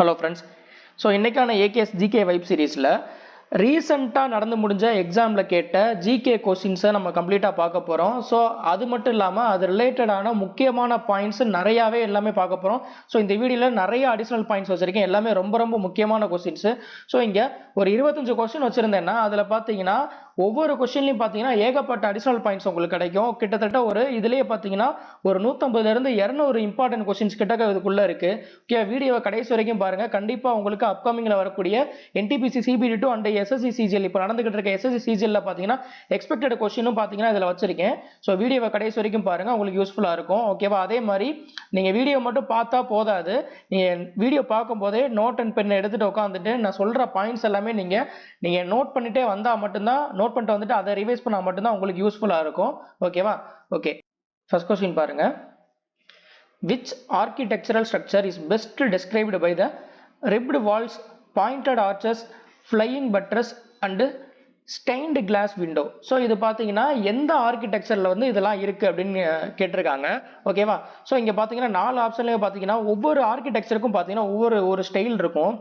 Hello friends. So இன்றைக்கான AKS GK vibe சீரீஸில் ரீசெண்டாக நடந்து முடிஞ்ச எக்ஸாமில் கேட்ட ஜிகே கொஸ்டின்ஸை நம்ம கம்ப்ளீட்டாக பார்க்க போகிறோம். ஸோ அது மட்டும் இல்லாமல் அது ரிலேட்டடான முக்கியமான பாயிண்ட்ஸ் நிறையாவே எல்லாமே பார்க்க போகிறோம். ஸோ இந்த வீடியோவில் நிறைய அடிஷ்னல் பாயிண்ட்ஸ் வச்சுருக்கேன், எல்லாமே ரொம்ப ரொம்ப முக்கியமான கொஸ்டின்ஸு. ஸோ இங்கே ஒரு 25 கொஸ்டின் வச்சுருந்தேன்னா அதில் பார்த்தீங்கன்னா ஒவ்வொரு கொஸ்டின்லையும் பார்த்தீங்கன்னா ஏகப்பட்ட அடிஷ்னல் பாயிண்ட்ஸ் உங்களுக்கு கிடைக்கும். கிட்டத்தட்ட ஒரு இதுலேயே பார்த்தீங்கன்னா ஒரு 150லேருந்து 200 இம்பார்ட்டன்ட் கொஸ்டின்ஸ் கிட்டக்க இதுக்குள்ளே இருக்குது. ஓகே, வீடியோவை கடைசி வரைக்கும் பாருங்கள். கண்டிப்பாக உங்களுக்கு அப்கமிங்கில் வரக்கூடிய என்டிபிசி சிபிடி2 அண்ட் எஸ்எஸ்சி சிஜிஎல் இப்போ நடந்துகிட்டு இருக்க எஸ்எஸ்சி சிஜிஎல்ல பார்த்தீங்கன்னா எக்ஸ்பெக்டட் கொஸ்டினும் பார்த்தீங்கன்னா இதில் வச்சிருக்கேன். ஸோ வீடியோவை கடைசி வரைக்கும் பாருங்கள், உங்களுக்கு யூஸ்ஃபுல்லாக இருக்கும். ஓகேவா? அதே மாதிரி நீங்கள் வீடியோ மட்டும் பார்த்தா போதாது, நீங்கள் வீடியோ பார்க்கும்போதே நோட் அண்ட் பென் எடுத்துகிட்டு உட்காந்துட்டு நான் சொல்கிற பாயிண்ட்ஸ் எல்லாமே நீங்கள் நோட் பண்ணிட்டே வந்தால் மட்டும்தான், நோட் பண்ணிட்டு வந்துட்டு அதை ரிவைஸ் பண்ணால் மட்டும்தான் உங்களுக்கு யூஸ்ஃபுல்லாக இருக்கும். ஓகேவா? ஓகே, ஃபர்ஸ்ட் கொஸ்டின் பாருங்க. Which architectural structure is best described by the ribbed walls, pointed arches, flying buttress and stained glass window? So இது பார்த்தீங்கன்னா எந்த ஆர்கிடெக்சரில் வந்து இதெல்லாம் இருக்குது அப்படின்னு கேட்டிருக்காங்க. ஓகேவா? ஸோ இங்கே பார்த்தீங்கன்னா 4 ஆப்ஷன்லேயே பார்த்தீங்கன்னா ஒவ்வொரு ஆர்கிடெக்சருக்கும் பார்த்தீங்கன்னா ஒரு ஸ்டைல் இருக்கும்.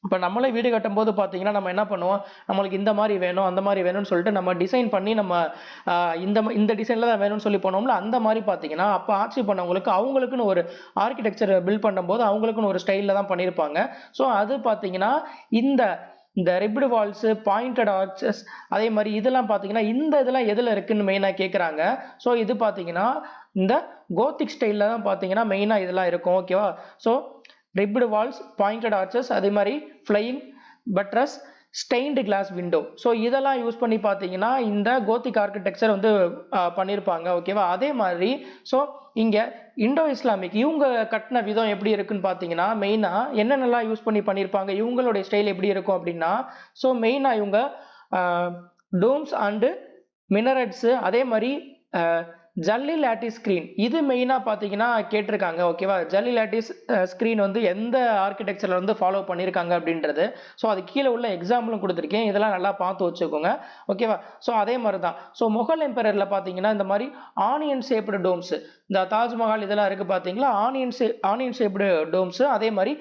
இப்போ நம்மளே வீடு கட்டும் போது பார்த்தீங்கன்னா நம்ம என்ன பண்ணுவோம், நம்மளுக்கு இந்த மாதிரி வேணும் அந்த மாதிரி வேணும்னு சொல்லிட்டு நம்ம டிசைன் பண்ணி நம்ம இந்த டிசைனில் தான் வேணும்னு சொல்லி போனோம்ல, அந்த மாதிரி பார்த்தீங்கன்னா அப்போ ஆட்சி பண்ணவங்களுக்கு அவங்களுக்குன்னு ஒரு ஆர்கிடெக்சர் பில்ட் பண்ணும்போது அவங்களுக்குன்னு ஒரு ஸ்டைலில் தான் பண்ணியிருப்பாங்க. ஸோ அது பார்த்தீங்கன்னா இந்த ரிப்டு வால்ஸு, பாயிண்டட் ஆர்ச்சஸ், அதே மாதிரி இதெல்லாம் பார்த்தீங்கன்னா இதெல்லாம் எதில் இருக்குன்னு மெயினாக கேட்குறாங்க. ஸோ இது பார்த்தீங்கன்னா இந்த கோத்திக் ஸ்டைலில் தான் பார்த்தீங்கன்னா மெயினாக இதெல்லாம் இருக்கும். ஓகேவா? So ribbed walls, pointed arches, அதே மாதிரி flying buttress, stained glass window. So இதெல்லாம் யூஸ் பண்ணி பார்த்தீங்கன்னா இந்த கோத்திக் ஆர்கிடெக்சர் வந்து பண்ணியிருப்பாங்க. ஓகேவா? அதே மாதிரி ஸோ இங்கே இண்டோ இஸ்லாமிக் இவங்க கட்டின விதம் எப்படி இருக்குன்னு பார்த்தீங்கன்னா மெயினாக என்னென்னலாம் யூஸ் பண்ணி பண்ணியிருப்பாங்க, இவங்களுடைய ஸ்டைல் எப்படி இருக்கும் அப்படின்னா, ஸோ மெயினாக இவங்க டோம்ஸ் அண்டு மினரட்ஸு, அதே மாதிரி ஜல்லி லாட்டிஸ் ஸ்க்ரீன், இது மெயினாக பார்த்தீங்கன்னா கேட்டிருக்காங்க. ஓகேவா? ஜல்லி லாட்டிஸ் ஸ்க்ரீன் வந்து எந்த ஆர்கிடெக்சரில் வந்து ஃபாலோ பண்ணியிருக்காங்க அப்படின்றது. ஸோ அது கீழே உள்ள எக்ஸாம்பிளும் கொடுத்துருக்கேன், இதெல்லாம் நல்லா பார்த்து வச்சுக்கோங்க. ஓகேவா? ஸோ அதே மாதிரி தான். ஸோ முகல் எம்பரரில் பார்த்தீங்கன்னா இந்த மாதிரி ஆனியன் ஷேப்டு டோம்ஸு, இந்த தாஜ்மஹால் இதெல்லாம் இருக்குது பார்த்தீங்களா, ஆனியன் ஷேப்டு டோம்ஸு. அதே மாதிரி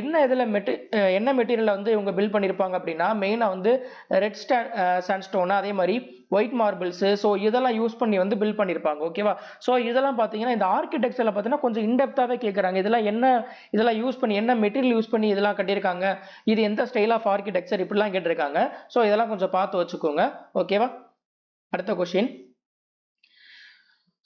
என்ன மெட்டீரியலில் வந்து இவங்க பில்ட் பண்ணியிருப்பாங்க அப்படின்னா மெயினாக வந்து ரெட் சாண்ட்ஸ்டோன், அதே மாதிரி ஒயிட் மார்பிள்ஸு, ஸோ இதெல்லாம் யூஸ் பண்ணி வந்து பில்ட் பண்ணியிருப்பாங்க. ஓகேவா? ஸோ இதெல்லாம் பார்த்தீங்கன்னா இந்த ஆர்கிடெக்சரில் பார்த்தீங்கன்னா கொஞ்சம் இன்டெப்த்தாகவே கேட்குறாங்க. இதெல்லாம் யூஸ் பண்ணி என்ன மெட்டீரியல் யூஸ் பண்ணி இதெல்லாம் கட்டியிருக்காங்க, இது எந்த ஸ்டைல் ஆஃப் ஆர்கிடெக்சர், இப்படிலாம் கேட்டிருக்காங்க. ஸோ இதெல்லாம் கொஞ்சம் பார்த்து வச்சுக்கோங்க. ஓகேவா? அடுத்த கொஸ்டின்.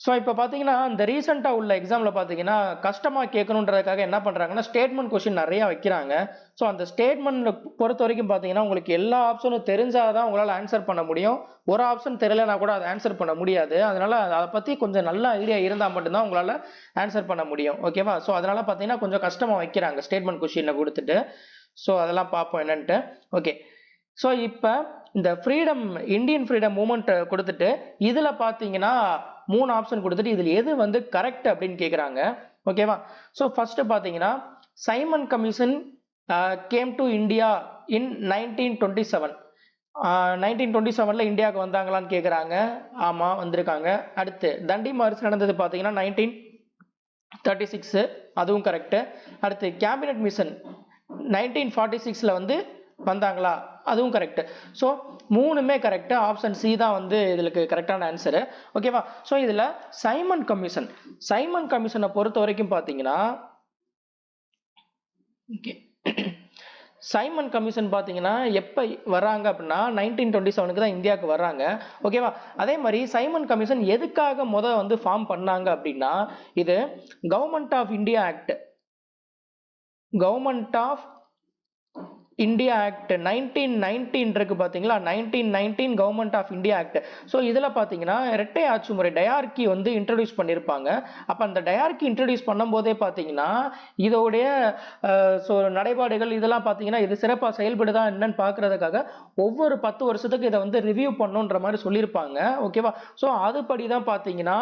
ஸோ இப்போ பார்த்தீங்கன்னா இந்த ரீசெண்டாக உள்ள எக்ஸாமில் பார்த்தீங்கன்னா கஷ்டமாக கேட்கணுன்றதுக்காக என்ன பண்ணுறாங்கன்னா ஸ்டேட்மெண்ட் கொஸ்டின் நிறையா வைக்கிறாங்க. ஸோ அந்த ஸ்டேட்மெண்ட் பொறுத்த வரைக்கும் பார்த்தீங்கன்னா உங்களுக்கு எல்லா ஆப்ஷனும் தெரிஞ்சால் தான் உங்களால் ஆன்சர் பண்ண முடியும். ஒரு ஆப்ஷன் தெரியலனா கூட அதை ஆன்சர் பண்ண முடியாது. அதனால் அதை பற்றி கொஞ்சம் நல்ல ஐடியா இருந்தால் மட்டும்தான் உங்களால் ஆன்சர் பண்ண முடியும். ஓகேவா? ஸோ அதனால் பார்த்தீங்கன்னா கொஞ்சம் கஷ்டமாக வைக்கிறாங்க ஸ்டேட்மெண்ட் கொஸ்டினை கொடுத்துட்டு. ஸோ அதெல்லாம் பார்ப்போம் என்னன்ட்டு. ஓகே, ஸோ இப்போ இந்த இந்தியன் ஃப்ரீடம் மூமெண்ட் கொடுத்துட்டு இதில் பார்த்தீங்கன்னா 3 ஆப்ஷன் கொடுத்துட்டு இதில் எது வந்து கரெக்ட் அப்படின்னு கேட்குறாங்க. ஓகேவா? ஸோ ஃபர்ஸ்ட் பார்த்தீங்கன்னா Simon commission came to India in 1927. 1927 இந்தியாவுக்கு வந்தாங்களான்னு கேட்குறாங்க. ஆமாம், வந்திருக்காங்க. அடுத்து தண்டி மார்ச் நடந்தது பார்த்தீங்கன்னா 1936, அதுவும் கரெக்டு. அடுத்து கேபினட் மிஷன் 1946 வந்து வந்தாங்களா, அதுவும் கரெக்ட். ஸோ 3மே கரெக்ட். ஆப்ஷன் சி தான் வந்து இதுக்கு கரெக்டான ஆன்சரு. ஓகேவா? ஸோ இதில் சைமன் கமிஷனை பொறுத்த வரைக்கும் பார்த்தீங்கன்னா ஓகே, சைமன் கமிஷன் பார்த்தீங்கன்னா எப்போ வர்றாங்க அப்படின்னா 1927 தான் இந்தியாவுக்கு வர்றாங்க. ஓகேவா? அதே மாதிரி சைமன் கமிஷன் எதுக்காக வந்து ஃபார்ம் பண்ணாங்க அப்படின்னா இது கவர்மெண்ட் ஆஃப் இந்தியா ஆக்ட் 1919 இருக்கு பார்த்தீங்களா, 1919 government of India act. So இதில் பார்த்தீங்கன்னா இரட்டை ஆட்சி முறை டயார்கி வந்து இன்ட்ரடியூஸ் பண்ணியிருப்பாங்க. அப்போ அந்த டயார்கி இன்ட்ரடியூஸ் பண்ணும்போதே பார்த்தீங்கன்னா இதோடைய ஸோ நடைபாடுகள் இதெல்லாம் பார்த்தீங்கன்னா இது சிறப்பாக செயல்படுதா என்னன்னு பார்க்கறதுக்காக ஒவ்வொரு 10 வருஷத்துக்கு இதை வந்து ரிவ்யூ பண்ணுன்ற மாதிரி சொல்லியிருப்பாங்க. ஓகேவா? ஸோ அதுபடி தான் பார்த்தீங்கன்னா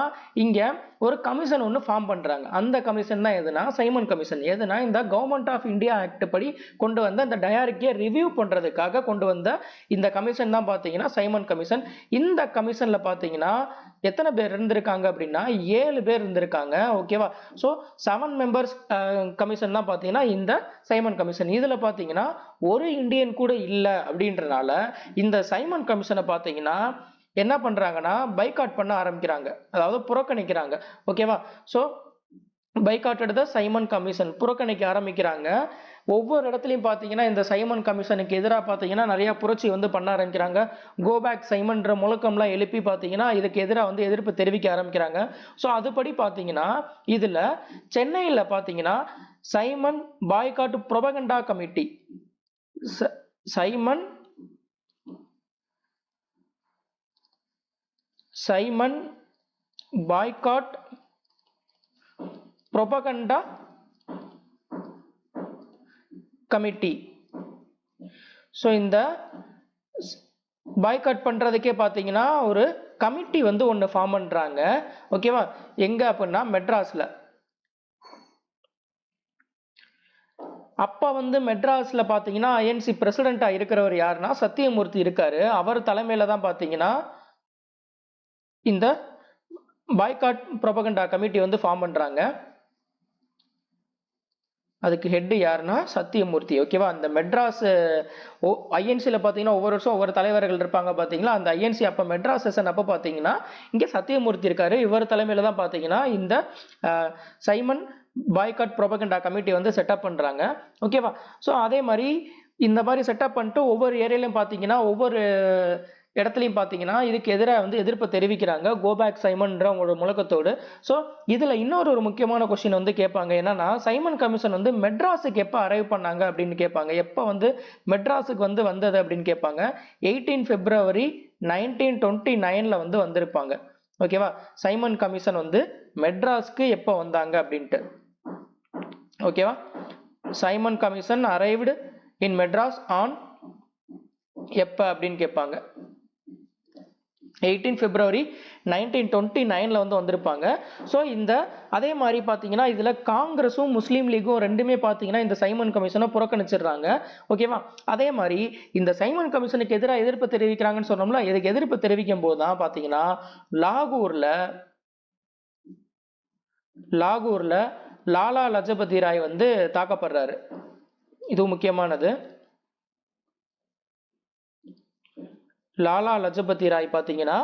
இங்கே ஒரு கமிஷன் ஒன்று ஃபார்ம் பண்ணுறாங்க. அந்த கமிஷன் தான் எதுனா சைமன் கமிஷன். எதுனா இந்த கவர்மெண்ட் ஆஃப் இந்தியா ஆக்ட் படி கொண்டு வந்த அந்த ஹைரார்க்கியை ரிவ்யூ பண்றதுக்காக கொண்டு வந்த இந்த கமிஷன் தான் பாத்தீங்கன்னா சைமன் கமிஷன். இந்த கமிஷன்ல பாத்தீங்கன்னா எத்தனை பேர் இருந்திருக்காங்க அப்படின்னா 7 பேர் இருந்திருக்காங்க. ஓகேவா? ஸோ 7 மெம்பர்ஸ் கமிஷன் தான் பாத்தீங்கன்னா இந்த சைமன் கமிஷன். இதுல பாத்தீங்கன்னா ஒரு இந்தியன் கூட இல்லை அப்படின்றனால இந்த சைமன் கமிஷனை பாத்தீங்கன்னா என்ன பண்றாங்கன்னா பைகாட் பண்ண ஆரம்பிக்கிறாங்க, அதாவது புறக்கணிக்கிறாங்க. ஓகேவா? ஸோ பைகாட்டட் த சைமன் கமிஷன், புறக்கணிக்க ஆரம்பிக்கிறாங்க. ஒவ்வொரு இடத்துலையும் பார்த்தீங்கன்னா இந்த சைமன் கமிஷனுக்கு எதிராக பார்த்தீங்கன்னா நிறைய புரட்சி வந்து பண்ண ஆரம்பிக்கிறாங்க. கோபேக் சைமன்ற முழக்கம்லாம் எழுப்பி பார்த்தீங்கன்னா இதுக்கு எதிராக வந்து எதிர்ப்பு தெரிவிக்க ஆரம்பிக்கிறாங்க. ஸோ அதுபடி பார்த்தீங்கன்னா இதில் சென்னையில் பார்த்தீங்கன்னா Simon boycott propaganda committee, Simon boycott propaganda committee. So இந்த பாய்காட் பண்றதுக்கே பார்த்தீங்கன்னா ஒரு கமிட்டி வந்து ஒன்று ஃபார்ம் பண்றாங்க. ஓகேவா? எங்க அப்படின்னா மெட்ராஸ்ல. அப்ப வந்து மெட்ராஸ்ல பாத்தீங்கன்னா ஐஎன்சி பிரசிடென்டா இருக்கிறவர் யாருன்னா சத்தியமூர்த்தி இருக்காரு. அவர் தலைமையில தான் பாத்தீங்கன்னா இந்த பாய்காட் புரோபகண்டா கமிட்டி வந்து ஃபார்ம் பண்றாங்க. அதுக்கு ஹெட் யாருன்னா சத்தியமூர்த்தி. ஓகேவா? அந்த மெட்ராஸ் ஐஎன்சியில் பார்த்தீங்கன்னா ஒவ்வொரு வருஷம் ஒவ்வொரு தலைவர்கள் இருப்பாங்க பார்த்தீங்களா, அந்த ஐஎன்சி அப்போ மெட்ராஸ் செஷன் அப்போ பார்த்தீங்கன்னா இங்கே சத்தியமூர்த்தி இருக்காரு. இவர் தலைமையில் தான் பார்த்தீங்கன்னா இந்த சைமன் பாய்காட் புரோபகண்டா கமிட்டி வந்து செட்டப் பண்ணுறாங்க. ஓகேவா? ஸோ அதே மாதிரி இந்த மாதிரி செட்டப் பண்ணிட்டு ஒவ்வொரு ஏரியாலையும் பார்த்தீங்கன்னா ஒவ்வொரு இடத்துலையும் பார்த்தீங்கன்னா இதுக்கு எதிராக வந்து எதிர்ப்பு தெரிவிக்கிறாங்க கோபேக் சைமன்ற அவங்களோட முழக்கத்தோடு. ஸோ இதில் இன்னொரு முக்கியமான கொஸ்டின் வந்து கேட்பாங்க. என்னன்னா சைமன் கமிஷன் வந்து மெட்ராஸுக்கு எப்போ அரைவ் பண்ணாங்க அப்படின்னு கேட்பாங்க. எப்போ வந்து மெட்ராஸுக்கு வந்து வந்தது அப்படின்னு கேட்பாங்க. 18 February 1929 வந்து வந்திருப்பாங்க. ஓகேவா? சைமன் கமிஷன் வந்து மெட்ராஸ்க்கு எப்போ வந்தாங்க அப்படின்ட்டு. ஓகேவா? Simon commission arrived in Madras on எப்ப அப்படின்னு கேட்பாங்க. 18 February 1929 வந்து வந்திருப்பாங்க. ஸோ இந்த அதே மாதிரி பார்த்தீங்கன்னா இதில் காங்கிரஸும் முஸ்லீம் லீகும் ரெண்டுமே பார்த்தீங்கன்னா இந்த சைமன் கமிஷனை புறக்கணிச்சிடுறாங்க. ஓகேவா? அதே மாதிரி இந்த சைமன் கமிஷனுக்கு எதிராக எதிர்ப்பு தெரிவிக்கிறாங்கன்னு சொன்னோம்ல, இதுக்கு எதிர்ப்பு தெரிவிக்கும் போது தான் பார்த்தீங்கன்னா லாகூர்ல லாலா லஜபதி ராய் வந்து தாக்கப்படுறாரு. இது முக்கியமானது. லாலா லஜபதி ராய் பார்த்தீங்கன்னா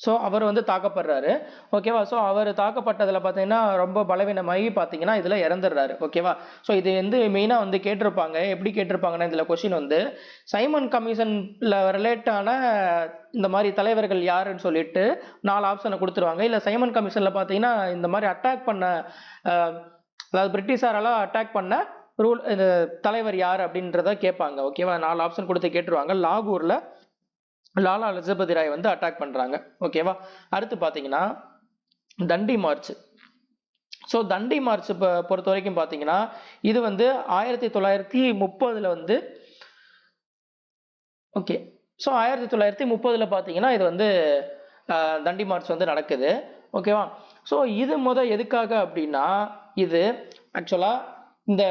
ஸோ அவர் வந்து தாக்கப்படுறாரு. ஓகேவா? ஸோ அவர் தாக்கப்பட்டதில் பார்த்தீங்கன்னா ரொம்ப பலவீனமாகி பார்த்தீங்கன்னா இதில் இறந்துடுறாரு. ஓகேவா? ஸோ இது வந்து மெயினாக வந்து கேட்டிருப்பாங்க. எப்படி கேட்டிருப்பாங்கன்னா இதில் கொஸ்டின் வந்து சைமன் கமிஷனில் ரிலேட்டான இந்த மாதிரி தலைவர்கள் யாருன்னு சொல்லிட்டு 4 ஆப்ஷனை கொடுத்துருவாங்க. இல்லை சைமன் கமிஷனில் பார்த்தீங்கன்னா இந்த மாதிரி அட்டாக் பண்ண அதாவது பிரிட்டிஷாரால அட்டாக் பண்ண இந்த தலைவர் யார் அப்படின்றத கேட்பாங்க. ஓகேவா? 4 ஆப்ஷன் கொடுத்து கேட்டுருவாங்க. லாகூர்ல லாலா லஜபதி ராய் வந்து அட்டாக் பண்றாங்க. ஓகேவா? அடுத்து பாத்தீங்கன்னா தண்டி மார்ச். ஸோ தண்டி மார்ச் பொறுத்த வரைக்கும் பாத்தீங்கன்னா இது வந்து 1930 வந்து ஓகே. ஸோ 1930 பாத்தீங்கன்னா இது வந்து தண்டி மார்ச் வந்து நடக்குது. ஓகேவா? ஸோ இது எதுக்காக அப்படின்னா இது ஆக்சுவலா இந்த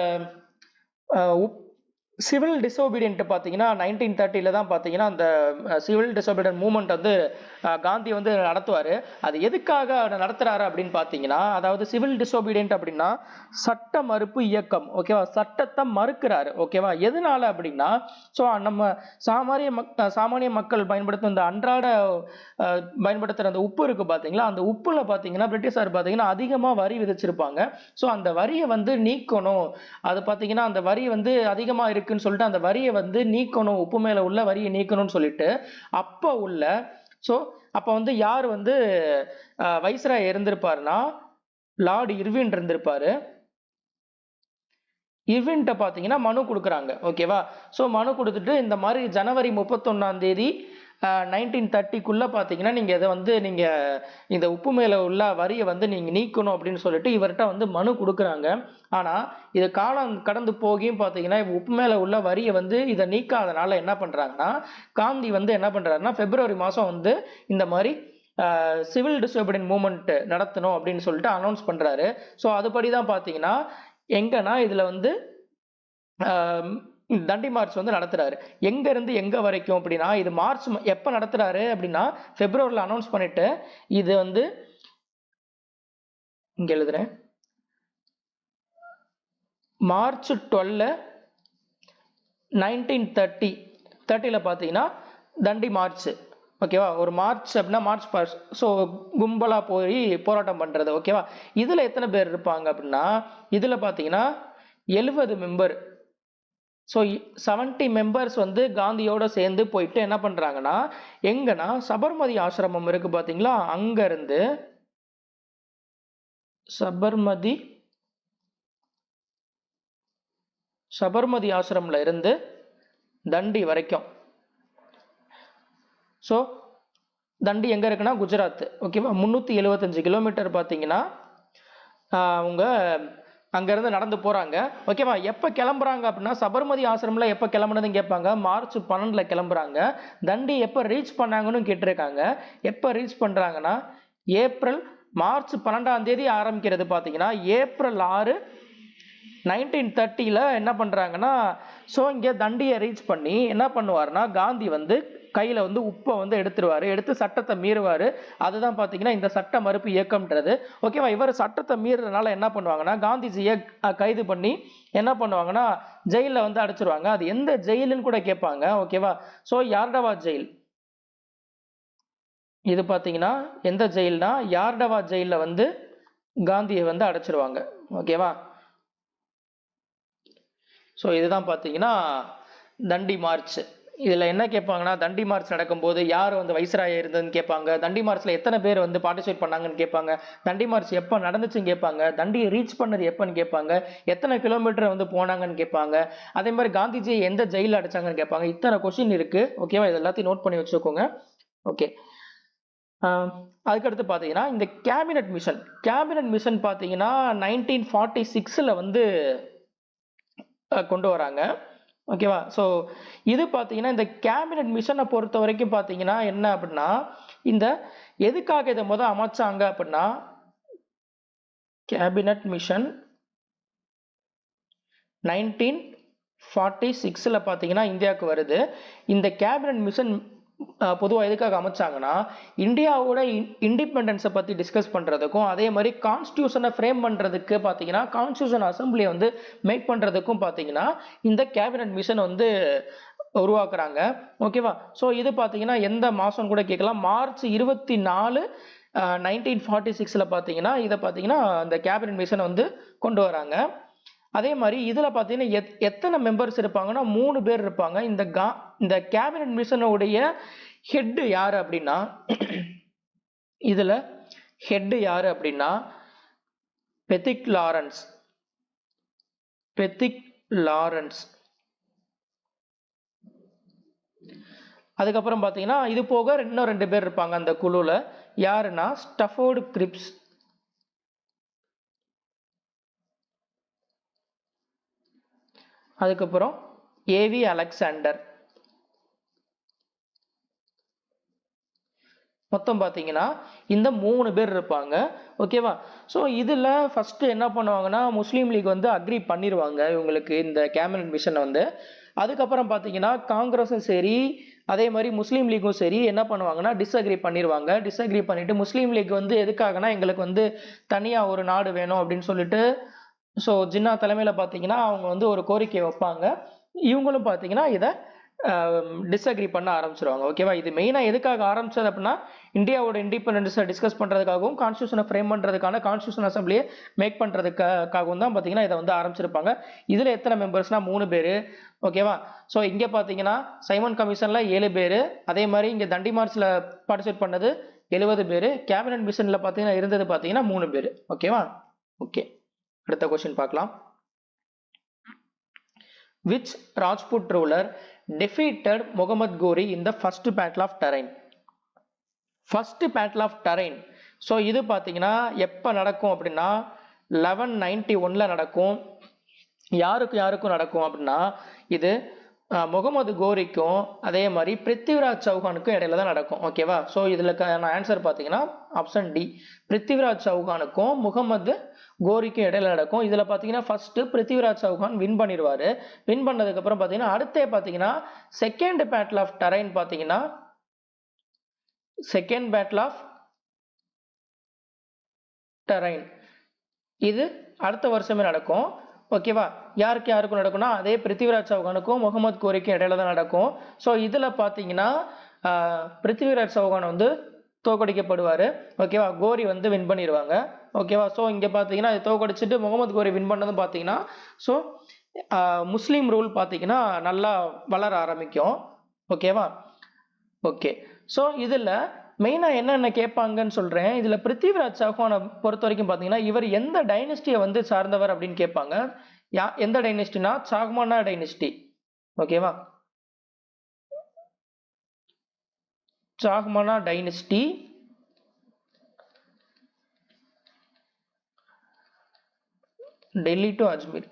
சிவில் டிசோபீடியன்ட் பார்த்தீங்கன்னா 1930 தான் பார்த்தீங்கன்னா அந்த சிவில் டிசோபீடியன்ட் மூவ்மெண்ட் வந்து காந்தி வந்து நடத்துவார். அது எதுக்காக நடத்துறாரு அப்படின்னு பார்த்தீங்கன்னா பார்த்தீங்கன்னா சிவில் டிசோபீடியன்ட் அப்படின்னா சட்ட மறுப்பு இயக்கம். ஓகேவா? சட்டத்தை மறுக்கிறாரு. ஓகேவா? எதனால அப்படின்னா ஸோ நம்ம சாமானிய மக்கள் பயன்படுத்தும் இந்த அன்றாட பயன்படுத்துகிற அந்த உப்பு இருக்கு பார்த்தீங்களா, அந்த உப்புல பார்த்தீங்கன்னா பிரிட்டிஷார் பார்த்தீங்கன்னா அதிகமாக வரி விதிச்சிருப்பாங்க. ஸோ அந்த வரியை வந்து நீக்கணும். அது பார்த்தீங்கன்னா அந்த வரி வந்து அதிகமாக இருக்குன்னு சொல்லிட்டு அந்த வரியை வந்து நீக்கணும், உப்பு மேல உள்ள வரியை நீக்கணும்னு சொல்லிட்டு அப்ப வந்து யார் வந்து வைஸ்ராய் இருந்திருப்பாருன்னா லார்ட் இர்வின் இருந்திருப்பாரு. இர்வின்ட்ட பாத்தீங்கன்னா மனு கொடுக்குறாங்க. ஓகேவா? ஸோ மனு கொடுத்துட்டு இந்த மாதிரி ஜனவரி 31 1930 பார்த்தீங்கன்னா நீங்க இதை வந்து நீங்க இந்த உப்பு மேல உள்ள வரியை வந்து நீங்க நீக்கணும் அப்படின்னு சொல்லிட்டு இவர்கிட்ட வந்து மனு கொடுக்குறாங்க. ஆனா இது காலம் கடந்து போகியும் பார்த்தீங்கன்னா உப்பு மேல உள்ள வரியை வந்து இதை நீக்காதனால என்ன பண்றாங்கன்னா காந்தி வந்து என்ன பண்றாருன்னா February மாசம் வந்து இந்த மாதிரி சிவில் டிசோபீடியன்ட் மூவ்மெண்ட் நடத்தணும் அப்படின்னு சொல்லிட்டு அனௌன்ஸ் பண்றாரு. ஸோ அதுபடி தான் பார்த்தீங்கன்னா எங்கன்னா இதுல வந்து தண்டி மார்ச் வந்து நடத்துறாரு. எங்க இருந்து எங்க வரைக்கும் அப்படின்னா இது மார்ச் எப்ப நடத்துறாரு அப்படின்னா பிப்ரவரியில் அனௌன்ஸ் பண்ணிட்டு இது வந்து இங்க எழுதுறேன் மார்ச் 12 1930 பார்த்தீங்கன்னா தண்டி மார்ச். ஓகேவா, ஒரு மார்ச் அப்படின்னா மார்ச் பாஸ். ஸோ கும்பலா போய் போராட்டம் பண்றது. ஓகேவா, இதுல எத்தனை பேர் இருப்பாங்க அப்படின்னா இதுல பார்த்தீங்கன்னா 70 மெம்பர். ஸோ 70 மெம்பர்ஸ் வந்து காந்தியோட சேர்ந்து போயிட்டு என்ன பண்றாங்கன்னா எங்கன்னா சபர்மதி ஆசிரமம் இருக்கு பாத்தீங்களா, அங்க இருந்து சபர்மதி ஆசிரமம்ல இருந்து தண்டி வரைக்கும். ஸோ தண்டி எங்க இருக்குன்னா குஜராத். ஓகேவா, 375 கிலோமீட்டர் பார்த்தீங்கன்னா அவங்க அங்கிருந்து நடந்து போறாங்க. ஓகேவா, எப்ப கிளம்புறாங்க அப்படின்னா சபர்மதி ஆசிரமம்ல எப்ப கிளம்புனதுன்னு கேட்பாங்க. மார்ச் 12 கிளம்புறாங்க. தண்டி எப்ப ரீச் பண்ணாங்கன்னு கேட்டிருக்காங்க. எப்ப ரீச் பண்றாங்கன்னா மார்ச் 12ஆம் தேதி ஆரம்பிக்கிறது பார்த்தீங்கன்னா ஏப்ரல் 6 1930 என்ன பண்றாங்கன்னா ஸோ இங்க தண்டியை ரீச் பண்ணி என்ன பண்ணுவாருன்னா காந்தி வந்து கையில வந்து உப்பை வந்து எடுத்துருவாரு, எடுத்து சட்டத்தை மீறுவாரு. அதுதான் பாத்தீங்கன்னா இந்த சட்ட மறுப்பு இயக்கம்ன்றது. ஓகேவா, இவர் சட்டத்தை மீறதுனால என்ன பண்ணுவாங்கன்னா காந்திஜியை கைது பண்ணி என்ன பண்ணுவாங்கன்னா ஜெயில வந்து அடைச்சிருவாங்க. அது எந்த ஜெயிலுன்னு கூட கேட்பாங்க. ஓகேவா, ஸோ யார்டவாத் ஜெயில். இது பாத்தீங்கன்னா எந்த ஜெயில்னா யார்டவாத் ஜெயில வந்து காந்தியை வந்து அடைச்சிருவாங்க. ஓகேவா, ஸோ இதுதான் பார்த்தீங்கன்னா தண்டி மார்ச். இதில் என்ன கேட்பாங்கன்னா தண்டி மார்ச் நடக்கும்போது யார் வந்து வைஸ்ராய் இருந்ததுன்னு கேட்பாங்க. தண்டி மார்ச்சில் எத்தனை பேர் வந்து பார்ட்டிசிபேட் பண்ணாங்கன்னு கேட்பாங்க. தண்டி மார்ச் எப்போ நடந்துச்சுன்னு கேட்பாங்க. தண்டியை ரீச் பண்ணது எப்போன்னு கேட்பாங்க. எத்தனை கிலோமீட்டர் வந்து போனாங்கன்னு கேட்பாங்க. அதே மாதிரி காந்திஜி எந்த ஜெயிலில் அடிச்சாங்கன்னு கேட்பாங்க. இத்தனை கொஸ்டின் இருக்கு. ஓகேவா, இது எல்லாத்தையும் நோட் பண்ணி வச்சுக்கோங்க. ஓகே, அதுக்கடுத்து பார்த்தீங்கன்னா இந்த கேபினட் மிஷன் பார்த்தீங்கன்னா 1946 வந்து கொண்டு வராங்க. ஓகேவா, ஸோ இது பார்த்தீங்கன்னா இந்த கேபினட் மிஷனை பொறுத்த வரைக்கும் பார்த்தீங்கன்னா என்ன அப்படின்னா இந்த எதுக்காக இதை அமைச்சாங்க அப்படின்னா கேபினட் மிஷன் 1946 பார்த்தீங்கன்னா இந்தியாவுக்கு வருது. இந்த கேபினட் மிஷன் பொதுவாக எதுக்காக அமைச்சாங்கன்னா இந்தியாவோட இண்டிபெண்டன்ஸை பற்றி டிஸ்கஸ் பண்ணுறதுக்கும் அதே மாதிரி கான்ஸ்டியூஷனை ஃப்ரேம் பண்ணுறதுக்கு பார்த்தீங்கன்னா கான்ஸ்டியூஷன் அசம்பிளியை வந்து மேக் பண்ணுறதுக்கும் பார்த்தீங்கன்னா இந்த கேபினட் மிஷன் வந்து உருவாக்குறாங்க. ஓகேவா, ஸோ இது பார்த்தீங்கன்னா எந்த மாதம் கூட கேட்கலாம். மார்ச் 24 1946 பார்த்தீங்கன்னா இதை பார்த்தீங்கன்னா இந்த கேபினட் மிஷனை வந்து கொண்டு வராங்க. அதே மாதிரி இதுல பாத்தீங்கன்னா எத்தனை மெம்பர்ஸ் இருப்பாங்கன்னா 3 பேர் இருப்பாங்க. இந்த கேபினட் மிஷனுடைய ஹெட் யாரு அப்படின்னா இதுல ஹெட் யாரு அப்படின்னா பெத்திக் லாரன்ஸ். அதுக்கப்புறம் பாத்தீங்கன்னா இது போக இன்னும் 2 பேர் இருப்பாங்க அந்த குழுல. யாருன்னா ஸ்டஃபோர்டு கிரிப்ஸ். அதுக்கப்புறம் ஏவி அலெக்சாண்டர். மொத்தம் பார்த்தீங்கன்னா இந்த 3 பேர் இருப்பாங்க. ஓகேவா, ஸோ இதில் ஃபர்ஸ்ட் என்ன பண்ணுவாங்கன்னா முஸ்லீம் லீக் வந்து அக்ரி பண்ணிடுவாங்க இவங்களுக்கு இந்த கேபினட் மிஷனை வந்து. அதுக்கப்புறம் பார்த்தீங்கன்னா காங்கிரஸும் சரி அதே மாதிரி முஸ்லீம் லீக்கும் சரி என்ன பண்ணுவாங்கன்னா டிஸ்அக்ரி பண்ணிடுவாங்க. டிஸ்அக்ரி பண்ணிட்டு முஸ்லீம் லீக் வந்து எதுக்காகனா எங்களுக்கு வந்து தனியாக ஒரு நாடு வேணும் அப்படின்னு சொல்லிட்டு ஸோ ஜின்னா தலைமையில் பார்த்தீங்கன்னா அவங்க வந்து ஒரு கோரிக்கை வைப்பாங்க. இவங்களும் பார்த்தீங்கன்னா இதை டிஸ்அக்ரி பண்ண ஆரம்பிச்சிருவாங்க. ஓகேவா, இது மெயினாக எதுக்காக ஆரம்பிச்சது அப்படின்னா இந்தியாவோட இண்டிபெண்டன்ஸை டிஸ்கஸ் பண்ணுறதுக்காகவும் கான்ஸ்டியூஷனை ஃப்ரேம் பண்ணுறதுக்கான கான்ஸ்டியூஷன் அசம்பிளியை மேக் பண்ணுறதுக்காகவும் தான் பார்த்தீங்கன்னா இதை வந்து ஆரம்பிச்சிருப்பாங்க. இதில் எத்தனை மெம்பர்ஸ்னா 3 பேர். ஓகேவா, ஸோ இங்கே பார்த்தீங்கன்னா சைமன் கமிஷனில் 7 பேர். அதே மாதிரி இங்கே தண்டி மார்ச்சில் பார்ட்டிசிபேட் பண்ணது 70 பேர். கேபினட் மிஷனில் பார்த்தீங்கன்னா இருந்தது பார்த்தீங்கன்னா 3 பேர். ஓகேவா, ஓகே, அடுத்த கொஸ்டின் பார்க்கலாம். Which Rajput ruler defeated Muhammad Ghori in the first battle of Tarain? First battle of Tarain. So இது பார்த்தீங்கன்னா எப்போ நடக்கும் அப்படின்னா 1191 நடக்கும். யாருக்கும் நடக்கும் அப்படின்னா இது முகமது கோரிக்கும் அதே மாதிரி பிருத்திவிராஜ் சௌஹானுக்கும் இடையில தான் நடக்கும். ஓகேவா? ஸோ இதுலக்கான ஆன்சர் பார்த்தீங்கன்னா ஆப்ஷன் டி, பிருத்திவிராஜ் சௌஹானுக்கும் முகமது கோரிக்கும் இடையில நடக்கும். இதுல பார்த்தீங்கன்னா ஃபர்ஸ்ட் பிருத்திவிராஜ் சௌஹான் வின் பண்ணிடுவாரு. வின் பண்ணதுக்கு அப்புறம் பார்த்தீங்கன்னா அடுத்தே பார்த்தீங்கன்னா செகண்ட் பேட்டில் ஆஃப் டரைன் பார்த்தீங்கன்னா செகண்ட் பேட்டில் ஆஃப் டரைன் இது அடுத்த வருஷமே நடக்கும். ஓகேவா? யாருக்கு யாருக்கும் நடக்கும்னா அதே பிருத்திவிராஜ் சௌஹானுக்கும் முகமது கோரிக்கும் இடையில தான் நடக்கும். ஸோ இதுல பாத்தீங்கன்னா பிருத்திவிராஜ் சௌஹான் வந்து தோக்கடிக்கப்படுவாரு. ஓகேவா? கோரி வந்து வின் பண்ணிடுவாங்க. ஓகேவா? ஸோ இங்க பாத்தீங்கன்னா தோக்கடிச்சிட்டு முகமது கோரி வின் பண்ணதும் பாத்தீங்கன்னா ஸோ முஸ்லீம் ரூல் பாத்தீங்கன்னா நல்லா வளர ஆரம்பிக்கும். ஓகேவா? ஓகே. ஸோ இதுல மெயினா என்னென்ன கேட்பாங்கன்னு சொல்றேன். இதுல பிருத்திவிராஜ் சௌஹானை பொறுத்த வரைக்கும் பாத்தீங்கன்னா இவர் எந்த டைனஸ்டியை வந்து சார்ந்தவர் அப்படின்னு கேட்பாங்க. எந்த டைனஸ்டினா சாகமானா டைனஸ்டி. ஓகேவா? Chahamana dynasty Delhi to Ajmer.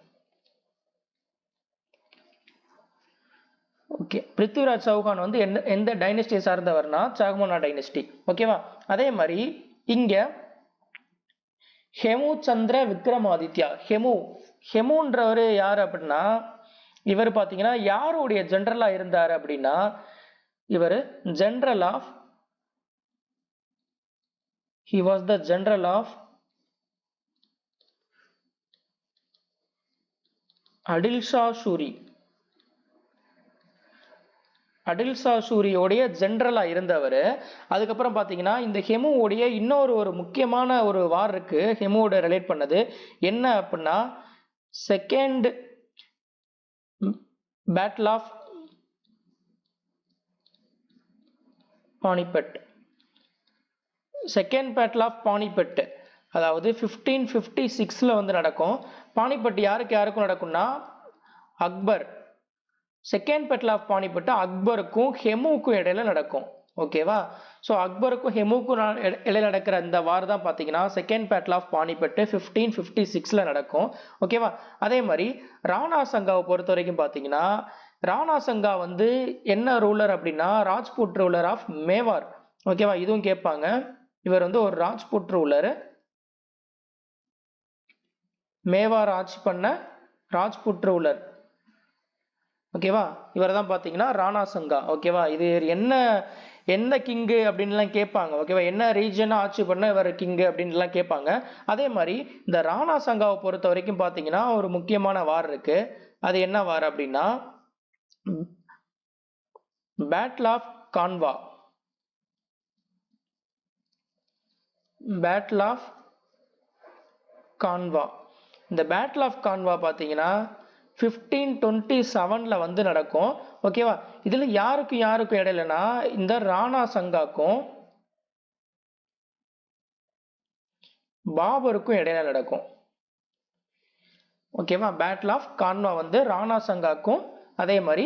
Okay. Prithviraj Chauhan வந்து எந்த டைனஸ்டியை சார்ந்தவர்னா சாகமானா டைனஸ்டி. ஓகேவா? அதே மாதிரி இங்க ஹெமு சந்திர விக்ரமாதித்யா, ஹெமுன்றவர் யாரு அப்படின்னா இவர் பாத்தீங்கன்னா யாருடைய ஜெனரலா இருந்தாரு அப்படின்னா இவர் general of he was the general of Adil Shah Suri. Adil Shah சூரியோடைய ஜெனரலா இருந்தவர். அதுக்கப்புறம் பாத்தீங்கன்னா இந்த ஹெமுவோடைய இன்னொரு முக்கியமான ஒரு வார் இருக்கு ஹெமுவோட ரிலேட் பண்ணது. என்ன அப்படின்னா second battle of Panipat. Second battle of Panipat அதாவது 1556 வந்து நடக்கும். பானிபட் யாருக்கு யாருக்கும் நடக்கும்னா Akbar. Second battle of Panipat அக்பருக்கும் ஹெமுக்கும் இடையில நடக்கும். ஓகேவா? ஸோ அக்பருக்கும் ஹெமுக்கும் இடையில நடக்கிற இந்த வார் தான் பார்த்தீங்கன்னா செகண்ட் பேட்டில் ஆஃப் பானிபட் 1556 நடக்கும். ஓகேவா? அதே மாதிரி ராணா சங்காவை பொறுத்த வரைக்கும் பார்த்தீங்கன்னா ராணா சங்கா வந்து என்ன ரூலர் அப்படின்னா ராஜ்புட் ரூலர் ஆஃப் மேவார். ஓகேவா? இதுவும் கேட்பாங்க. இவர் வந்து ஒரு ராஜ்புட் ரூலர், மேவார் ஆட்சி பண்ண ராஜ்புட் ரூலர். ஓகேவா? இவர் தான் பாத்தீங்கன்னா ராணா சங்கா. ஓகேவா? இது என்ன கிங்கு அப்படின்லாம் கேட்பாங்க. ஓகேவா? என்ன ரீஜன் ஆட்சி பண்ண இவர் கிங்கு அப்படின்லாம் கேட்பாங்க. அதே மாதிரி இந்த ராணா சங்காவை பொறுத்த வரைக்கும் பாத்தீங்கன்னா ஒரு முக்கியமான வார் இருக்கு. அது என்ன வார் அப்படின்னா battle of Khanwa. Battle of Khanwa. இந்த பேட்டில் ஆஃப் கான்வா பாத்தீங்கன்னா 1527 வந்து நடக்கும். ஓகேவா? இதுல யாருக்கும் இடையிலனா இந்த ராணா சங்காக்கும் பாபருக்கும் இடையில நடக்கும். ஓகேவா? பேட்டில் ஆஃப் கான்வா வந்து ராணா சங்காக்கும் அதே மாதிரி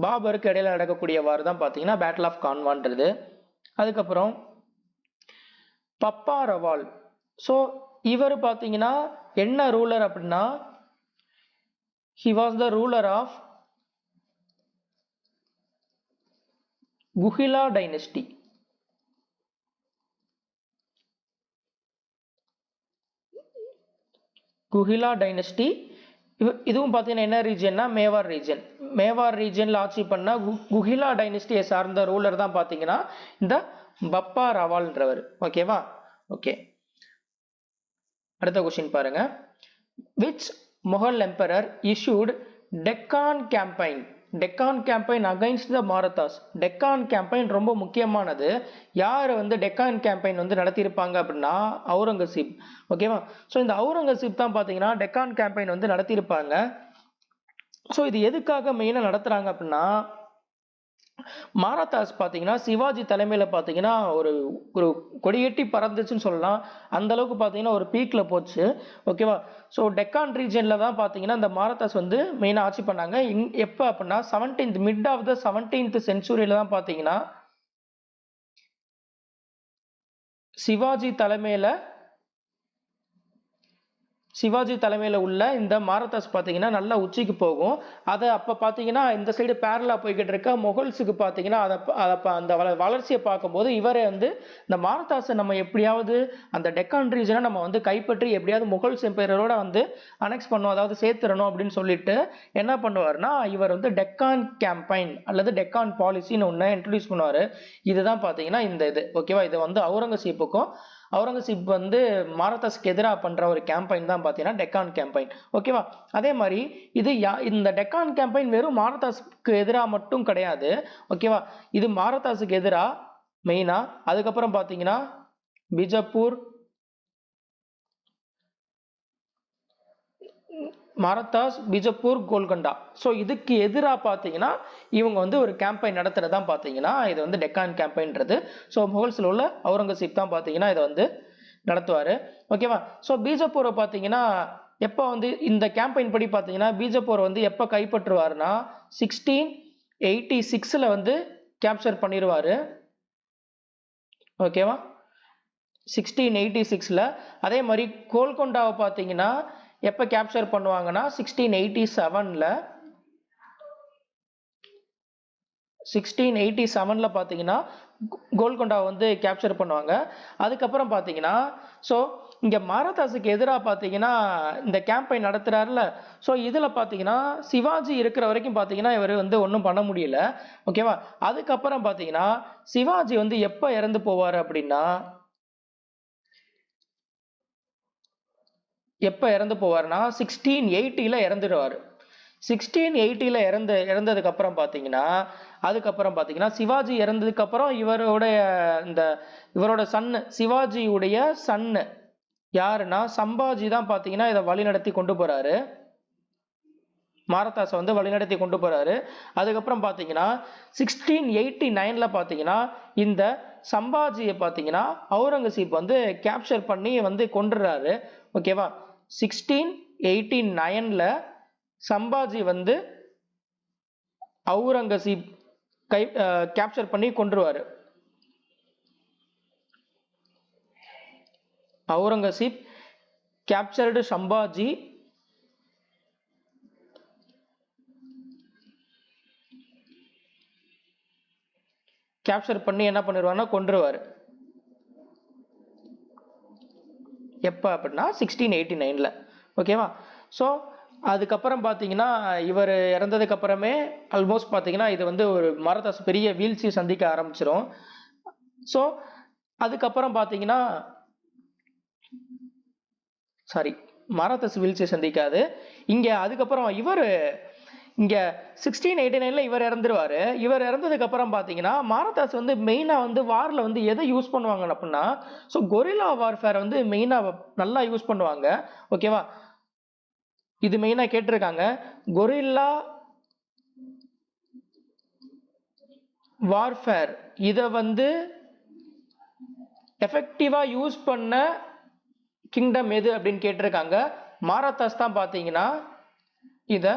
பாபருக்கு இடையில நடக்கக்கூடிய வார் தான் பாத்தீங்கன்னா பேட்டில் ஆஃப் கான்வான்றது. அதுக்கப்புறம் பப்பா ரவால். ஸோ இவர் பாத்தீங்கன்னா என்ன ரூலர் அப்படின்னா he was the ruler of Guhila dynasty. Guhila dynasty இதுவும் பார்த்தீங்கன்னா என்ன ரீஜன்னா மேவார் ரீஜன். மேவார் ரீஜன்ல ஆட்சி பண்ண குஹிலா டைனஸ்டியை சார்ந்த ரூலர் தான் பார்த்தீங்கன்னா இந்த பப்பா ரவால்ன்றவர். ஓகேவா? ஓகே. அடுத்த கொஸ்டின் பாருங்க. which Mughal emperor issued Deccan campaign? Deccan campaign against the Marathas. Deccan campaign ரொம்ப முக்கியமானது. யார் வந்து டெக்கான் கேம்பெயின் வந்து நடத்தியிருப்பாங்க அப்படின்னா அவுரங்கசீப். ஓகேவா? ஸோ இந்த அவுரங்கசீப் தான் பார்த்தீங்கன்னா டெக்கான் கேம்பெயின் வந்து நடத்தியிருப்பாங்க. ஸோ இது எதுக்காக மெயினாக நடத்துறாங்க அப்படின்னா மாரத்தாஸ் பார்த்தீங்கன்னா சிவாஜி தலைமையில பார்த்தீங்கன்னா ஒரு ஒரு கொடியேட்டி பறந்துச்சுன்னு சொல்லலாம். அந்த அளவுக்கு பார்த்தீங்கன்னா ஒரு பீக்ல போச்சு. ஓகேவா? ஸோ டெக்கான் ரீஜன்ல தான் பார்த்தீங்கன்னா இந்த மாரத்தாஸ் வந்து மெயினாக ஆட்சி பண்ணாங்க. எப்போ அப்படின்னா 17th mid of the 17th சென்ச்சுரியில தான் பார்த்தீங்கன்னா சிவாஜி தலைமையில் உள்ள இந்த மாரதாஸ் பார்த்தீங்கன்னா நல்லா உச்சிக்கு போகும். அதை அப்போ பார்த்தீங்கன்னா இந்த சைடு பேரலா போய்கிட்டு இருக்க முகல்ஸுக்கு பார்த்தீங்கன்னா அந்த வளர்ச்சியை பார்க்கும்போது இவரே வந்து இந்த மாரதாஸை நம்ம எப்படியாவது அந்த டெக்கான் ரீஜனை நம்ம வந்து கைப்பற்றி எப்படியாவது முகல்ஸ் எம்பையரோட வந்து அனெக்ஸ் பண்ணுவோம், அதாவது சேர்த்துறணும் அப்படின்னு சொல்லிட்டு என்ன பண்ணுவார்னா இவர் வந்து டெக்கான் கேம்பெயின் அல்லது டெக்கான் பாலிசின்னு ஒன்று இன்ட்ரடியூஸ் பண்ணுவார். இதுதான் பார்த்தீங்கன்னா இந்த இது ஓகேவா. இது வந்து அவுரங்கசீப் வந்து மாரதாஸ்க்கு எதிராக பண்ற ஒரு கேம்பெயின் தான் பார்த்தீங்கன்னா டெக்கான் கேம்பெயின் ஓகேவா. அதே மாதிரி இந்த டெக்கான் கேம்பெயின் வெறும் மாரதாஸ்க்கு எதிராக மட்டும் கிடையாது ஓகேவா. இது மாரதாஸுக்கு எதிராக மெயினா, அதுக்கப்புறம் பார்த்தீங்கன்னா பிஜப்பூர், மாரதாஸ், பிஜப்பூர், கோல்கொண்டா. ஸோ இதுக்கு எதிராக பார்த்தீங்கன்னா இவங்க வந்து ஒரு கேம்பெயின் நடத்துறதான் பார்த்தீங்கன்னா இது வந்து டெக்கான் கேம்பெயின்றது. ஸோ முகல்ஸில் உள்ள அவுரங்கசீப் தான் பார்த்தீங்கன்னா இதை வந்து நடத்துவார் ஓகேவா. ஸோ பீஜப்பூரை பார்த்தீங்கன்னா எப்போ வந்து இந்த கேம்பெயின் படி பார்த்தீங்கன்னா பீஜப்பூரை வந்து எப்போ கைப்பற்றுவார்னா 1686 வந்து கேப்சர் பண்ணிடுவார் ஓகேவா. 1686. அதே மாதிரி கோல்கொண்டாவை பார்த்தீங்கன்னா எப்போ கேப்சர் பண்ணுவாங்கன்னா 1687 பார்த்தீங்கன்னா கோல்கொண்டாவை வந்து கேப்சர் பண்ணுவாங்க. அதுக்கப்புறம் பார்த்தீங்கன்னா ஸோ இங்கே மாரதாஸுக்கு எதிராக பார்த்தீங்கன்னா இந்த கேம்பெயின் நடத்துறாருல. ஸோ இதில் பார்த்தீங்கன்னா சிவாஜி இருக்கிற வரைக்கும் பார்த்தீங்கன்னா இவர் வந்து ஒன்றும் பண்ண முடியல ஓகேவா. அதுக்கப்புறம் பார்த்தீங்கன்னா சிவாஜி வந்து எப்போ இறந்து போவார் அப்படின்னா எப்போ இறந்து போவார்னா 1680 இறந்துடுவார். 1680 இறந்ததுக்கு அப்புறம் பார்த்தீங்கன்னா சிவாஜி இறந்ததுக்கு அப்புறம் இவரோட சன்னு சிவாஜியுடைய சன்னு யாருன்னா சம்பாஜி தான் பார்த்தீங்கன்னா இதை வழிநடத்தி கொண்டு போறாரு, மாரதாஸை வந்து வழிநடத்தி கொண்டு போறாரு. அதுக்கப்புறம் பார்த்தீங்கன்னா 1689 பார்த்தீங்கன்னா இந்த சம்பாஜியை பார்த்தீங்கன்னா அவுரங்கசீப் வந்து கேப்சர் பண்ணி வந்து கொண்டுறாரு ஓகேவா. 1689 சம்பாஜி வந்து அவுரங்கசீப் கேப்சர் பண்ணி கொன்றுவாரு. அவுரங்கசீப் கேப்சர்டு சம்பாஜி கேப்சர் பண்ணி என்ன பண்ணிடுவாருன்னா கொன்றுவாரு. எப்போ அப்படின்னா 1689 ஓகேவா. ஸோ அதுக்கப்புறம் பார்த்தீங்கன்னா இவர் இறந்ததுக்கு அப்புறமே ஆல்மோஸ்ட் பார்த்தீங்கன்னா இது வந்து ஒரு மாரதாஸ் பெரிய வீழ்ச்சி சந்திக்க ஆரம்பிச்சிடும். ஸோ அதுக்கப்புறம் பார்த்தீங்கன்னா மாரதாஸ் வீழ்ச்சி சந்திக்காது இங்கே. அதுக்கப்புறம் இங்க 1689 இவர் இறந்துருவாரு. இவர் இறந்ததுக்கு அப்புறம் பாத்தீங்கன்னா மாரதாஸ் வந்து மெயினா வந்து வார்ல வந்து எதை யூஸ் பண்ணுவாங்க அப்படின்னா ஸோ கொரில்லா வார்ஃபேர் வந்து மெயினா நல்லா யூஸ் பண்ணுவாங்க ஓகேவா. இது மெயினா கேட்டிருக்காங்க. கொரில்லா வார்ஃபேர் இதை வந்து எஃபெக்டிவா யூஸ் பண்ண கிங்டம் எது அப்படின்னு கேட்டிருக்காங்க. மாரதாஸ் தான் பாத்தீங்கன்னா இந்த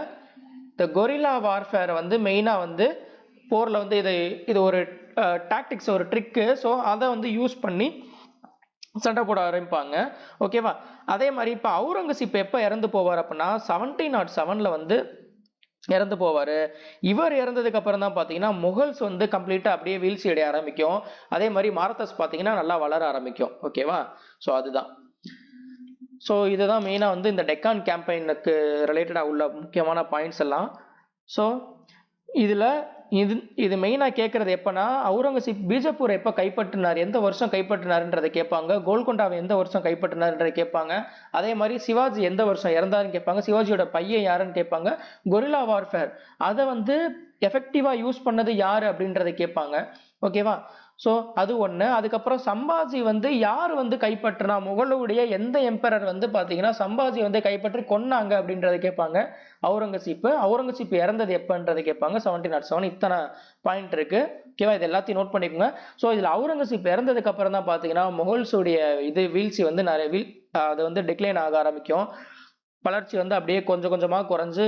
கொரில்லா வார்ஃபேர் வந்து மெயினா வந்து போர்ல வந்து இது ஒரு டாக்டிக்ஸ், ஒரு ட்ரிக்கு. ஸோ அதை வந்து யூஸ் பண்ணி சண்டை போட ஆரம்பிப்பாங்க ஓகேவா. அதே மாதிரி இப்போ அவுரங்கசீப் எப்போ இறந்து போவார் அப்படின்னா 1707 வந்து இறந்து போவார். இவர் இறந்ததுக்கு அப்புறம் தான் பார்த்தீங்கன்னா முகல்ஸ் வந்து கம்ப்ளீட்டாக அப்படியே வீழ்ச்சி அடைய ஆரம்பிக்கும். அதே மாதிரி மாரதாஸ் பார்த்தீங்கன்னா நல்லா வளர ஆரம்பிக்கும் ஓகேவா. ஸோ அதுதான். ஸோ இதுதான் மெயினாக வந்து இந்த டெக்கான் கேம்பெயினுக்கு ரிலேட்டடாக உள்ள முக்கியமான பாயிண்ட்ஸ் எல்லாம். ஸோ இது மெயினாக கேட்குறது எப்போனா அவுரங்கசீப் பீஜப்பூரை எப்போ கைப்பற்றினார், எந்த வருஷம் கைப்பற்றினாருன்றதை கேட்பாங்க. கோல்கொண்டாவை எந்த வருஷம் கைப்பற்றினார்ன்றதை கேட்பாங்க. அதே மாதிரி சிவாஜி எந்த வருஷம் இறந்தாருன்னு கேட்பாங்க. சிவாஜியோட பையன் யாருன்னு கேட்பாங்க. கொரில்லா வார்ஃபேர் அதை வந்து எஃபெக்டிவாக யூஸ் பண்ணது யார் அப்படின்றத கேட்பாங்க ஓகேவா. ஸோ அது ஒன்று. அதுக்கப்புறம் சம்பாஜி வந்து யார் வந்து கைப்பற்றினா, முகலுடைய எந்த எம்பரர் வந்து பார்த்தீங்கன்னா சம்பாஜி வந்து கைப்பற்றி கொன்னாங்க அப்படின்றத கேட்பாங்க. அவுரங்கசீப் இறந்தது எப்பன்றதை கேட்பாங்க. 1707 இத்தனை பாயிண்ட் இருக்கு ஓகேவா. இது எல்லாத்தையும் நோட் பண்ணிக்கோங்க. ஸோ இதில் அவுரங்கசீப் இறந்ததுக்கு அப்புறம் தான் பார்த்தீங்கன்னா முகல்ஸுடைய வீழ்ச்சி வந்து அது வந்து டிக்ளைன் ஆக ஆரம்பிக்கும். வளர்ச்சி வந்து அப்படியே கொஞ்சம் கொஞ்சமாக குறைஞ்சு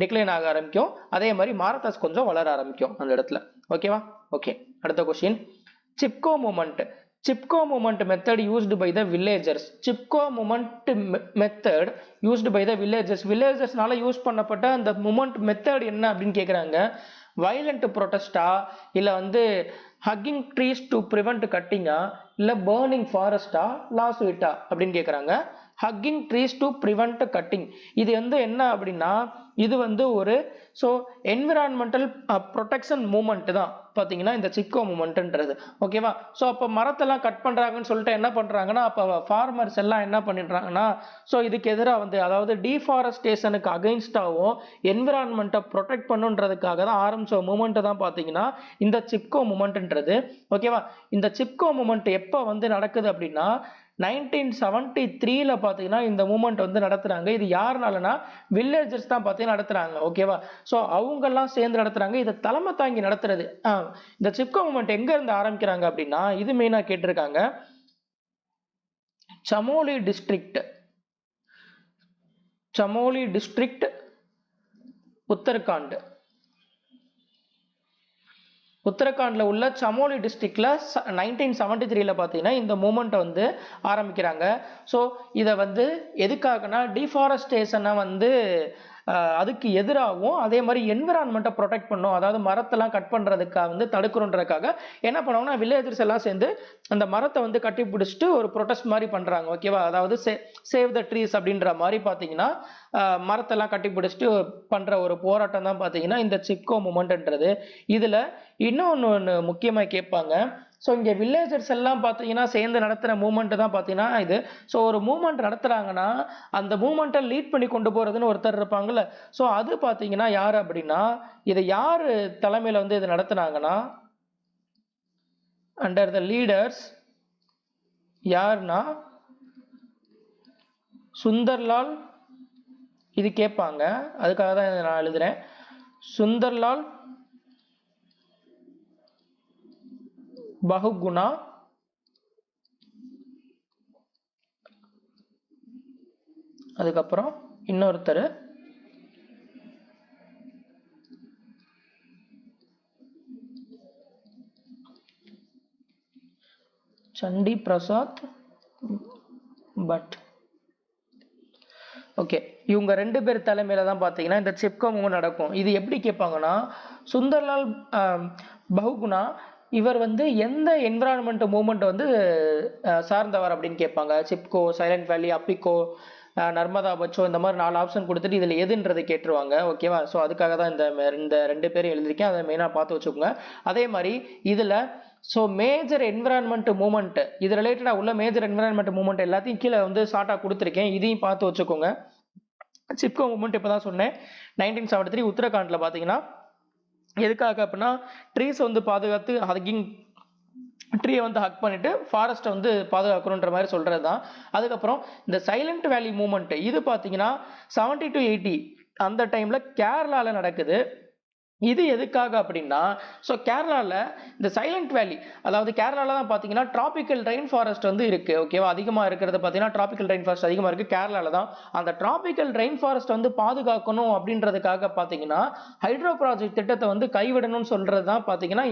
டிக்ளைன் ஆக ஆரம்பிக்கும். அதே மாதிரி மாரதாஸ் கொஞ்சம் வளர ஆரம்பிக்கும் அந்த இடத்துல ஓகேவா. ஓகே, அடுத்த question. Chipko movement Chipko movement method used by the villagers. Chipko movement method used by the villagers. Villagersனால யூஸ் பண்ணப்பட்ட அந்த movement method என்ன அப்படின்னு கேக்குறாங்க. violent protesta இல்ல வந்து hugging trees to prevent cutting இல்ல burning forest lawsuit அப்படின்னு கேக்குறாங்க. hugging trees to prevent cutting இது வந்து என்ன அப்படின்னா இது வந்து ஒரு environmental protection movement தான் பாத்தீங்கன்னா இந்த சிப்கோ மூவ்மெண்ட்ன்றது. ஓகேவா? அப்ப மரத்தெல்லாம் கட் பண்றாங்கன்னு சொல்லிட்டு என்ன பண்றாங்கன்னா அப்ப ஃபார்மர்ஸ் எல்லாம் என்ன பண்ணிடுறாங்கன்னா இதுக்கு எதிரா வந்து அதாவது டீஃபாரஸ்டேஷனுக்கு அகைன்ஸ்டாவும் என்விரான்மெண்ட்டை ப்ரொடெக்ட் பண்ணுன்றதுக்காக தான் ஆரம்பிச்ச மூவ்மெண்ட் தான் பாத்தீங்கன்னா இந்த சிப்கோ மூவ்மெண்ட்ன்றது. ஓகேவா? இந்த சிப்கோ மூவ்மெண்ட் எப்ப வந்து நடக்குது அப்படின்னா 1973ல பாத்தீங்கன்னா இந்த மூவ்மெண்ட் வந்து நடத்துறாங்க. இது யாருனாலனா வில்லேஜர்ஸ் தான் பாத்தீங்கன்னா நடத்துறாங்க. ஓகேவா? அவங்க எல்லாம் சேர்ந்து நடத்துறாங்க. இத தலைமை தாங்கி நடத்துறது இந்த சிப்கோ மூவ்மெண்ட் எங்க இருந்து ஆரம்பிக்கிறாங்க அப்படின்னா இது மெயினா கேட்டிருக்காங்க. சமோலி டிஸ்ட்ரிக்ட் உத்தரகாண்ட்ல உள்ள சமோலி டிஸ்ட்ரிக்ட்ல 1973ல பாத்தீங்கன்னா இந்த மூவ்மெண்ட் வந்து ஆரம்பிக்கிறாங்க. இத வந்து எதுக்காகனா டிஃபாரஸ்டேஷனை வந்து அதுக்கு எதிராகவும் அதே மாதிரி என்விரான்மெண்ட்டை ப்ரொடெக்ட் பண்ணும் அதாவது மரத்தெல்லாம் கட் பண்றதுக்காக வந்து தடுக்கிறோன்றதுக்காக என்ன பண்ணுவாங்கன்னா வில்லேஜர்ஸ் எல்லாம் சேர்ந்து அந்த மரத்தை வந்து கட்டி பிடிச்சிட்டு ஒரு ப்ரொடெஸ்ட் மாதிரி பண்றாங்க. ஓகேவா? அதாவது சேவ் த ட்ரீஸ் அப்படின்ற மாதிரி பாத்தீங்கன்னா மரத்தெல்லாம் கட்டி பிடிச்சிட்டு பண்ற ஒரு போராட்டம் தான் பாத்தீங்கன்னா இந்த சிப்கோ மூவ்மெண்ட்ன்றது. இதுல இன்னொன்னு முக்கியமா கேட்பாங்க. இங்க வில்லேஜர்ஸ் எல்லாம் பாத்தீங்கன்னா சேர்ந்து நடத்துற மூவ்மெண்ட் தான் பாத்தீங்கன்னா இது. ஒரு மூவ்மெண்ட் நடத்துறாங்கன்னா அந்த மூவ்மெண்ட்டை லீட் பண்ணி கொண்டு போறதுன்னு ஒருத்தர் இருப்பாங்கல்ல. அது பாத்தீங்கன்னா யாரு அப்படின்னா இதை யாரு தலைமையில வந்து இது நடத்துனாங்கன்னா அண்டர் த லீடர்ஸ் யாருன்னா சுந்தர்லால். இது கேட்பாங்க, அதுக்காக தான் நான் எழுதுறேன். சுந்தர்லால் பகுகுணா, அதுக்கப்புறம் இன்னொருத்தர் சண்டி பிரசாத் பட். ஓகே, இவங்க 2 பேர் தலைமையில தான் பாத்தீங்கன்னா இந்த சிப்கோ மூவ்மெண்ட் நடக்கும். இது எப்படி கேட்பாங்கன்னா சுந்தர்லால் பகுகுணா இவர் வந்து எந்த என்விரான்மெண்ட் மூவ்மெண்ட் வந்து சார்ந்தவர் அப்படின்னு கேட்பாங்க. சிப்கோ, சைலண்ட் வேலி, அப்பிகோ, நர்மதா பச்சோ இந்த மாதிரி 4 ஆப்ஷன் கொடுத்துட்டு இதுல எதுன்றது கேட்டுருவாங்க. ஓகேவா? அதுக்காக தான் இந்த 2 பேரும் எழுதிருக்கேன். அதை மெயினா பார்த்து வச்சுக்கோங்க. அதே மாதிரி இதுல மேஜர் என்விரான்மெண்ட் மூவ்மெண்ட் இது ரிலேட்டடா உள்ள மேஜர் என்விரான்மெண்ட் மூவ்மெண்ட் எல்லாத்தையும் கீழே வந்து ஷார்ட்டா கொடுத்துருக்கேன். இதையும் பார்த்து வச்சுக்கோங்க. சிப்கோ மூவ்மெண்ட் இப்பதான் சொன்னேன் 1973 உத்தரகாண்ட்ல பாத்தீங்கன்னா எதுக்காக அப்படின்னா ட்ரீஸ் வந்து பாதுகாத்து ஹக்கிங் ட்ரீயை வந்து ஹக் பண்ணிட்டு ஃபாரஸ்ட்டை வந்து பாதுகாக்கணுன்ற மாதிரி சொல்றதுதான். அதுக்கப்புறம் இந்த சைலண்ட் வேலி மூவ்மெண்ட் இது பாத்தீங்கன்னா 70 to 80 அந்த டைம்ல கேரளால நடக்குது. இது எதுக்காக அப்படின்னா கேரளால இந்த சைலண்ட் வேலி அதாவது கேரளால தான் பாத்தீங்கன்னா டிராபிக்கல் ரெயின் ஃபாரஸ்ட் வந்து இருக்கு. ஓகேவா? அதிகமா இருக்கிறது பாத்தீங்கன்னா டிராபிக்கல் ரெயின் ஃபாரஸ்ட் அதிகமா இருக்கு கேரளால தான். அந்த டிராபிக்கல் ரெயின் ஃபாரஸ்ட் வந்து பாதுகாக்கணும் அப்படின்றதுக்காக பாத்தீங்கன்னா ஹைட்ரோ ப்ராஜெக்ட் திட்டத்தை வந்து கைவிடணும்னு சொல்றது தான் பாத்தீங்கன்னா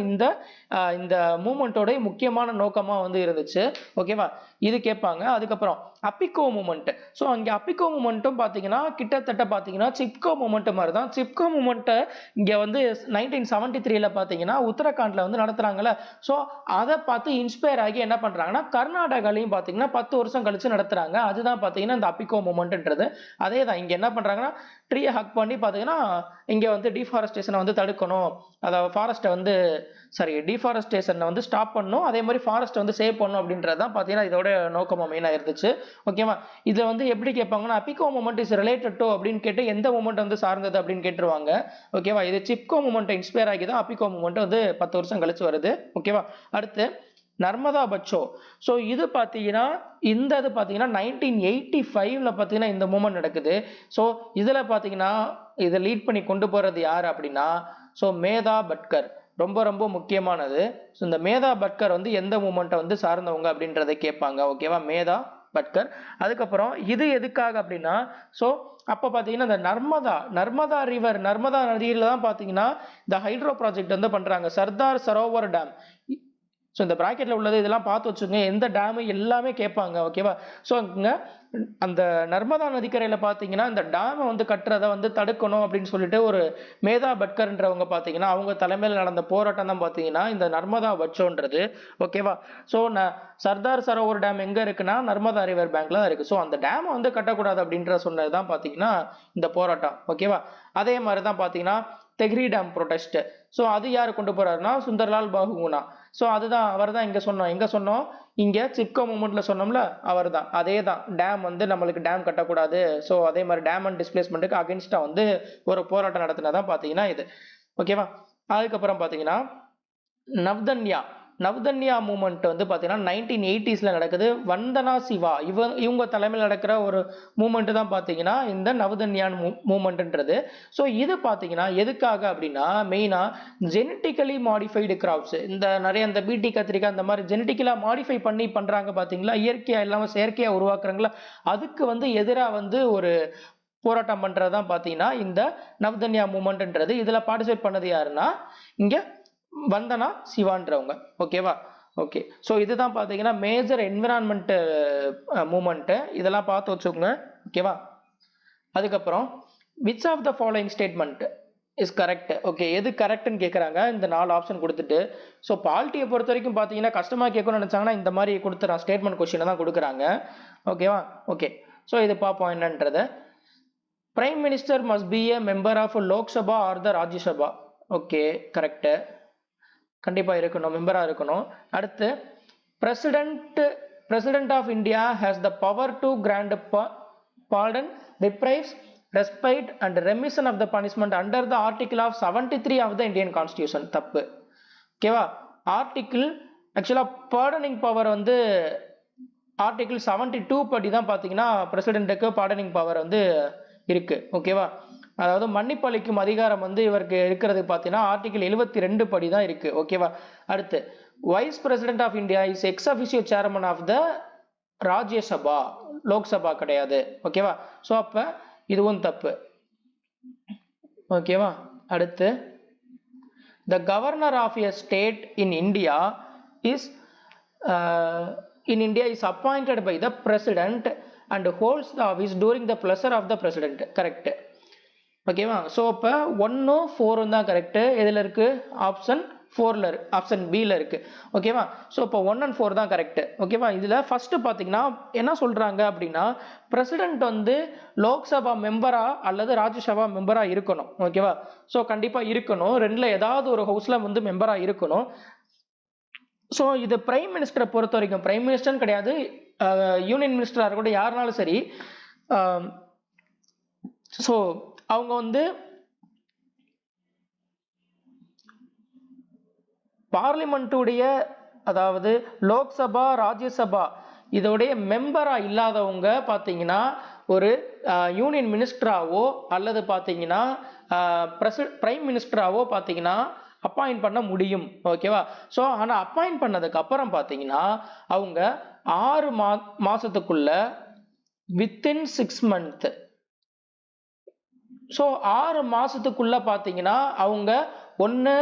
இந்த மூவ்மெண்டோட முக்கியமான நோக்கமா வந்து இருந்துச்சு. ஓகேவா? இது கேட்பாங்க. அதுக்கப்புறம் அப்பிகோ மூவ்மெண்ட். அங்க அப்பிகோ மூவ்மெண்ட்டும் பாத்தீங்கன்னா கிட்டத்தட்ட பாத்தீங்கன்னா சிப்கோ மூவ்மெண்ட் மாதிரி தான். சிப்கோ மூவ்மெண்ட் இங்க வந்து 1973ல பாத்தீங்கன்னா உத்தரகாண்ட்ல வந்து நடத்துறாங்கல்ல. அதை பார்த்து இன்ஸ்பயர் ஆகி என்ன பண்றாங்கன்னா கர்நாடகாலையும் பாத்தீங்கன்னா 10 வருஷம் கழிச்சு நடத்துறாங்க. அதுதான் பாத்தீங்கன்னா இந்த அப்பிகோ மூவ்மெண்ட்ன்றது. அதே தான் இங்க என்ன பண்றாங்கன்னா ட்ரீயை ஹக் பண்ணி பாத்தீங்கன்னா இங்க வந்து டிஃபாரஸ்டேஷனை வந்து தடுக்கணும், அதாவது ஃபாரஸ்ட்டை வந்து டிஃபாரஸ்டேஷனை வந்து ஸ்டாப் பண்ணணும், அதே மாதிரி ஃபாரஸ்ட்டை வந்து சேவ் பண்ணணும் அப்படின்றது தான் பாத்தீங்கன்னா இதோட நோக்கமா மெயினா இருந்துச்சு. ஓகேவா? இதுல வந்து எப்படி கேட்பாங்கன்னா அப்பிகோ மூவ்மெண்ட் இஸ் ரிலேட்டட் டு அப்படின்னு கேட்டு எந்த மூவ்மெண்ட் வந்து சார்ந்தது அப்படின்னு கேட்டுருவாங்க. ஓகேவா? இது சிப்கோ மூவ்மெண்ட் இன்ஸ்பயர் ஆகி தான் அப்பிகோ மூவ்மெண்ட் வந்து 10 வருஷம் கழிச்சு வருது. ஓகேவா? அடுத்து நர்மதா பச்சோ. இது பாத்தீங்கன்னா இந்த இது பாத்தீங்கன்னா 1985ல பாத்தீங்கன்னா இந்த மூவ்மெண்ட் நடக்குது. இதுல பாத்தீங்கன்னா இதை லீட் பண்ணி கொண்டு போறது யாரு அப்படின்னா மேதா பட்கர். ரொம்ப ரொம்ப முக்கியமானது. இந்த மேதா பட்கர் வந்து எந்த மூவ்மெண்ட்டை வந்து சார்ந்தவங்க அப்படின்றத கேட்பாங்க. ஓகேவா? மேதா பட்கர். அதுக்கப்புறம் இது எதுக்காக அப்படின்னா அப்ப பாத்தீங்கன்னா இந்த நர்மதா ரிவர் நர்மதா நதியில தான் பாத்தீங்கன்னா இந்த ஹைட்ரோ ப்ராஜெக்ட் வந்து பண்றாங்க. சர்தார் சரோவர் டேம். ஸோ இந்த ப்ராக்கெட்ல உள்ளது இதெல்லாம் பார்த்து வச்சுங்க, எந்த டேமு எல்லாமே கேட்பாங்க. ஓகேவா? ஸோ அங்கே அந்த நர்மதா நதிக்கரையில் பார்த்தீங்கன்னா இந்த டேமை வந்து கட்டுறதை வந்து தடுக்கணும் அப்படின்னு சொல்லிட்டு ஒரு மேதா பட்கர்ன்றவங்க பார்த்தீங்கன்னா அவங்க தலைமையில் நடந்த போராட்டம் தான் பார்த்தீங்கன்னா இந்த நர்மதா வச்சோன்றது. ஓகேவா? ஸோ சர்தார் சரோவர் டேம் எங்கே இருக்குன்னா நர்மதா ரிவர் பேங்க்ல தான் இருக்கு. ஸோ அந்த டேமை வந்து கட்டக்கூடாது அப்படின்ற சொன்னது தான் பார்த்தீங்கன்னா இந்த போராட்டம். ஓகேவா? அதே மாதிரி தான் பார்த்தீங்கன்னா தெஹ்ரி டேம் ப்ரொடெஸ்ட். ஸோ அது யார் கொண்டு போறாருன்னா சுந்தர்லால் பாகுகுணா. ஸோ அதுதான் அவர் தான் எங்க சொன்னோம் இங்க சிப்கோ மூமெண்ட்ல சொன்னோம்ல, அவர் தான். அதே தான் டேம் வந்து நம்மளுக்கு டேம் கட்டக்கூடாது, ஸோ அதே மாதிரி டேம் அண்ட் டிஸ்பிளேஸ்மெண்ட்டுக்கு அகேன்ஸ்டா வந்து ஒரு போராட்டம் நடத்தினதான் பாத்தீங்கன்னா இது. ஓகேவா? அதுக்கப்புறம் பாத்தீங்கன்னா நவ்தன்யா மூமெண்ட் வந்து பாத்தீங்கன்னா 1980s நடக்குது. வந்தனா சிவா இவங்க தலைமையில் நடக்கிற ஒரு மூமெண்ட் தான் பாத்தீங்கன்னா இந்த நவ்தன்யான் மூமெண்ட்ன்றது. ஸோ இது பாத்தீங்கன்னா எதுக்காக அப்படின்னா மெயினா ஜெனட்டிக்கலி மாடிஃபைடு கிராப்ஸ், இந்த நிறைய இந்த பீட்டி கத்திரிக்காய் அந்த மாதிரி ஜெனட்டிக்கலா மாடிஃபை பண்றாங்க பாத்தீங்களா, இயற்கையா இல்லாம செயற்கையா உருவாக்குறாங்களா, அதுக்கு வந்து எதிராக வந்து ஒரு போராட்டம் பண்றதுதான் பாத்தீங்கன்னா இந்த நவ்தன்யா மூமெண்ட்ன்றது. இதுல பார்ட்டிசிபேட் பண்ணது யாருன்னா இங்க வந்தனா சிவான்றவங்க. ஓகேவா? ஓகே. ஸோ இதுதான் பார்த்தீங்கன்னா மேஜர் என்விரான்மெண்ட் மூமெண்ட். இதெல்லாம் பார்த்து வச்சுக்கோங்க. ஓகேவா? அதுக்கப்புறம் which of the following statement is correct? Okay, எது கரெக்ட்னு கேட்குறாங்க இந்த 4 ஆப்ஷன் கொடுத்துட்டு. ஸோ பாலிட்டியை பொறுத்த வரைக்கும் பார்த்தீங்கன்னா கஷ்டமாக கேட்கணும்னு நினச்சாங்கன்னா இந்த மாதிரி கொடுத்துறான் ஸ்டேட்மெண்ட் கொஸ்டினை தான் கொடுக்குறாங்க. ஓகேவா? ஓகே. ஸோ இது பார்ப்போம் என்னன்றது. Prime minister must be a member of Lok Sabha or the Rajya Sabha. Okay, correct. கண்டிப்பா இருக்கணும், மெம்பரா இருக்கணும். அடுத்து president of India has the power to grant pardon, reprieve, respite and remission of the punishment under the article of 73 of the Indian constitution. தப்பு. ஓகேவா? Article ஆக்சுவலா pardoning power வந்து article 72 படி தான் பாத்தீங்கன்னா பிரசிடென்ட்டுக்கு பார்டனிங் பவர் வந்து இருக்கு. ஓகேவா? அதாவது மன்னிப்பு அளிக்கும் அதிகாரம் வந்து இவருக்கு இருக்கிறது பார்த்தீங்கன்னா ஆர்டிகிள் 72 படி தான் இருக்கு. ஓகேவா? அடுத்து vice president of India is ex officio chairman of the Rajya Sabha, Lok Sabha கிடையாது. ஓகேவா? ஸோ அப்ப இதுவும் தப்பு. ஓகேவா? அடுத்து the governor of a state in India is appointed by the president and holds the office during the pleasure of the president. Correct. ஓகேவா? So இப்போ 1 4 தான் கரெக்ட். எதில் இருக்கு? ஆப்ஷன் 4ல இருக்கு, ஆப்ஷன் பியில் இருக்கு. ஓகேவா? ஸோ இப்போ 1 and 4 தான் கரெக்ட். ஓகேவா? இதில் ஃபர்ஸ்ட் பார்த்தீங்கன்னா என்ன சொல்றாங்க அப்படின்னா பிரசிடென்ட் வந்து லோக்சபா மெம்பரா அல்லது ராஜ்யசபா மெம்பரா இருக்கணும். ஓகேவா? ஸோ கண்டிப்பா இருக்கணும், ரெண்டுல ஏதாவது ஒரு ஹவுஸ்ல வந்து மெம்பரா இருக்கணும். ஸோ இது பிரைம் மினிஸ்டரை பொறுத்த வரைக்கும் பிரைம் மினிஸ்டர்னு கிடையாது, யூனியன் மினிஸ்டராக இருக்கட்டும் யாருனாலும் சரி, ஸோ அவங்க வந்து பார்லிமெண்ட்டுடைய அதாவது லோக்சபா ராஜ்யசபா இதோடைய மெம்பரா இல்லாதவங்க பார்த்தீங்கன்னா ஒரு யூனியன் மினிஸ்டராவோ அல்லது பார்த்தீங்கன்னா பிரைம் மினிஸ்டராவோ பார்த்தீங்கன்னா அப்பாயிண்ட் பண்ண முடியும். ஓகேவா? ஸோ ஆனால் அப்பாயிண்ட் பண்ணதுக்கு அப்புறம் பார்த்தீங்கன்னா அவங்க 6 மாசத்துக்குள்ள வித்தின் 6 months, ஸோ 6 மாசத்துக்குள்ள பார்த்தீங்கன்னா அவங்க ஒன்று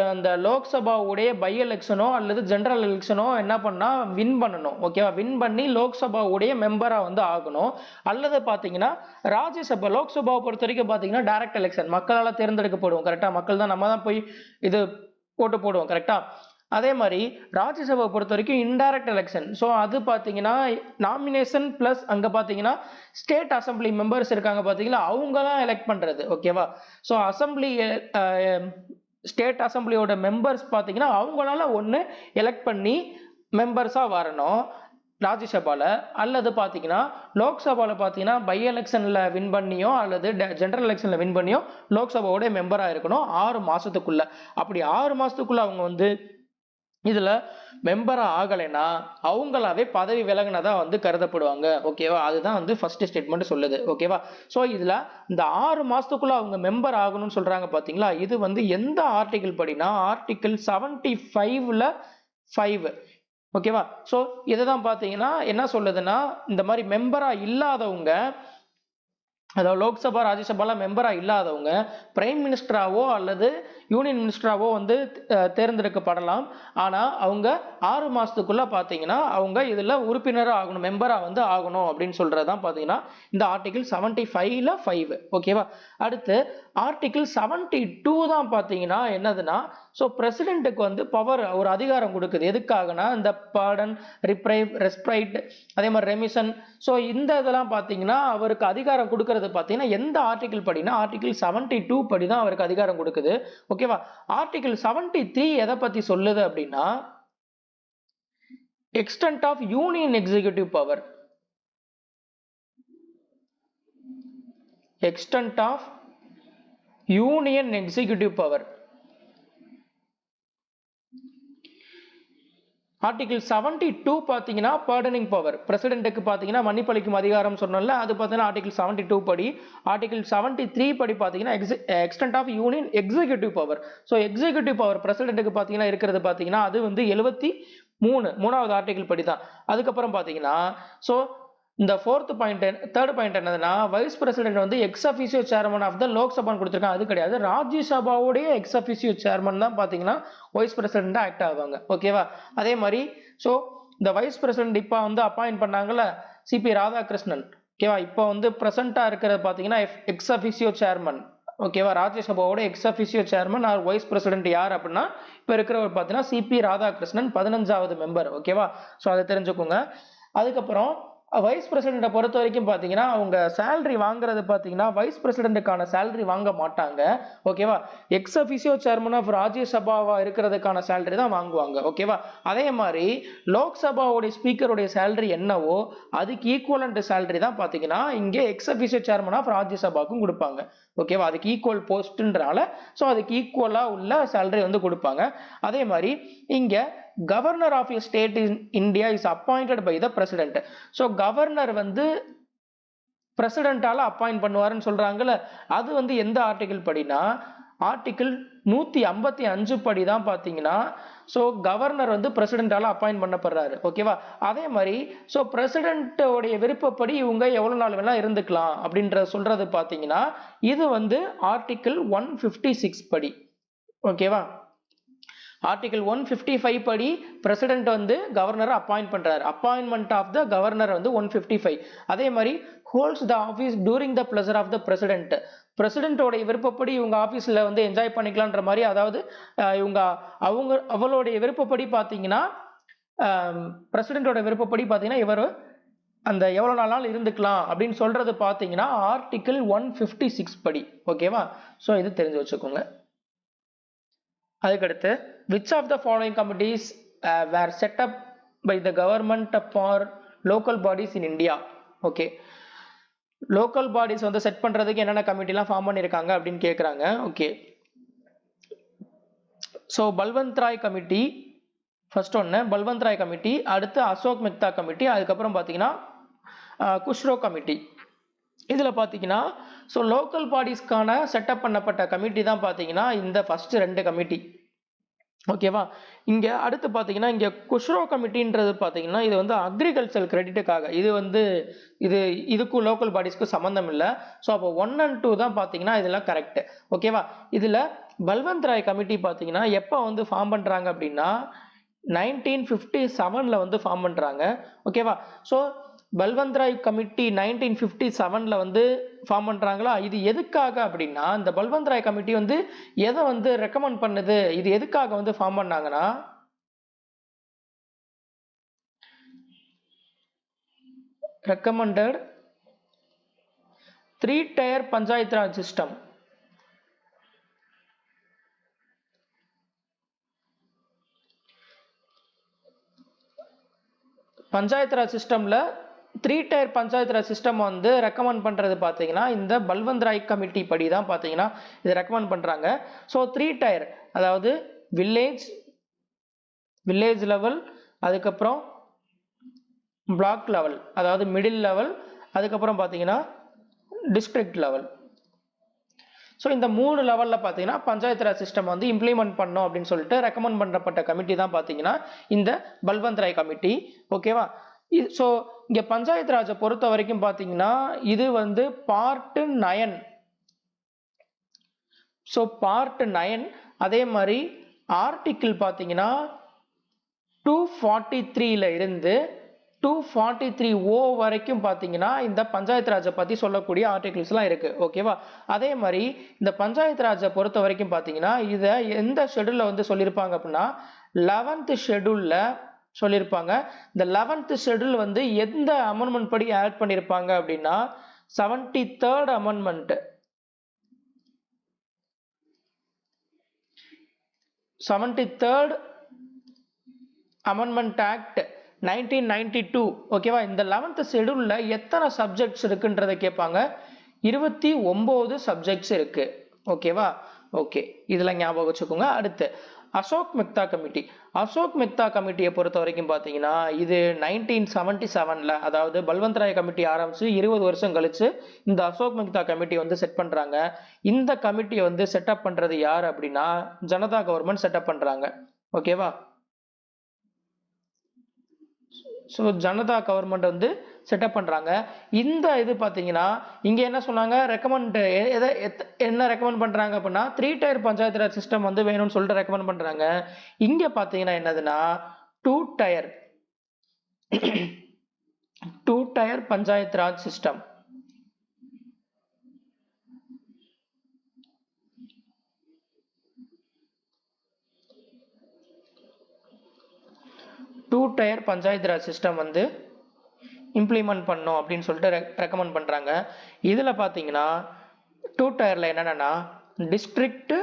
அந்த லோக்சபாவுடைய பை எலெக்ஷனோ அல்லது ஜெனரல் எலெக்ஷனோ என்ன பண்ணா வின் பண்ணணும். ஓகேவா? வின் பண்ணி லோக்சபாவுடைய மெம்பரா வந்து ஆகணும். அல்லது பார்த்தீங்கன்னா ராஜ்யசபா, லோக்சபாவை பொறுத்த வரைக்கும் பார்த்தீங்கன்னா டைரக்ட் எலெக்ஷன், மக்களால் தேர்ந்தெடுக்கப்படுவோம். கரெக்டா? மக்கள் தான், நம்ம தான் போய் இது போட்டு போடுவோம். கரெக்டா? அதே மாதிரி ராஜ்யசபா பொறுத்த வரைக்கும் இன்டைரக்ட் எலெக்ஷன். ஸோ அது பார்த்தீங்கன்னா நாமினேஷன் பிளஸ் அங்கே பார்த்தீங்கன்னா ஸ்டேட் அசம்பிளி மெம்பர்ஸ் இருக்காங்க பார்த்தீங்களா, அவங்க தான் எலெக்ட் பண்றது. ஓகேவா? ஸோ அசம்பிளி ஸ்டேட் அசம்பிளியோட மெம்பர்ஸ் பார்த்தீங்கன்னா அவங்களால ஒன்று எலெக்ட் பண்ணி மெம்பர்ஸாக வரணும் ராஜ்யசபால, அல்லது பார்த்தீங்கன்னா லோக்சபால பார்த்தீங்கன்னா பை எலெக்ஷன்ல வின் பண்ணியோ அல்லது ஜெனரல் எலெக்ஷன்ல வின் பண்ணியோ லோக்சபாவோட மெம்பராக இருக்கணும் 6 மாசத்துக்குள்ள. அப்படி 6 மாசத்துக்குள்ள அவங்க வந்து இதுல மெம்பரா ஆகலைன்னா அவங்களாவே பதவி விலகினதா வந்து கருதப்படுவாங்க. ஓகேவா? அதுதான் வந்து ஃபர்ஸ்ட் ஸ்டேட்மெண்ட் சொல்லுது. ஓகேவா? ஸோ இதுல இந்த 6 மாசத்துக்குள்ள அவங்க மெம்பர் ஆகணும்னு சொல்றாங்க பாத்தீங்களா, இது வந்து எந்த ஆர்டிகிள் படினா ஆர்டிகிள் 75ல 5. ஓகேவா? ஸோ இதுதான் பாத்தீங்கன்னா என்ன சொல்லுதுன்னா இந்த மாதிரி மெம்பரா இல்லாதவங்க அதாவது லோக்சபா ராஜ்யசபால மெம்பரா இல்லாதவங்க பிரைம் மினிஸ்டராவோ அல்லது யூனியன் மினிஸ்டராவோ வந்து தேர்ந்தெடுக்கப்படலாம். ஆனா அவங்க 6 மாசத்துக்குள்ள பாத்தீங்கன்னா அவங்க இதுல உறுப்பினரா ஆகணும், மெம்பரா வந்து ஆகணும் அப்படின்னு சொல்றதுதான் பாத்தீங்கன்னா இந்த ஆர்டிகிள் 75ல 5. ஓகேவா? அடுத்து ஆர்டிகிள் 72 தான் பாத்தீங்கன்னா என்னதுன்னா, ஸோ பிரசிடென்ட்டுக்கு வந்து பவர், ஒரு அதிகாரம் கொடுக்குது. எதுக்காகனா இந்த பார்டன், ரெஸ்பிரைட், அதே மாதிரி ரெமிஷன், ஸோ இந்த இதெல்லாம் பாத்தீங்கன்னா அவருக்கு அதிகாரம் கொடுக்கறது பாத்தீங்கன்னா எந்த ஆர்டிகிள் படினா ஆர்டிகிள் 72 படி தான் அவருக்கு அதிகாரம் கொடுக்குது. ஓகேவா? ஆர்டிகிள் 73 எதை பத்தி சொல்லுது அப்படின்னா extent of union executive power. Extent of union executive power. Article 72 பாத்தீங்கன்னா பார்டனிங் பவர், பிரசிடென்ட்டுக்கு பாத்தீங்கன்னா மன்னிப்பளிக்கும் அதிகாரம் சொன்னல, அது பாத்தீங்கன்னா ஆர்டிகிள் 72 படி. ஆர்டிகிள் 73 படி பாத்தீங்கன்னா extent of union executive power. So executive power பிரசிடென்ட்டுக்கு பாத்தீங்கன்னா இருக்கிறது பாத்தீங்கன்னா அது வந்து 73வது ஆர்டிகிள் படி தான். அதுக்கப்புறம் பாத்தீங்கன்னா ஸோ இந்த தேர்ட் பாயிண்ட் என்னதுன்னா, வைஸ் பிரசிடென்ட் வந்து ex officio chairman of the லோக்சபான்னு கொடுத்துருக்காங்க. அது கிடையாது, ராஜ்யசபாவுடைய எக்ஸ் அஃபிஷியோ சேர்மன் தான் பாத்தீங்கன்னா வைஸ் பிரசிடென்ட் ஆக்ட் ஆவாங்க. ஓகேவா? அதே மாதிரி ஸோ இந்த வைஸ் பிரசிடென்ட் இப்போ வந்து அப்பாயிண்ட் பண்ணாங்கல்ல சிபி ராதாகிருஷ்ணன். ஓகேவா? இப்போ வந்து பிரசண்டா இருக்கிறது பாத்தீங்கன்னா எக்ஸ் அஃபிஷியோ சேர்மன். ஓகேவா? ராஜ்யசபாவோட ex officio chairman or vice president யார் அப்படின்னா இப்போ இருக்கிறவர் பாத்தீங்கன்னா சிபி ராதாகிருஷ்ணன், 15வது மெம்பர். ஓகேவா? ஸோ அதை தெரிஞ்சுக்கோங்க. அதுக்கப்புறம் வைஸ் பிரசிடென்ட்டை பொறுத்த வரைக்கும் பாத்தீங்கன்னா அவங்க சேலரி வாங்குறது பாத்தீங்கன்னா வைஸ் பிரசிடென்ட்டுக்கான சேலரி வாங்க மாட்டாங்க. ஓகேவா? எக்ஸ் அஃபிஷியோ சேர்மன் ஆஃப் ராஜ்யசபாவா இருக்கிறதுக்கான சேலரி தான் வாங்குவாங்க. ஓகேவா? அதே மாதிரி லோக்சபாவுடைய ஸ்பீக்கருடைய சேலரி என்னவோ அதுக்கு ஈக்குவலண்ட் சேலரி தான் பாத்தீங்கன்னா இங்கே எக்ஸ் அஃபிஷியோ சேர்மன் ஆஃப் ராஜ்யசபாவுக்கும் கொடுப்பாங்க. ஓகேவா? அதுக்கு ஈக்குவல் போஸ்ட்ன்றனால ஸோ அதுக்கு ஈக்குவலா உள்ள சேலரி வந்து கொடுப்பாங்க. அதே மாதிரி இங்க governor of a state in India is appointed by the president. So governor வந்து பிரசிடென்ட்டால அப்பாயிண்ட் பண்ணுவாருன்னு சொல்றாங்கல்ல, அது வந்து எந்த ஆர்டிகிள் படினா ஆர்டிகிள் 155 படி தான் பாத்தீங்கன்னா ஸோ கவர்னர் வந்து பிரசிடென்ட்டால அப்பாயிண்ட் பண்ணப்படுறாரு. ஓகேவா? அதே மாதிரி ஸோ பிரசிடென்ட்டோடைய விருப்பப்படி இவங்க எவ்வளவு நாள் வேணா இருந்துக்கலாம் அப்படின்ற சொல்றது பாத்தீங்கன்னா இது வந்து ஆர்டிகிள் 156 படி. ஓகேவா? ஆர்டிகிள் 155 படி பிரசிடென்ட் வந்து கவர்னரை அப்பாயிண்ட் பண்றாரு. அப்பாயின்மெண்ட் ஆஃப் த கவர்னர் வந்து 155. அதே மாதிரி holds the office during the pleasure of the president. பிரசிடென்ட்டோட விருப்பப்படி இவங்க ஆஃபீஸில் வந்து என்ஜாய் பண்ணிக்கலான்ற மாதிரி, அதாவது இவங்க அவளுடைய விருப்பப்படி பார்த்தீங்கன்னா பிரசிடென்ட்டோட விருப்பப்படி பார்த்தீங்கன்னா இவர் அந்த எவ்வளோ நாள் இருந்துக்கலாம் அப்படின்னு சொல்றது பார்த்தீங்கன்னா ஆர்டிகிள் 156 படி. ஓகேவா? ஸோ இது தெரிஞ்சு வச்சுக்கோங்க. அதுக்கடுத்து which of the following committees were set up by the government for local bodies in India? Okay, local bodies வந்து செட் பண்றதுக்கு என்னென்ன கமிட்டிலாம் ஃபார்ம் பண்ணியிருக்காங்க அப்படின்னு கேட்குறாங்க. Okay, so Balwant Rai committee first ஒன்று, பல்வந்த் ராய் கமிட்டி, அடுத்து அசோக் மெக்தா கமிட்டி, அதுக்கப்புறம் பார்த்தீங்கன்னா குஷ்ரோ கமிட்டி. இதில் பார்த்தீங்கன்னா ஸோ லோக்கல் பாடிஸ்க்கான செட்டப் பண்ணப்பட்ட கமிட்டி தான் பார்த்தீங்கன்னா இந்த ஃபர்ஸ்ட் 2 கமிட்டி. ஓகேவா? இங்கே அடுத்து பார்த்தீங்கன்னா இங்கே குஷ்ரோ கமிட்டின்றது பார்த்தீங்கன்னா இது வந்து அக்ரிகல்ச்சர் கிரெடிட்டுக்காக, இது வந்து இதுக்கும் லோக்கல் பாடிஸ்க்கும் சம்மந்தம் இல்லை. ஸோ அப்போ 1 and 2 தான் பார்த்தீங்கன்னா இதெல்லாம் கரெக்ட். ஓகேவா? இதில் பல்வந்த் ராய் கமிட்டி பார்த்தீங்கன்னா எப்போ வந்து ஃபார்ம் பண்ணுறாங்க அப்படின்னா 1957 வந்து ஃபார்ம் பண்ணுறாங்க. ஓகேவா? ஸோ பல்வந்த் ராய் கமிட்டி 1957 வந்து ஃபார்ம் பண்றாங்களா, இது எதுக்காக அப்படின்னா இந்த பல்வந்த் ராய் கமிட்டி வந்து எதை வந்து ரெக்கமெண்ட் பண்ணுது, இது எதுக்காக வந்து ஃபார்ம் பண்ணாங்கன்னா recommended 3-tier panchayat raj system. Panchayat Raj சிஸ்டம்ல 3-tier பஞ்சாயத்து ராஜ் சிஸ்டம் வந்து ரெக்கமெண்ட் பண்றது பாத்தீங்கன்னா இந்த பல்வந்த் ராய் கமிட்டி படி தான் பாத்தீங்கன்னா இதை ரெக்கமெண்ட் பண்றாங்க. ஸோ 3-tier அதாவது வில்லேஜ் லெவல், அதுக்கப்புறம் பிளாக் லெவல் அதாவது மிடில் லெவல், அதுக்கப்புறம் பாத்தீங்கன்னா டிஸ்ட்ரிக்ட் லெவல். ஸோ இந்த 3 லெவலில் பார்த்தீங்கன்னா பஞ்சாயத்து ராஜ் சிஸ்டம் வந்து இம்ப்ளிமெண்ட் பண்ணோம் அப்படின்னு சொல்லிட்டு ரெக்கமெண்ட் பண்ணப்பட்ட கமிட்டி தான் பார்த்தீங்கன்னா இந்த பல்வந்த் ராய் கமிட்டி. ஓகேவா? ஸோ இங்க பஞ்சாயத்து ராஜை பொறுத்த வரைக்கும் பாத்தீங்கன்னா இது வந்து பார்ட் 9. So part 9. அதே மாதிரி ஆர்டிக்கிள் பாத்தீங்கன்னா 243ல இருந்து 243O வரைக்கும் பாத்தீங்கன்னா இந்த பஞ்சாயத்து ராஜை பத்தி சொல்லக்கூடிய ஆர்டிகிள்ஸ்லாம் இருக்கு. ஓகேவா? அதே மாதிரி இந்த பஞ்சாயத்து ராஜை பொறுத்த வரைக்கும் பாத்தீங்கன்னா இதை எந்த ஷெட்யூல்ல வந்து சொல்லியிருப்பாங்க அப்படின்னா 11th ஷெட்யூல்ல சொல்லியிருப்பாங்க. இந்த 11th ஷெட்யூல் வந்து எந்த அமெண்ட்மெண்ட் படி ஆட் பண்ணியிருப்பாங்க அப்படின்னா 73rd amendment. 73rd amendment act 1992. ஓகேவா? இந்த 11th ஷெட்யூல்ல எத்தனை சப்ஜெக்ட்ஸ் இருக்குன்றதை கேட்பாங்க. 29 சப்ஜெக்ட்ஸ் இருக்கு. ஓகேவா? ஓகே, இதுல ஞாபகம் வச்சுக்கோங்க. அடுத்து அசோக் மெக்தா கமிட்டி. அசோக் மெக்தா கமிட்டியை பொறுத்த வரைக்கும் பாத்தீங்கன்னா இது 1977ல, அதாவது பல்வந்த் ராய் கமிட்டி ஆரம்பிச்சு 20 வருஷம் கழிச்சு இந்த அசோக் மெக்தா கமிட்டி வந்து செட் பண்றாங்க. இந்த கமிட்டியை வந்து செட்டப் பண்றது யார் அப்படின்னா ஜனதா கவர்மெண்ட் செட்டப் பண்றாங்க. ஓகேவா? ஸோ ஜனதா கவர்மெண்ட் வந்து செட்டப் பண்றாங்க. இந்த இது பாத்தீங்கன்னா இங்க என்ன சொன்னாங்க, ரெக்கமெண்ட் என்ன ரெக்கமெண்ட் பண்றாங்க அப்படின்னா 3 tier பஞ்சாயத்து ராஜ் சிஸ்டம் வந்து வேணும்னு சொல்லிட்டு ரெக்கமெண்ட் பண்றாங்க. இங்க பாத்தீங்கன்னா என்னதுன்னா 2 tier panchayat raj system. Two tier panchayat raj system வந்து இம்ப்ளிமெண்ட் பண்ணும் அப்படின்னு சொல்லிட்டு ரெக்கமெண்ட் பண்றாங்க. இதுல பாத்தீங்கன்னா 2 டயர்ல என்னன்னா டிஸ்ட்ரிக்ட்,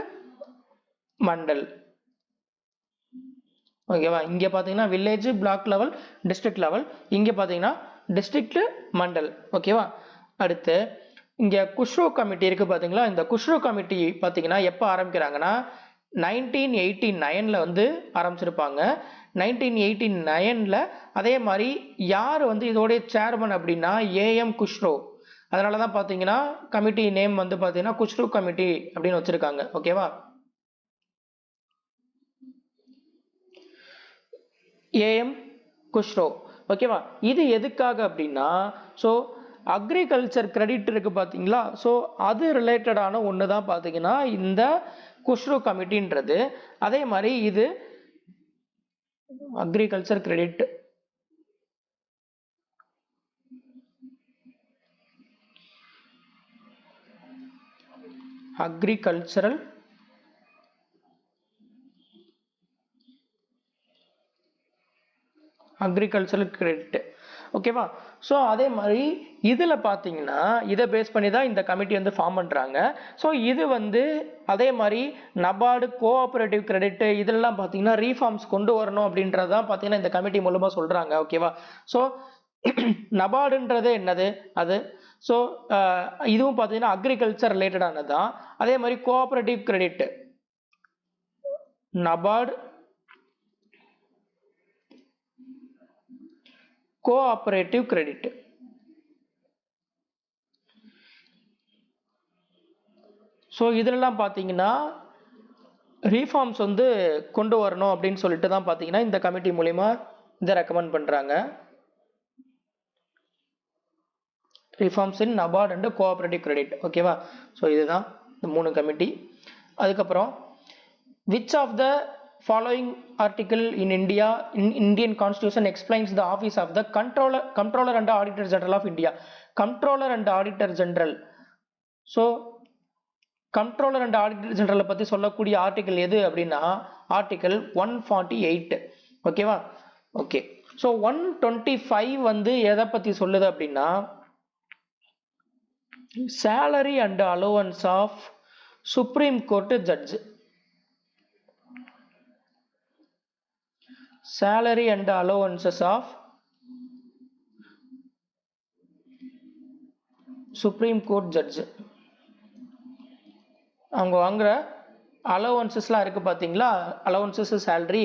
மண்டல். ஓகேவா? இங்க பாத்தீங்கன்னா village, block level, district level. இங்க பாத்தீங்கன்னா டிஸ்ட்ரிக்ட், மண்டல். ஓகேவா? அடுத்து இங்க குஷ்ரோ கமிட்டி இருக்கு பாத்தீங்களா? இந்த குஷ்ரோ கமிட்டி பாத்தீங்கன்னா எப்ப ஆரம்பிக்கிறாங்கன்னா 1989ல வந்து ஆரம்பிச்சிருப்பாங்க. 1989ல அதே மாதிரி யார் வந்து இதோடைய சேர்மன் அப்படின்னா ஏஎம் குஷ்ரோ. அதனாலதான் பாத்தீங்கன்னா கமிட்டி நேம் வந்து பாத்தீங்கன்னா குஷ்ரோ கமிட்டி அப்படின்னு வச்சிருக்காங்க. ஓகேவா? ஏஎம் குஷ்ரோ. ஓகேவா? இது எதுக்காக அப்படின்னா ஸோ அக்ரிகல்ச்சர் கிரெடிட் இருக்கு பாத்தீங்களா? ஸோ அது ரிலேட்டடான ஒன்று தான் பாத்தீங்கன்னா இந்த குஷ்ரோ கமிட்டின்றது. அதே மாதிரி இது அக்ரிகல்ச்சர் கிரெடிட், அக்ரிகல்ச்சரல் கிரெடிட். ஓகேவா? ஸோ அதே மாதிரி இதுல பாத்தீங்கன்னா இதை பேஸ் பண்ணி தான் இந்த கமிட்டி வந்து ஃபார்ம் பண்றாங்க. ஸோ இது வந்து அதே மாதிரி நபார்டு, கோஆபரேட்டிவ் கிரெடிட் இதெல்லாம் பாத்தீங்கன்னா ரீஃபார்ம்ஸ் கொண்டு வரணும் அப்படின்றதான் பாத்தீங்கன்னா இந்த கமிட்டி மூலமா சொல்றாங்க. ஓகேவா? ஸோ நபார்டுன்றது என்னது அது? ஸோ இதுவும் பாத்தீங்கன்னா அக்ரிகல்ச்சர் ரிலேட்டடானது தான். அதே மாதிரி cooperative credit, NABARD, cooperative credit. So இதெல்லாம் பாத்தீங்கன்னா ரீஃபார்ம்ஸ் வந்து கொண்டு வரணும் அப்படின்னு சொல்லிட்டு தான் பாத்தீங்கன்னா இந்த கமிட்டி மூலியமா இதை ரெக்கமெண்ட் பண்றாங்க. Reforms in NABARD and cooperative credit. ஓகேவா? ஸோ இதுதான் இந்த 3 கமிட்டி. அதுக்கப்புறம் which of the following article in Indian Constitution explains the office of the Comptroller and Auditor General of India? Comptroller and Auditor General. So controller and auditor ஜெனரலை பத்தி சொல்லக்கூடிய article எது அப்படின்னா article 148. ஓகேவா? Okay. So 125 வந்து எதை பத்தி சொல்லுது அப்படின்னா salary and allowance of Supreme Court judge. Salary and allowances of Supreme Court judge. அவங்க வாங்குற அலோவன்சஸ்லாம் இருக்கு பாத்தீங்களா? அலோவன்சஸ், சேலரி,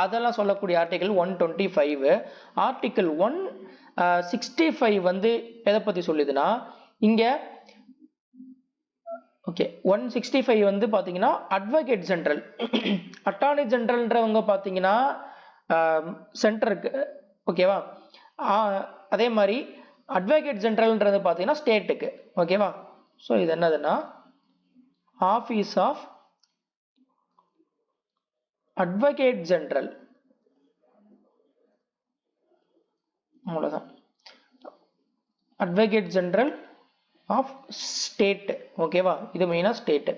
அதெல்லாம் சொல்லக்கூடிய ஆர்டிகல் 125. ஆர்டிகல் 165 வந்து எதை பத்தி சொல்லுதுன்னா இங்க ஓகே 165 வந்து பாத்தீங்கன்னா அட்வொகேட் ஜெனரல், அட்டார்னி ஜெனரல்ன்றவங்க பாத்தீங்கன்னா சென்டருக்கு. ஓகேவா? அதே மாதிரி அட்வொகேட் ஜெனரல்ன்றது பார்த்தீங்கன்னா ஸ்டேட்டுக்கு. ஓகேவா? ஸோ இது என்னதுன்னா ஆஃபீஸ் ஆஃப் அட்வொகேட் ஜெனரல், அவ்வளோதான். Advocate general of state. ஓகேவா? இது மெயினாக ஸ்டேட்.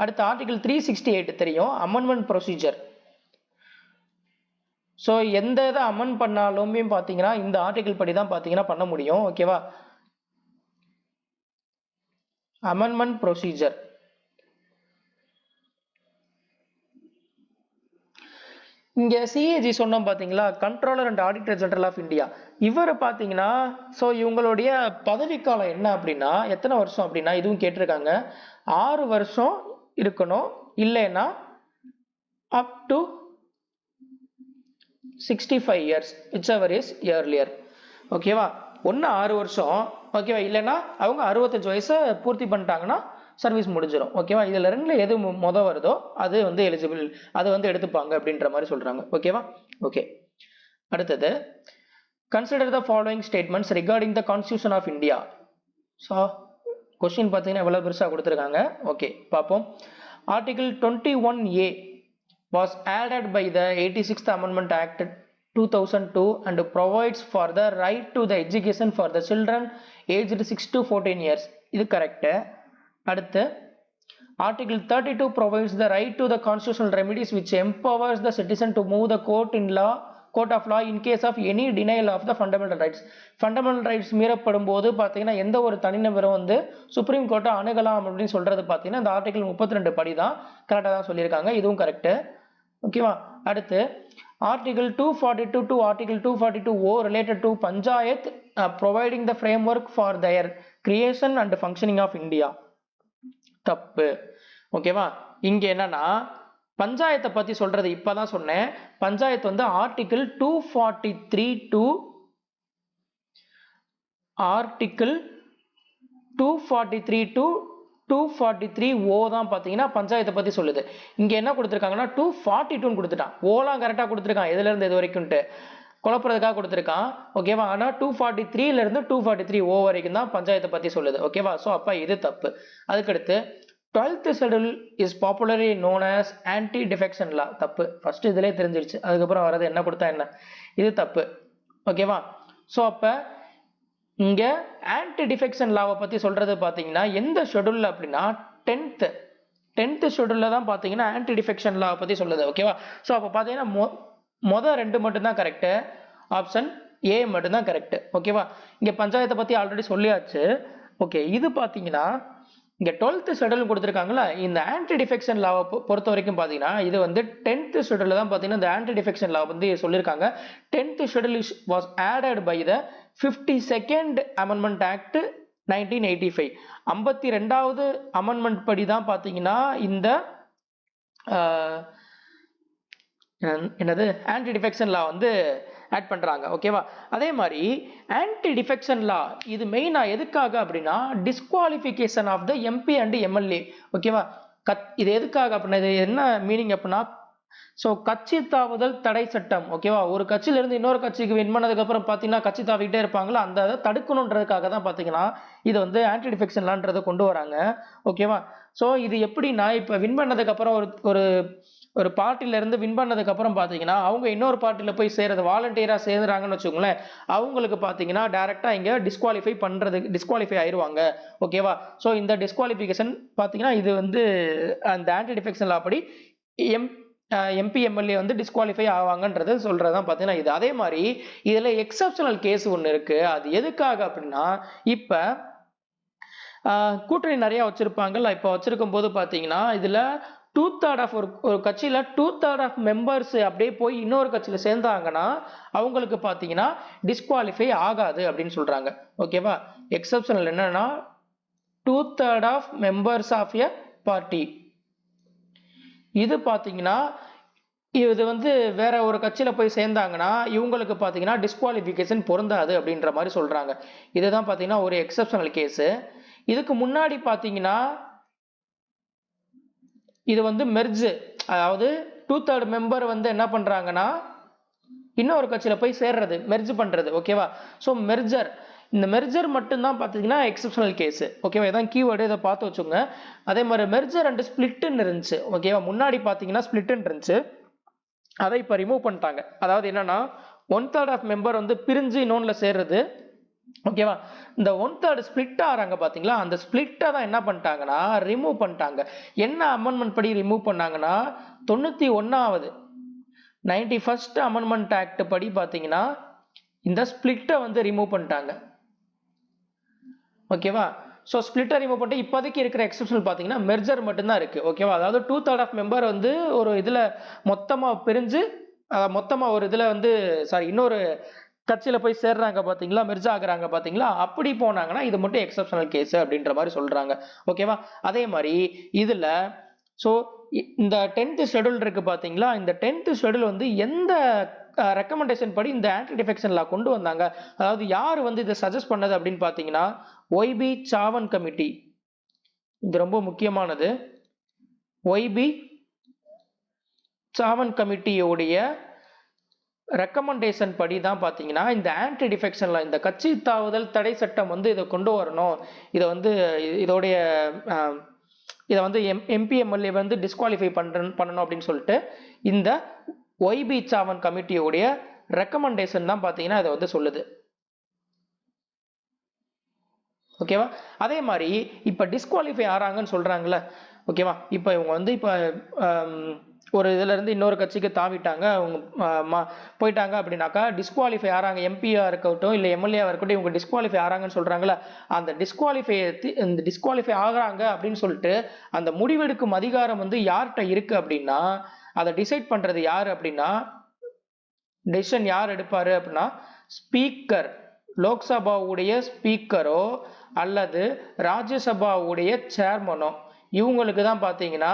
அடுத்து ஆர்டிகல் 368 தெரியும், அமெண்ட்மெண்ட் ப்ரொசீஜர். ஸோ எந்த இதை அமெண்ட் பண்ணாலுமே பார்த்தீங்கன்னா இந்த ஆர்டிகல் படி தான் பார்த்தீங்கன்னா பண்ண முடியும். ஓகேவா? Amendment procedure. இங்க சிஏஜி சொன்னோம் பாத்தீங்களா, controller and auditor general of India. இவர் பாத்தீங்கன்னா ஸோ இவங்களுடைய பதவிக்காலம் என்ன அப்படின்னா எத்தனை வருஷம் அப்படின்னா இதுவும் கேட்டிருக்காங்க, 6 வருஷம் இருக்கணும், இல்லைன்னா up to 65 years whichever is earlier. ஓகேவா? ஒன்று 6 வருஷம், ஓகேவா, இல்லைன்னா அவங்க 65 வயசை பூர்த்தி பண்ணிட்டாங்கன்னா சர்வீஸ் முடிஞ்சிடும். ஓகேவா? இதுல ரெண்டுல எது வருதோ அது வந்து எலிஜிபிள், அது வந்து எடுத்துப்பாங்க அப்படின்ற மாதிரி சொல்றாங்க. ஓகேவா? ஓகே. அடுத்தது, consider the following statements regarding the constitution of India. So question பார்த்தீங்கன்னா எவ்வளவு பெருசாக கொடுத்துருக்காங்க. ஓகே, பார்ப்போம். Article 21A was added by the 86th Amendment Act 2002 and provides for the right to the education for the children aged 6 to 14 years. இது correct. அடுத்து, Article 32 provides the right to the constitutional remedies which empowers the citizen to move the court of law in case of any denial of the fundamental rights. Fundamental rights மீறப்படும் போது பார்த்தீங்கன்னா எந்த ஒரு தனிநபரும் வந்து supreme கோர்ட்டை அணுகலாம் அப்படின்னு சொல்றது பார்த்தீங்கன்னா இந்த ஆர்டிகல் 32 படி தான் கரெக்டாக தான் சொல்லியிருக்காங்க. இதுவும் கரெக்ட். ஓகேவா? அடுத்து, article 242 to article 242O related to panchayat providing the framework for their creation and functioning of India. தப்பு. ஓகேவா? இங்க என்னன்னா பஞ்சாயத்தை பத்தி சொல்றது இப்பதான் சொன்னேன். பஞ்சாயத்து வந்து article 243 to article 243 to 243O தான் பாத்தீங்கன்னா பஞ்சாயத்தை பத்தி சொல்லுது. இங்க என்ன கொடுத்திருக்காங்கன்னா 242 கொடுத்துட்டான். ஓலாம் கரெக்டா கொடுத்திருக்கான் எதுல இருந்து இது வரைக்கும்ட்டு குழப்பறதுக்காக கொடுத்திருக்கான். ஓகேவா? ஆனா 243ல இருந்து 243O வரைக்கும் தான் பஞ்சாயத்தை பத்தி சொல்லுது. ஓகேவா? சோ அப்ப இது தப்பு. அதுக்கடுத்து 12th schedule is popularly known as anti defection law. தப்பு. ஃபர்ஸ்ட் இதுலயே தெரிஞ்சிருச்சு, அதுக்கப்புறம் வரது என்ன கொடுத்தா என்ன, இது தப்பு. ஓகேவா? சோ அப்ப இங்க ஆன்டி டிஃபெக்ஷன் லாவை பத்தி சொல்றது பாத்தீங்கன்னா எந்த ஷெட்யூல்ல அப்படின்னா 10th ஷெட்யூல்ல தான் பாத்தீங்கன்னா ஆன்டி டிஃபெக்ஷன் லாவை பத்தி சொல்லுது. ஓகேவா? சோ அப்ப பாத்தீங்கன்னா மொத 2 மட்டும் தான் கரெக்ட், ஆப்ஷன் ஏ மட்டும் தான் கரெக்ட். ஓகேவா? இங்க பஞ்சாயத்தை பத்தி ஆல்ரெடி சொல்லியாச்சு. ஓகே, இது பாத்தீங்கன்னா இங்க 12th ஷெட்யூல் கொடுத்திருக்காங்கல்ல, இந்த ஆன்டி டிஃபெக்ஷன் லாவை பொறுத்த வரைக்கும் பாத்தீங்கன்னா இது வந்து 10th ஷெட்யூல்ல தான் பாத்தீங்கன்னா இந்த ஆன்டி டிஃபெக்ஷன் லா வந்து சொல்லியிருக்காங்க. 10th schedule was added by the 52nd Amendment Act 1985. 52வது amendment படி தான் பாத்தீங்கன்னா இந்த என்னது ஆன்டி டிஃபெக்ஷன் லா வந்து ஆட் பண்றாங்க. ஓகேவா? அதே மாதிரி ஆன்டி டிஃபெக்ஷன் லா இது மெயினா எதுக்காக அப்படின்னா disqualification of the MP and MLA. ஓகேவா? இது எதுக்காக அப்படின்னா இது என்ன மீனிங் அப்படின்னா சோ கட்சி தாவுதல் தடை சட்டம். ஓகேவா? ஒரு கட்சியில இருந்து இன்னொரு கட்சிக்கு வின் பண்ணதுக்கு அப்புறம் பாத்தீங்கன்னா கட்சி தாவிட்டே இருப்பாங்களா, அந்த அதை தடுக்கணுன்றதுக்காக தான் பாத்தீங்கன்னா இது வந்து ஆன்டி டிஃபெக்ஷன் லான்றதை கொண்டு வராங்க. ஓகேவா? சோ இது எப்படின்னா இப்ப வின் பண்ணதுக்கு அப்புறம் ஒரு பார்ட்டில இருந்து வின் பண்ணதுக்கு அப்புறம் பாத்தீங்கன்னா அவங்க இன்னொரு பார்ட்டில போய் சேரது வாலண்டியரா சேர்றாங்கன்னு வச்சுக்கோங்களேன், அவங்களுக்கு பாத்தீங்கன்னா டைரக்டா இங்க டிஸ்குவாலிஃபை ஆயிருவாங்க. ஓகேவா? சோ இந்த டிஸ்குவாலிஃபிகேஷன் பாத்தீங்கன்னா இது வந்து அந்த ஆன்டி டிஃபெக்ஷன் லா படி எம்பி எம்எல்ஏ வந்து டிஸ்குவாலிஃபை ஆவாங்கன்றது சொல்றதுதான் பாத்தீங்கன்னா இது. அதே மாதிரி இதுல எக்ஸப்ஷனல் கேஸ் ஒன்னு இருக்கு. அது எதுக்காக அப்படின்னா இப்ப கூட்டணி நிறைய வச்சிருப்பாங்கல்ல, இப்ப வச்சிருக்கும் போது பாத்தீங்கன்னா இதுல 2/3 ஆஃப் ஒரு கட்சியில 2/3 ஆஃப் மெம்பர்ஸ் அப்படியே போய் இன்னொரு கட்சியில சேர்ந்தாங்கன்னா அவங்களுக்கு பாத்தீங்கன்னா டிஸ்குவாலிஃபை ஆகாது அப்படின்னு சொல்றாங்க. ஓகேவா? எக்ஸப்ஷனல் என்னன்னா 2/3 of members of a party. இது பாத்தீங்கன்னா இது வந்து வேற ஒரு கட்சியில போய் சேர்ந்தாங்கன்னா இவங்களுக்கு பாத்தீங்கன்னா டிஸ்குவாலிஃபிகேஷன் பொருந்தாது அப்படின்ற மாதிரி சொல்றாங்க. இதுதான் பாத்தீங்கன்னா ஒரு எக்ஸப்ஷனல் கேஸ். இதுக்கு முன்னாடி பாத்தீங்கன்னா இது வந்து மெர்ஜ், அதாவது 2/3 மெம்பர் வந்து என்ன பண்றாங்கன்னா இன்னொரு கட்சியில் போய் சேர்றது, மெர்ஜ் பண்ணுறது. ஓகேவா? ஸோ மெர்ஜர், இந்த மெர்ஜர் மட்டும்தான் பார்த்தீங்கன்னா எக்ஸப்ஷனல் கேஸு. ஓகேவா? இதான் கீவேர்டு, இதை பார்த்து வச்சுங்க. அதே மாதிரி மெர்ஜர் அண்ட் ஸ்பிளிட்டுன்னு இருந்துச்சு. ஓகேவா? முன்னாடி பார்த்தீங்கன்னா ஸ்பிளிட்டுன்னு இருந்துச்சு, அதை இப்போ ரிமூவ் பண்ணிட்டாங்க. அதாவது என்னன்னா 1/3 ஆஃப் மெம்பர் வந்து பிரிஞ்சு இன்னொன்றில் சேர்றது. ஓகேவா? இந்த 1/3 ஸ்பிளிட் ஆகிறாங்க பார்த்தீங்களா, அந்த ஸ்பிளிட்டை தான் என்ன பண்ணிட்டாங்கன்னா ரிமூவ் பண்ணிட்டாங்க. என்ன அமெண்ட்மெண்ட் படி ரிமூவ் பண்ணாங்கன்னா 91வது 91st அமெண்ட்மெண்ட் ஆக்ட் படி பார்த்தீங்கன்னா இந்த ஸ்பிளிட்டை வந்து ரிமூவ் பண்ணிட்டாங்க. ஓகேவா? ஸோ ஸ்பிளிட்டை ரிமூவ் பண்ணிட்டு இப்போதைக்கு இருக்கிற எக்ஸப்ஷனல் பார்த்தீங்கன்னா மெர்ஜர் மட்டும்தான் இருக்கு. ஓகேவா? அதாவது 2/3 ஆஃப் மெம்பர் வந்து ஒரு இதில் மொத்தமாக பிரிஞ்சு மொத்தமாக ஒரு இதில் வந்து இன்னொரு கட்சியில் போய் சேர்றாங்க பார்த்தீங்களா, மெர்ஜ் ஆகுறாங்க பார்த்தீங்களா, அப்படி போனாங்கன்னா இது மட்டும் எக்ஸப்ஷனல் கேஸ் அப்படின்ற மாதிரி சொல்றாங்க. ஓகேவா? அதே மாதிரி இதில் ஸோ இந்த 10th ஷெட்யூல் இருக்கு பார்த்தீங்களா, இந்த 10th ஷெட்யூல் வந்து எந்த ரெக்கமெண்டேஷன் படி இந்த ஆன்டி டிஃபெக்ஷன் லா கொண்டு வந்தாங்க, அதாவது யார் வந்து இதை சஜஸ்ட் பண்ணது அப்படின்னு பார்த்தீங்கன்னா ஒய்பி சாவன் கமிட்டி. இது ரொம்ப முக்கியமானது. ஒய்பி சாவன் கமிட்டியோடைய ரெக்கமெண்டேஷன் படி தான் பார்த்தீங்கன்னா இந்த ஆன்டி டிஃபெக்ஷன்ல இந்த கட்சி தாவுதல் தடை சட்டம் வந்து இதை கொண்டு வரணும். இதை வந்து இதை வந்து எம்பி எம்எல்ஏ வந்து டிஸ்குவாலிஃபை பண்ணணும் அப்படின்னு சொல்லிட்டு இந்த ஒய்பி சாவன் கமிட்டியோடைய ரெக்கமெண்டேஷன் தான் பார்த்தீங்கன்னா இதை வந்து சொல்லுது. ஓகேவா? அதே மாதிரி இப்போ டிஸ்குவாலிஃபை ஆறாங்கன்னு சொல்றாங்கல்ல. ஓகேவா? இப்போ இவங்க வந்து இப்போ ஒரு இதுல இருந்து இன்னொரு கட்சிக்கு தாவிட்டாங்க, அவங்க போயிட்டாங்க அப்படின்னாக்கா டிஸ்குவாலிஃபை ஆறாங்க. எம்பியா இருக்கட்டும் இல்லை எம்எல்ஏவா இருக்கட்டும், இவங்க டிஸ்குவாலிஃபை ஆறாங்கன்னு சொல்றாங்கல்ல, அந்த டிஸ்குவாலிஃபை ஆகுறாங்க அப்படின்னு சொல்லிட்டு அந்த முடிவெடுக்கும் அதிகாரம் வந்து யார்கிட்ட இருக்கு அப்படின்னா, அதை டிசைட் பண்றது யாரு அப்படின்னா, டெசிஷன் யார் எடுப்பாரு அப்படின்னா ஸ்பீக்கர், லோக்சபாவுடைய ஸ்பீக்கரோ அல்லது ராஜ்யசபாவுடைய சேர்மனோ, இவங்களுக்கு தான் பார்த்தீங்கன்னா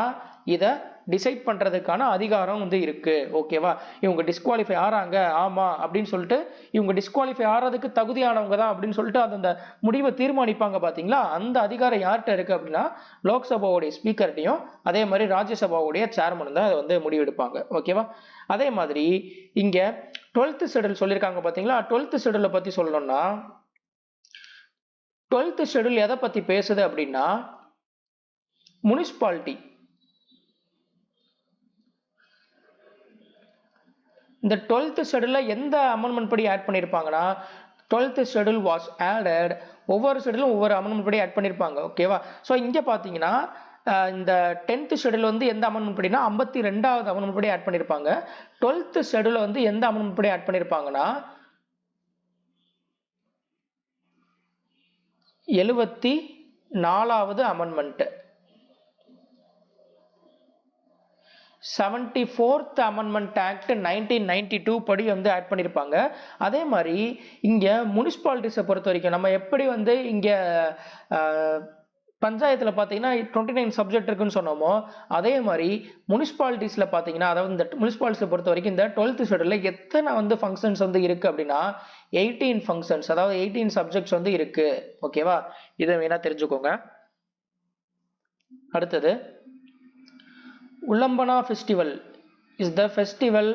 இதை டிசைட் பண்றதுக்கான அதிகாரம் வந்து இருக்கு. ஓகேவா? இவங்க டிஸ்குவாலிஃபை ஆறாங்க, ஆமா அப்படின்னு சொல்லிட்டு இவங்க டிஸ்குவாலிஃபை ஆறதுக்கு தகுதியானவங்க தான் அப்படின்னு சொல்லிட்டு அந்த முடிவை தீர்மானிப்பாங்க பார்த்தீங்களா, அந்த அதிகாரம் யார்கிட்ட இருக்கு அப்படின்னா லோக்சபாவுடைய ஸ்பீக்கர்ட்டையும் அதே மாதிரி ராஜ்யசபாவுடைய சேர்மனும் தான் அதை வந்து முடிவெடுப்பாங்க. ஓகேவா? அதே மாதிரி இங்க 12th ஷெட்யூல் சொல்லியிருக்காங்க பார்த்தீங்களா, 12th ஷெட்யூலை பத்தி சொல்லணும்னா 12th ஷெட்யூல் எதை பத்தி பேசுது அப்படின்னா முனிசிபாலிட்டி. இந்த 12th ஷெட்யூல்ல எந்த அமெண்ட்மெண்ட் படி ஆட் பண்ணியிருப்பாங்கன்னா 12th ஷெட்யூல் வாஸ் ஆடட், ஒவ்வொரு ஷெட்யூலும் ஒவ்வொரு அமெண்ட்மெண்ட் படி ஆட் பண்ணியிருப்பாங்க. ஓகேவா? ஸோ இங்கே பார்த்தீங்கன்னா இந்த 10th ஷெட்யூல் வந்து எந்த அமெண்ட்மெண்ட் படினா 52வது அமெண்ட்மெண்ட் படி ஆட் பண்ணியிருப்பாங்க. 12th ஷெட்யூல் வந்து எந்த அமெண்ட்மெண்ட் படி ஆட் பண்ணியிருப்பாங்கன்னா 74வது அமெண்ட்மெண்ட், 74th அமெண்ட்மெண்ட் ஆக்ட் 1992 படி வந்து ஆட் பண்ணியிருப்பாங்க. அதே மாதிரி இங்க முனிசிபாலிட்டிஸை பொறுத்த வரைக்கும் நம்ம எப்படி வந்து இங்க பஞ்சாயத்தில் பார்த்தீங்கன்னா 29 சப்ஜெக்ட் இருக்குன்னு சொன்னோமோ, அதே மாதிரி முனிசிபாலிட்டிஸில் பார்த்தீங்கன்னா, அதாவது இந்த முனிசிபாலிட்டிஸை பொறுத்த வரைக்கும் இந்த 12th ஷெட்யூலில் எத்தனை வந்து ஃபங்க்ஷன்ஸ் வந்து இருக்கு அப்படின்னா 18 ஃபங்க்ஷன்ஸ், அதாவது 18 சப்ஜெக்ட்ஸ் வந்து இருக்கு. ஓகேவா? இதை வேணா தெரிஞ்சுக்கோங்க. அடுத்தது Ulambana festival is the festival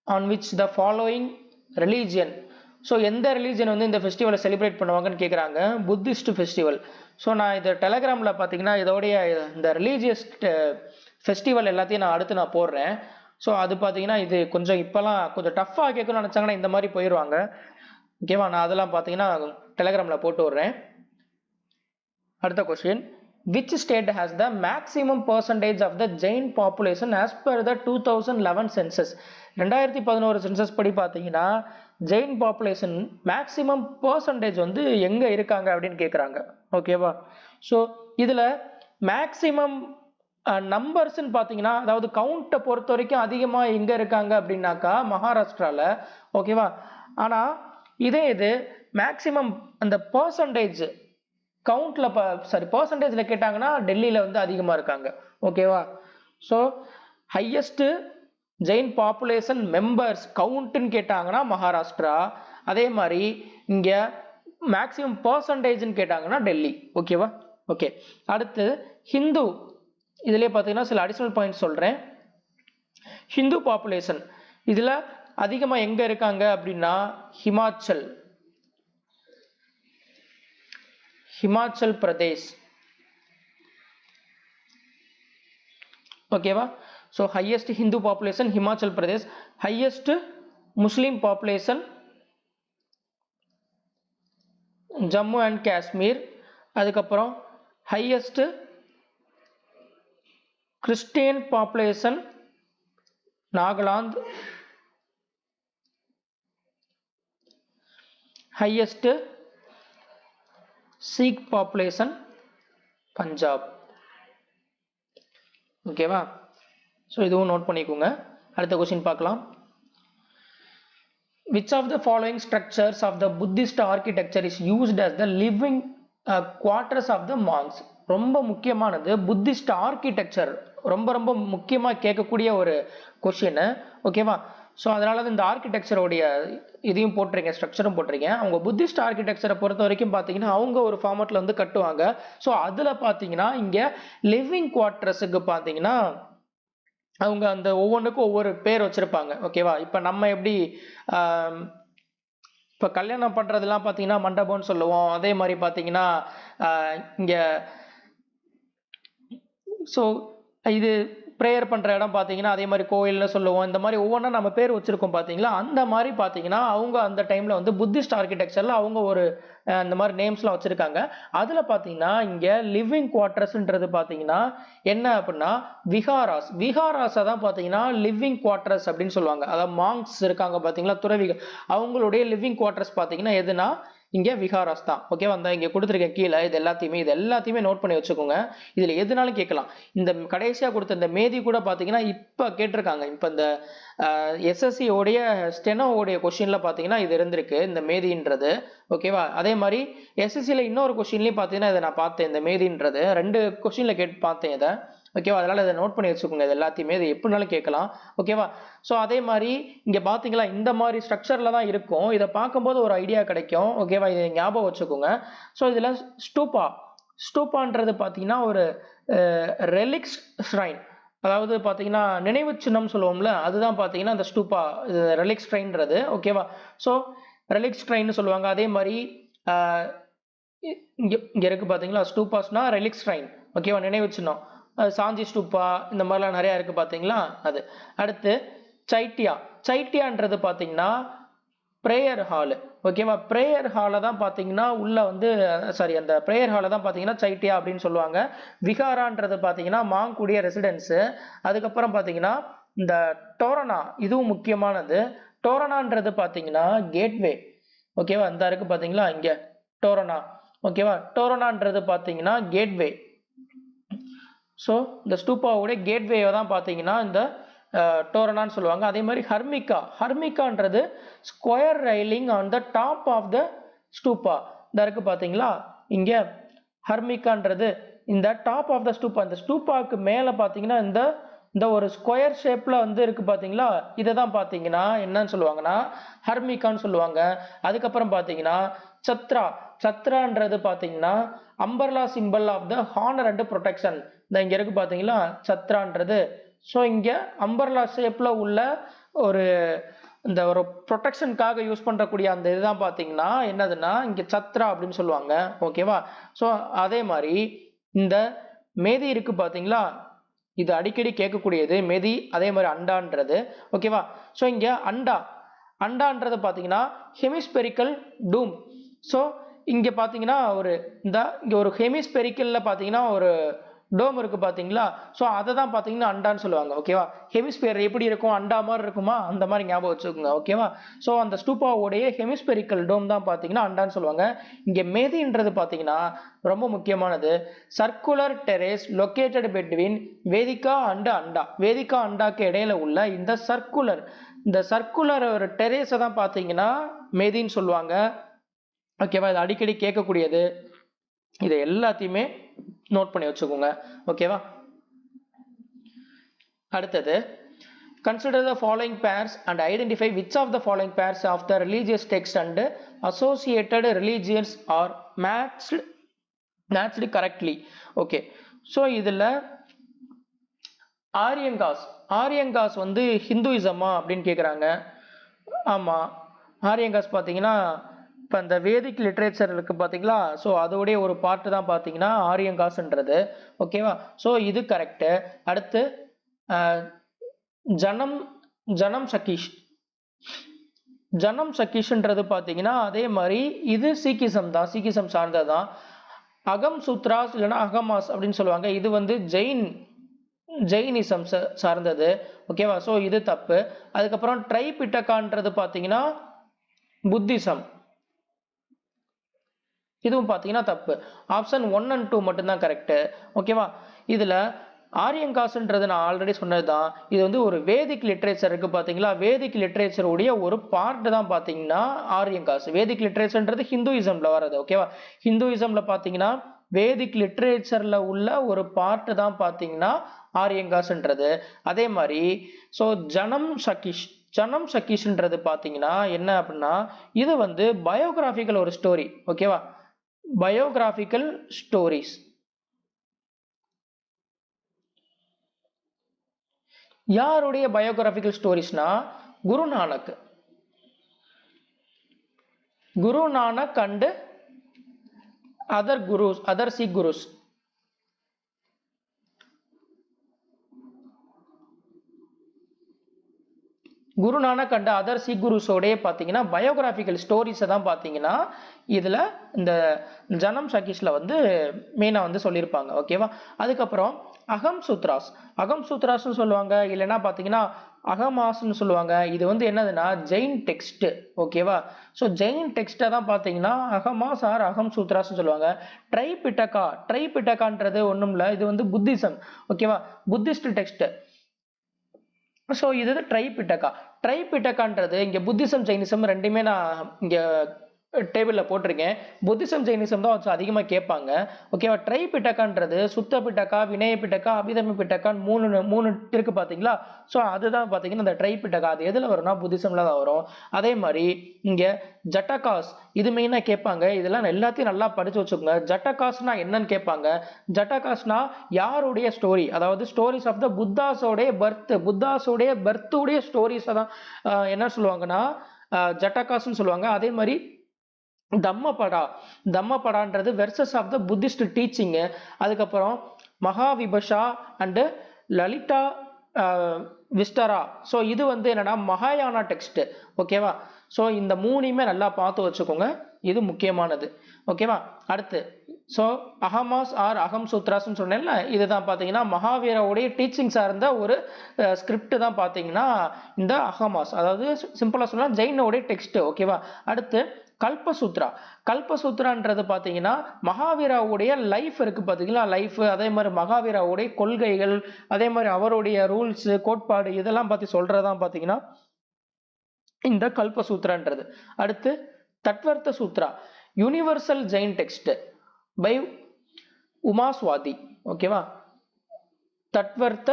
on which the following religion, so எந்த ரிலீஜன் வந்து இந்த ஃபெஸ்டிவலை செலிப்ரேட் பண்ணுவாங்கன்னு கேட்குறாங்க. Buddhist festival. ஸோ நான் இதை டெலகிராமில் பார்த்தீங்கன்னா இதோடைய இந்த ரிலீஜியஸ் ஃபெஸ்டிவல் எல்லாத்தையும் நான் அடுத்து நான் போடுறேன். ஸோ அது பார்த்தீங்கன்னா இது கொஞ்சம் இப்போலாம் கொஞ்சம் டஃப்பாக கேட்கணும்னு நினச்சாங்கன்னா இந்த மாதிரி போயிடுவாங்க. ஓகேவா? நான் அதெல்லாம் பார்த்தீங்கன்னா டெலகிராமில் போட்டு விட்றேன். அடுத்த question, which state has the maximum percentage of the Jain population as per the 2011 census? 2011 census படி பார்த்தீங்கன்னா ஜெயின் பாப்புலேஷன் மேக்சிமம் பர்சன்டேஜ் வந்து எங்க இருக்காங்க அப்படின்னு கேட்குறாங்க. ஓகேவா? ஸோ இதில் மேக்சிமம் நம்பர்ஸ்ன்னு பார்த்தீங்கன்னா, அதாவது கவுண்ட்டை பொறுத்த வரைக்கும் அதிகமாக எங்கே இருக்காங்க அப்படின்னாக்கா மகாராஷ்டிராவில். ஓகேவா? ஆனால் இதே இது மேக்சிமம் அந்த பர்சன்டேஜ் கவுண்ட்ல பர்சன்டேஜ்ல கேட்டாங்கன்னா டெல்லியில வந்து அதிகமா இருக்காங்க. ஓகேவா? So highest Jain population members கவுண்ட்னு கேட்டாங்கன்னா மகாராஷ்டிரா. அதே மாதிரி இங்க மேக்சிமம் பர்சன்டேஜ்னு கேட்டாங்கன்னா டெல்லி. ஓகேவா? ஓகே. அடுத்து ஹிந்து, இதுலயே பார்த்தீங்கன்னா சில அடிஷனல் பாயிண்ட்ஸ் சொல்றேன். ஹிந்து பாப்புலேஷன் இதுல அதிகமா எங்க இருக்காங்க அப்படின்னா ஹிமாச்சல் பிரதேஷ். ஓகேவா? So highest Hindu population Himachal Pradesh, highest Muslim population Jammu and Kashmir, அதுக்கப்புறம் highest Christian population Nagaland, highest Sikh population Punjab. ஓகேவா? ஸோ இதுவும் நோட் பண்ணிக்கோங்க. அடுத்த கொஸ்டின் பார்க்கலாம். Which of the following structures of the Buddhist architecture is used as the living quarters of the monks? ரொம்ப முக்கியமானது Buddhist architecture, ரொம்ப ரொம்ப முக்கியமாக கேட்கக்கூடிய ஒரு கொஸ்டின். ஓகேவா? ஸோ அதனால இந்த ஆர்கிடெக்சரோடைய இதையும் போட்டிருங்க, ஸ்ட்ரக்சரும் போட்டிருங்க. அவங்க புத்திஸ்ட் ஆர்கிடெக்சரை பொறுத்த வரைக்கும் பார்த்தீங்கன்னா அவங்க ஒரு ஃபார்மேட்டில் வந்து கட்டுவாங்க. ஸோ அதில் பார்த்தீங்கன்னா இங்கே லிவிங் குவார்டர்ஸுக்கு பார்த்தீங்கன்னா அவங்க அந்த ஒவ்வொன்றுக்கும் ஒவ்வொரு பேர் வச்சிருப்பாங்க. ஓகேவா? இப்போ நம்ம எப்படி இப்போ கல்யாணம் பண்ணுறதுலாம் பார்த்தீங்கன்னா மண்டபம்னு சொல்லுவோம். அதே மாதிரி பார்த்தீங்கன்னா இங்கே ஸோ இது ப்ரேயர் பண்ணுற இடம் பார்த்தீங்கன்னா அதே மாதிரி கோயில்னு சொல்லுவோம். இந்த மாதிரி ஒவ்வொன்றா நம்ம பேர் வச்சுருக்கோம் பார்த்தீங்களா? அந்த மாதிரி பார்த்தீங்கன்னா அவங்க அந்த டைமில் வந்து புத்திஸ்ட் ஆர்கிடெக்சரில் அவங்க ஒரு இந்த மாதிரி நேம்ஸ்லாம் வச்சுருக்காங்க. அதில் பார்த்தீங்கன்னா இங்கே லிவிங் குவார்டர்ஸ்ன்றது பார்த்தீங்கன்னா என்ன அப்படின்னா விஹாராஸை தான் பார்த்தீங்கன்னா லிவிங் குவார்டர்ஸ் அப்படின்னு சொல்லுவாங்க. அதாவது மாங்க்ஸ் இருக்காங்க பார்த்தீங்களா, துறவிகள், அவங்களுடைய லிவிங் குவார்டர்ஸ் பார்த்தீங்கன்னா எதுனா இங்கே விஹாராஸ் தான். ஓகேவா? அந்த இங்கே கொடுத்துருக்கேன் கீழே இது எல்லாத்தையுமே நோட் பண்ணி வச்சுக்கோங்க. இதில் எதுனாலும் கேட்கலாம். இந்த கடைசியாக கொடுத்த இந்த மேதி கூட பார்த்தீங்கன்னா இப்போ கேட்டிருக்காங்க. இப்போ இந்த எஸ்எஸ்சி உடைய ஸ்டெனோவுடைய கொஸ்டினில் பார்த்தீங்கன்னா இது இருந்திருக்கு இந்த மேதின்றது. ஓகேவா? அதே மாதிரி எஸ்எஸ்சியில் இன்னொரு கொஸ்டின்லையும் பார்த்தீங்கன்னா இதை நான் பார்த்தேன், இந்த மேதின்றது 2 கொஸ்டினில் பார்த்தேன் இதை. ஓகேவா? அதனால இதை நோட் பண்ணி வச்சுக்கோங்க. இது எல்லாத்தையுமே இது எப்படினாலும் கேட்கலாம். ஓகேவா? ஸோ அதே மாதிரி இங்கே பார்த்தீங்களா இந்த மாதிரி ஸ்ட்ரக்சரில் தான் இருக்கும். இதை பார்க்கும்போது ஒரு ஐடியா கிடைக்கும். ஓகேவா? இதை ஞாபகம் வச்சுக்கோங்க. ஸோ இதில் ஸ்டூப்பான்றது பார்த்தீங்கன்னா ஒரு ரெலிக்ஸ் ஷ்ரைன், அதாவது பார்த்தீங்கன்னா நினைவு சின்னம் சொல்லுவோம்ல, அதுதான் பார்த்தீங்கன்னா இந்த ஸ்டூப்பா ரெலிக்ஸ் ஷ்ரைன்றது. ஓகேவா? ஸோ ரெலிக்ஸ் ஷ்ரைன்னு சொல்லுவாங்க. அதே மாதிரி இங்கே இருக்கு பார்த்தீங்களா ஸ்டூப்பாஸ்னா ரெலிக்ஸ் ஷ்ரைன். ஓகேவா? நினைவு சின்னம். சாஞ்சி ஸ்டூப்பா இந்த மாதிரிலாம் நிறையா இருக்குது பார்த்தீங்களா அது. அடுத்து சைட்டியான்றது பார்த்தீங்கன்னா ப்ரேயர் ஹாலு. ஓகேவா? ப்ரேயர் ஹாலை தான் பார்த்தீங்கன்னா உள்ள வந்து அந்த ப்ரேயர் ஹாலை தான் பார்த்தீங்கன்னா சைட்டியா அப்படின்னு சொல்லுவாங்க. விஹாரான்றது பார்த்தீங்கன்னா மாங்குடைய ரெசிடென்ஸு. அதுக்கப்புறம் பார்த்தீங்கன்னா இந்த டோரனா, இதுவும் முக்கியமானது. டோரனான்றது பார்த்தீங்கன்னா கேட்வே. ஓகேவா? இந்த இருக்கு பார்த்தீங்களா இங்கே டோரனா. ஓகேவா? டோரனான்றது பார்த்தீங்கன்னா கேட்வே. ஸோ இந்த ஸ்டூப்பாவுடைய கேட்வேவை தான் பார்த்தீங்கன்னா இந்த டோரனான்னு சொல்லுவாங்க. அதே மாதிரி ஹர்மிகான்றது square railing on the top of the stupa. இந்த இருக்கு பார்த்தீங்களா இங்கே ஹர்மிகான்றது இந்த டாப் ஆஃப் த ஸ்டூப்பா, இந்த ஸ்டூப்பாவுக்கு மேலே பார்த்தீங்கன்னா இந்த ஒரு ஸ்கொயர் ஷேப்பில் வந்து இருக்குது பார்த்தீங்களா, இதை தான் பார்த்தீங்கன்னா என்னன்னு சொல்லுவாங்கன்னா ஹர்மிகான்னு சொல்லுவாங்க. அதுக்கப்புறம் பார்த்தீங்கன்னா சத்ரான்றது பார்த்தீங்கன்னா umbrella symbol of the honour and protection. இந்த இங்கே இருக்கு பார்த்தீங்களா சத்ரான்றது. ஸோ இங்கே அம்பர்லா ஷேப்பில் உள்ள இந்த ஒரு ப்ரொடெக்ஷனுக்காக யூஸ் பண்ணுறக்கூடிய அந்த இதுதான் பார்த்தீங்கன்னா என்னதுன்னா இங்கே சத்ரா அப்படின்னு சொல்லுவாங்க. ஓகேவா? ஸோ அதே மாதிரி இந்த மேதி இருக்கு பார்த்தீங்களா, இது அடிக்கடி கேட்கக்கூடியது மேதி. அதே மாதிரி அண்டான்றது. ஓகேவா? ஸோ இங்கே அண்டான்றது பார்த்தீங்கன்னா ஹெமிஸ்பெரிக்கல் டூம். ஸோ இங்கே பார்த்தீங்கன்னா இங்கே ஒரு ஹெமிஸ்பெரிக்கலில் பார்த்தீங்கன்னா ஒரு டோம் இருக்கு பார்த்தீங்களா, ஸோ அதை தான் பார்த்தீங்கன்னா அண்டான்னு சொல்லுவாங்க. ஓகேவா? ஹெமிஸ்பியர் எப்படி இருக்கும், அண்டா மாதிரி இருக்குமா, அந்த மாதிரி ஞாபகம் வச்சுக்கோங்க. ஓகேவா? ஸோ அந்த ஸ்டூப்பாவுடைய ஹெமிஸ்பெரிக்கல் டோம் தான் பார்த்தீங்கன்னா அண்டான்னு சொல்லுவாங்க. இங்கே மேதின்றது பார்த்தீங்கன்னா ரொம்ப முக்கியமானது. Circular terrace located between vedika and anda. வேதிகா அண்டாக்கு இடையில உள்ள இந்த சர்க்குலர் ஒரு டெரேஸை தான் பார்த்தீங்கன்னா மேதின்னு சொல்லுவாங்க. ஓகேவா? இது அடிக்கடி கேட்கக்கூடியது. இதை எல்லாத்தையுமே நோட் பண்ணி வச்சுக்கோங்க. ஓகேவா? அடுத்தது consider the following pairs and identify which of the following pairs of the religious text and associated religions are matched correctly. okay, so இதுல ஆரியங்காஸ் வந்து ஹிந்துயிசமா அப்படின்னு கேட்குறாங்க. ஆமா, ஆரியங்காஸ் பார்த்தீங்கன்னா இப்போ இந்த வேதிக் லிட்ரேச்சர் இருக்கு பார்த்தீங்களா, ஸோ அதோடைய ஒரு பார்ட் தான் பார்த்தீங்கன்னா ஆரியங்காஸ்ன்றது. ஓகேவா? ஸோ இது கரெக்டு. அடுத்து ஜனம் ஜனம் சகீஷ். ஜனம் சகீஷ்ன்றது பார்த்தீங்கன்னா அதே மாதிரி இது சீக்கிசம் தான், சீக்கிசம் சார்ந்ததான். அகம் சூத்ராஸ் இல்லைன்னா அகமாஸ் அப்படின்னு சொல்லுவாங்க. இது வந்து ஜெயினிசம் சார்ந்தது. ஓகேவா? ஸோ இது தப்பு. அதுக்கப்புறம் ட்ரைபிட்டகான்றது பார்த்தீங்கன்னா புத்திசம், இதுவும் பார்த்தீங்கன்னா தப்பு. ஆப்ஷன் 1 and 2 மட்டும்தான் கரெக்டு. ஓகேவா? இதில் ஆரியங்காஸ்ன்றது நான் ஆல்ரெடி சொன்னது தான். இது வந்து ஒரு வேதிக் லிட்ரேச்சர் இருக்கு பார்த்தீங்களா, வேதிக் லிட்ரேச்சருடைய ஒரு பார்ட் தான் பார்த்தீங்கன்னா ஆரியங்காஸ். வேதிக் லிட்ரேச்சர்ன்றது ஹிந்துயிசம்ல வர்றது. ஓகேவா? ஹிந்துயிசம்ல பார்த்தீங்கன்னா வேதிக் லிட்ரேச்சர்ல உள்ள ஒரு பார்ட் தான் பார்த்தீங்கன்னா ஆரியங்காஸ்ன்றது. அதே மாதிரி ஸோ ஜனம் சகீஷ்ன்றது பார்த்தீங்கன்னா என்ன அப்படின்னா இது வந்து பயோகிராபிக்கல் ஒரு ஸ்டோரி. ஓகேவா? Biographical stories. யாருடைய பயோகிராபிக்கல் ஸ்டோரிஸ்னா Guru Nanak and other Sikh gurus. Guru Nanak and other Sikh குருஸோடைய பார்த்தீங்கன்னா பயோகிராபிக்கல் ஸ்டோரிஸை தான் பார்த்தீங்கன்னா இதில் இந்த ஜனம் சகீஷ்ல வந்து மெயினாக வந்து சொல்லியிருப்பாங்க. ஓகேவா? அதுக்கப்புறம் அகம் சூத்ராஸ்ன்னு சொல்லுவாங்க, இல்லைன்னா பார்த்தீங்கன்னா அகமாஸ்ன்னு சொல்லுவாங்க. இது வந்து என்னதுன்னா ஜெயின் டெக்ஸ்ட். ஓகேவா? ஸோ ஜெயின் டெக்ஸ்ட்டை தான் பார்த்தீங்கன்னா அகமாஸ் ஆர் அகம் சூத்ராஸ்ன்னு சொல்லுவாங்க. ட்ரைபிட்டகான்றது ஒன்றும் இல்லை, இது வந்து புத்திசம். ஓகேவா? Buddhist text. ஸோ இது ட்ரைபிட்டகான்றது இங்கே புத்திசம் ஜெயினிசம் ரெண்டுமே நான் இங்கே டேபிளில் போட்டிருக்கேன். புத்திசம் ஜெயினிசம் தான் அதிகமாக கேட்பாங்க. ஓகேவா? ட்ரைபிட்டகான்றது சுத்த பிட்டகா, வினய பிட்டகா, அபிதம பிட்டகான் மூணு இருக்கு பார்த்தீங்களா. ஸோ அதுதான் பார்த்தீங்கன்னா இந்த ட்ரைபிட்டகா. அது எதில் வரும்னா புத்திசம்ல தான் வரும். அதே மாதிரி இங்கே ஜட்டகாஸ் இது மெயினாக கேட்பாங்க. இதெல்லாம் எல்லாத்தையும் நல்லா படிச்சு வச்சுக்கோங்க. ஜட்டகாஸ்னா என்னன்னு கேட்பாங்க. ஜட்டகாஸ்னா யாருடைய ஸ்டோரி, அதாவது ஸ்டோரிஸ் ஆஃப் த புத்தாஸோடைய பர்த்துடைய ஸ்டோரிஸை தான் என்ன சொல்லுவாங்கன்னா ஜட்டகாஸ்ன்னு சொல்லுவாங்க. அதே மாதிரி தம்மபடான்றது verses of the Buddhist teaching. அதுக்கப்புறம் மகாவிபஷா அண்ட் லலிதா விஸ்டரா. ஸோ இது வந்து என்னன்னா மகாயானா டெக்ஸ்ட். ஓகேவா? ஸோ இந்த மூணையுமே நல்லா பார்த்து வச்சுக்கோங்க, இது முக்கியமானது. ஓகேவா? அடுத்து ஸோ அகமாஸ் ஆர் அகம் சூத்ராஸ்ன்னு சொன்னேன்ல, இதுதான் பார்த்தீங்கன்னா மகாவீராவுடைய டீச்சிங் சார்ந்த ஒரு ஸ்கிரிப்ட் தான் பார்த்தீங்கன்னா இந்த அகமாஸ், அதாவது சிம்பிளாக சொன்னால் ஜெயினோடைய டெக்ஸ்ட். ஓகேவா? அடுத்து கல்பசூத்ரான்றது பார்த்தீங்கன்னா மகாவீராவுடைய லைஃப் இருக்கு பார்த்தீங்களா, லைஃப். அதே மாதிரி மகாவீராவுடைய கொள்கைகள், அதே மாதிரி அவருடைய ரூல்ஸ், கோட்பாடு இதெல்லாம் பற்றி சொல்றதான் பார்த்தீங்கன்னா இந்த கல்பசூத்ரான்றது. அடுத்து தட்வர்த்த சூத்ரா, யூனிவர்சல் ஜெயின் டெக்ஸ்ட் பை உமாஸ்வாதி. ஓகேவா? தட்வர்த்த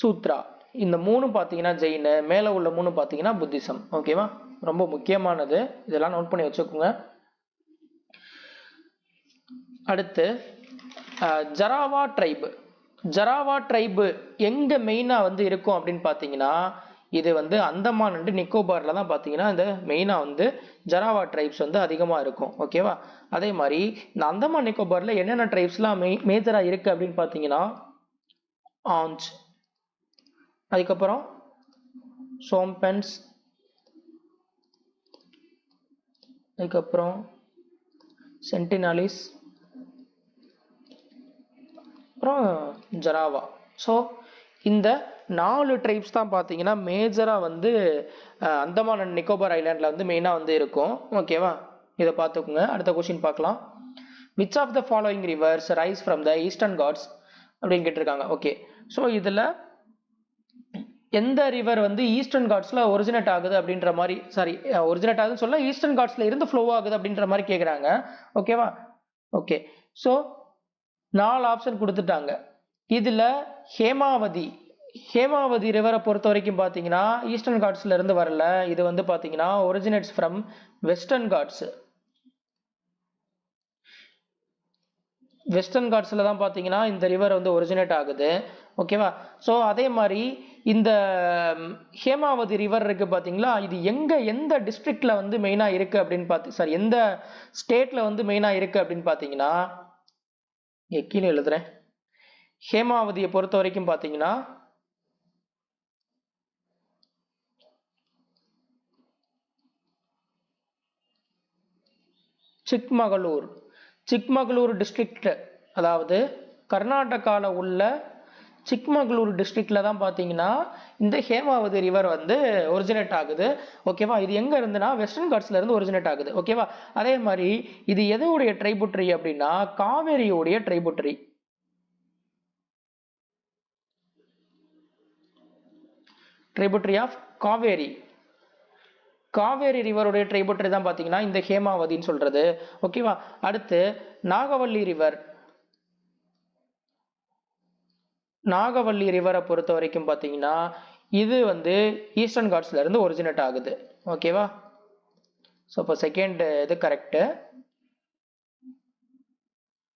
சூத்ரா இந்த மூணு பார்த்தீங்கன்னா ஜெயின், மேலே உள்ள மூணு பார்த்தீங்கன்னா புத்திசம். ஓகேவா? ரொம்ப முக்கியமானது, இதெல்லாம் நோட் பண்ணி வச்சுக்கோங்க. அடுத்து ஜராவா ட்ரைபு எங்க மெயினா வந்து இருக்கும் அப்படின்னு பார்த்தீங்கன்னா இது வந்து அந்தமான் அண்ட் நிக்கோபார்ல தான் பார்த்தீங்கன்னா இந்த மெயினா வந்து ஜராவா ட்ரைப்ஸ் வந்து அதிகமாக இருக்கும். ஓகேவா? அதே மாதிரி இந்த அந்தமான் நிக்கோபார்ல என்னென்ன ட்ரைப்ஸ்லாம் மேஜரா இருக்கு அப்படின்னு பார்த்தீங்கன்னா ஆஞ்ச், அதுக்கப்புறம் சோம்பென்ஸ், அதுக்கப்புறம் சென்டினாலிஸ், அப்புறம் ஜராவா. ஸோ இந்த 4 ட்ரைப்ஸ் தான் பார்த்தீங்கன்னா மேஜராக வந்து அந்தமான் அண்ட் நிக்கோபார் ஐலாண்டில் வந்து மெயினாக வந்து இருக்கும். ஓகேவா? இதை பார்த்துக்குங்க. அடுத்த கொஸ்டின் பார்க்கலாம். Which of the following rivers rise from the Eastern Ghats அப்படின்னு கேட்டிருக்காங்க. ஓகே, ஸோ இதில் எந்த ரிவர் வந்து ஈஸ்டர்ன் காட்ஸ்ல ஒரிஜினேட் ஆகுது அப்படின்ற மாதிரி, சாரி ஒரிஜினேட் ஆகுதுன்னு சொல்ல, ஈஸ்டர்ன் காட்ஸ்ல இருந்து ஃப்ளோ ஆகுது அப்படின்ற மாதிரி கேட்குறாங்க. ஓகேவா? ஓகே, ஸோ 4 ஆப்ஷன் கொடுத்துட்டாங்க. இதுல ஹேமாவதி ரிவரை பொறுத்த வரைக்கும் பார்த்தீங்கன்னா ஈஸ்டர்ன் காட்ஸ்ல இருந்து வரல. இது வந்து பார்த்தீங்கன்னா originates from Western Ghats. Western காட்ஸ்ல தான் பார்த்தீங்கன்னா இந்த ரிவர் வந்து ஒரிஜினேட் ஆகுது. ஓகேவா. ஸோ அதே மாதிரி இந்த ஹேமாவதி ரிவர் இருக்கு பார்த்தீங்களா, இது எந்த டிஸ்ட்ரிக்ட்ல வந்து மெயினாக இருக்கு அப்படின்னு சாரி எந்த ஸ்டேட்ல வந்து மெயினாக இருக்கு அப்படின்னு பார்த்தீங்கன்னா, கீழே எழுதுறேன். ஹேமாவதியை பொறுத்த வரைக்கும் பார்த்தீங்கன்னா சிக்மகளூர் டிஸ்ட்ரிக்ட், அதாவது கர்நாடகாவில் உள்ள சிக்மகளூர் டிஸ்ட்ரிக்ட்ல தான் பார்த்தீங்கன்னா இந்த ஹேமாவதி ரிவர் வந்து ஒரிஜினேட் ஆகுது. ஓகேவா. இது எங்க இருந்துன்னா வெஸ்டர்ன் காட்ஸ்ல இருந்து ஒரிஜினேட் ஆகுது. ஓகேவா. அதே மாதிரி இது எதுவுடைய ட்ரைபுட்டரி அப்படின்னா காவேரியோடைய ட்ரைபுட்டரி. ட்ரைபுட்டரி ஆஃப் காவேரி. காவேரி ரிவருடைய ட்ரைபுட்டரி தான் பார்த்தீங்கன்னா இந்த ஹேமாவதின்னு சொல்றது. ஓகேவா. அடுத்து நாகவல்லி ரிவர். நாகவல்லி ரிவரை பொறுத்த வரைக்கும் பார்த்தீங்கன்னா இது வந்து ஈஸ்டர்ன் காட்ஸ்ல இருந்து ஒரிஜினேட் ஆகுது. ஓகேவா. ஸோ இப்போ செகண்ட் இது கரெக்டு.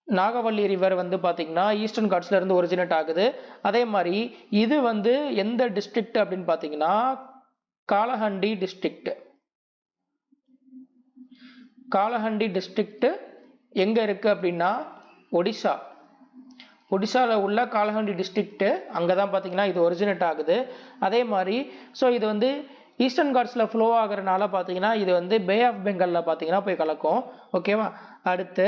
நாகவல்லி ரிவர் வந்து பார்த்தீங்கன்னா ஈஸ்டர்ன் காட்ஸ்ல இருந்து ஒரிஜினேட் ஆகுது. அதே மாதிரி இது வந்து எந்த டிஸ்ட்ரிக்ட் அப்படின்னு பார்த்தீங்கன்னா காலஹண்டி டிஸ்ட்ரிக்ட். காலஹண்டி டிஸ்ட்ரிக்ட் எங்க இருக்கு அப்படின்னா ஒடிசா. ஒடிசாவில் உள்ள காலஹண்டி டிஸ்ட்ரிக்ட் அங்கே தான் பார்த்தீங்கன்னா இது ஒரிஜினேட் ஆகுது. அதே மாதிரி ஸோ இது வந்து ஈஸ்டர்ன் காட்ஸில் ஃப்ளோ ஆகுறதுனால பார்த்தீங்கன்னா இது வந்து பே ஆஃப் பெங்காலில் பார்த்தீங்கன்னா போய் கலக்கும். ஓகேவா. அடுத்து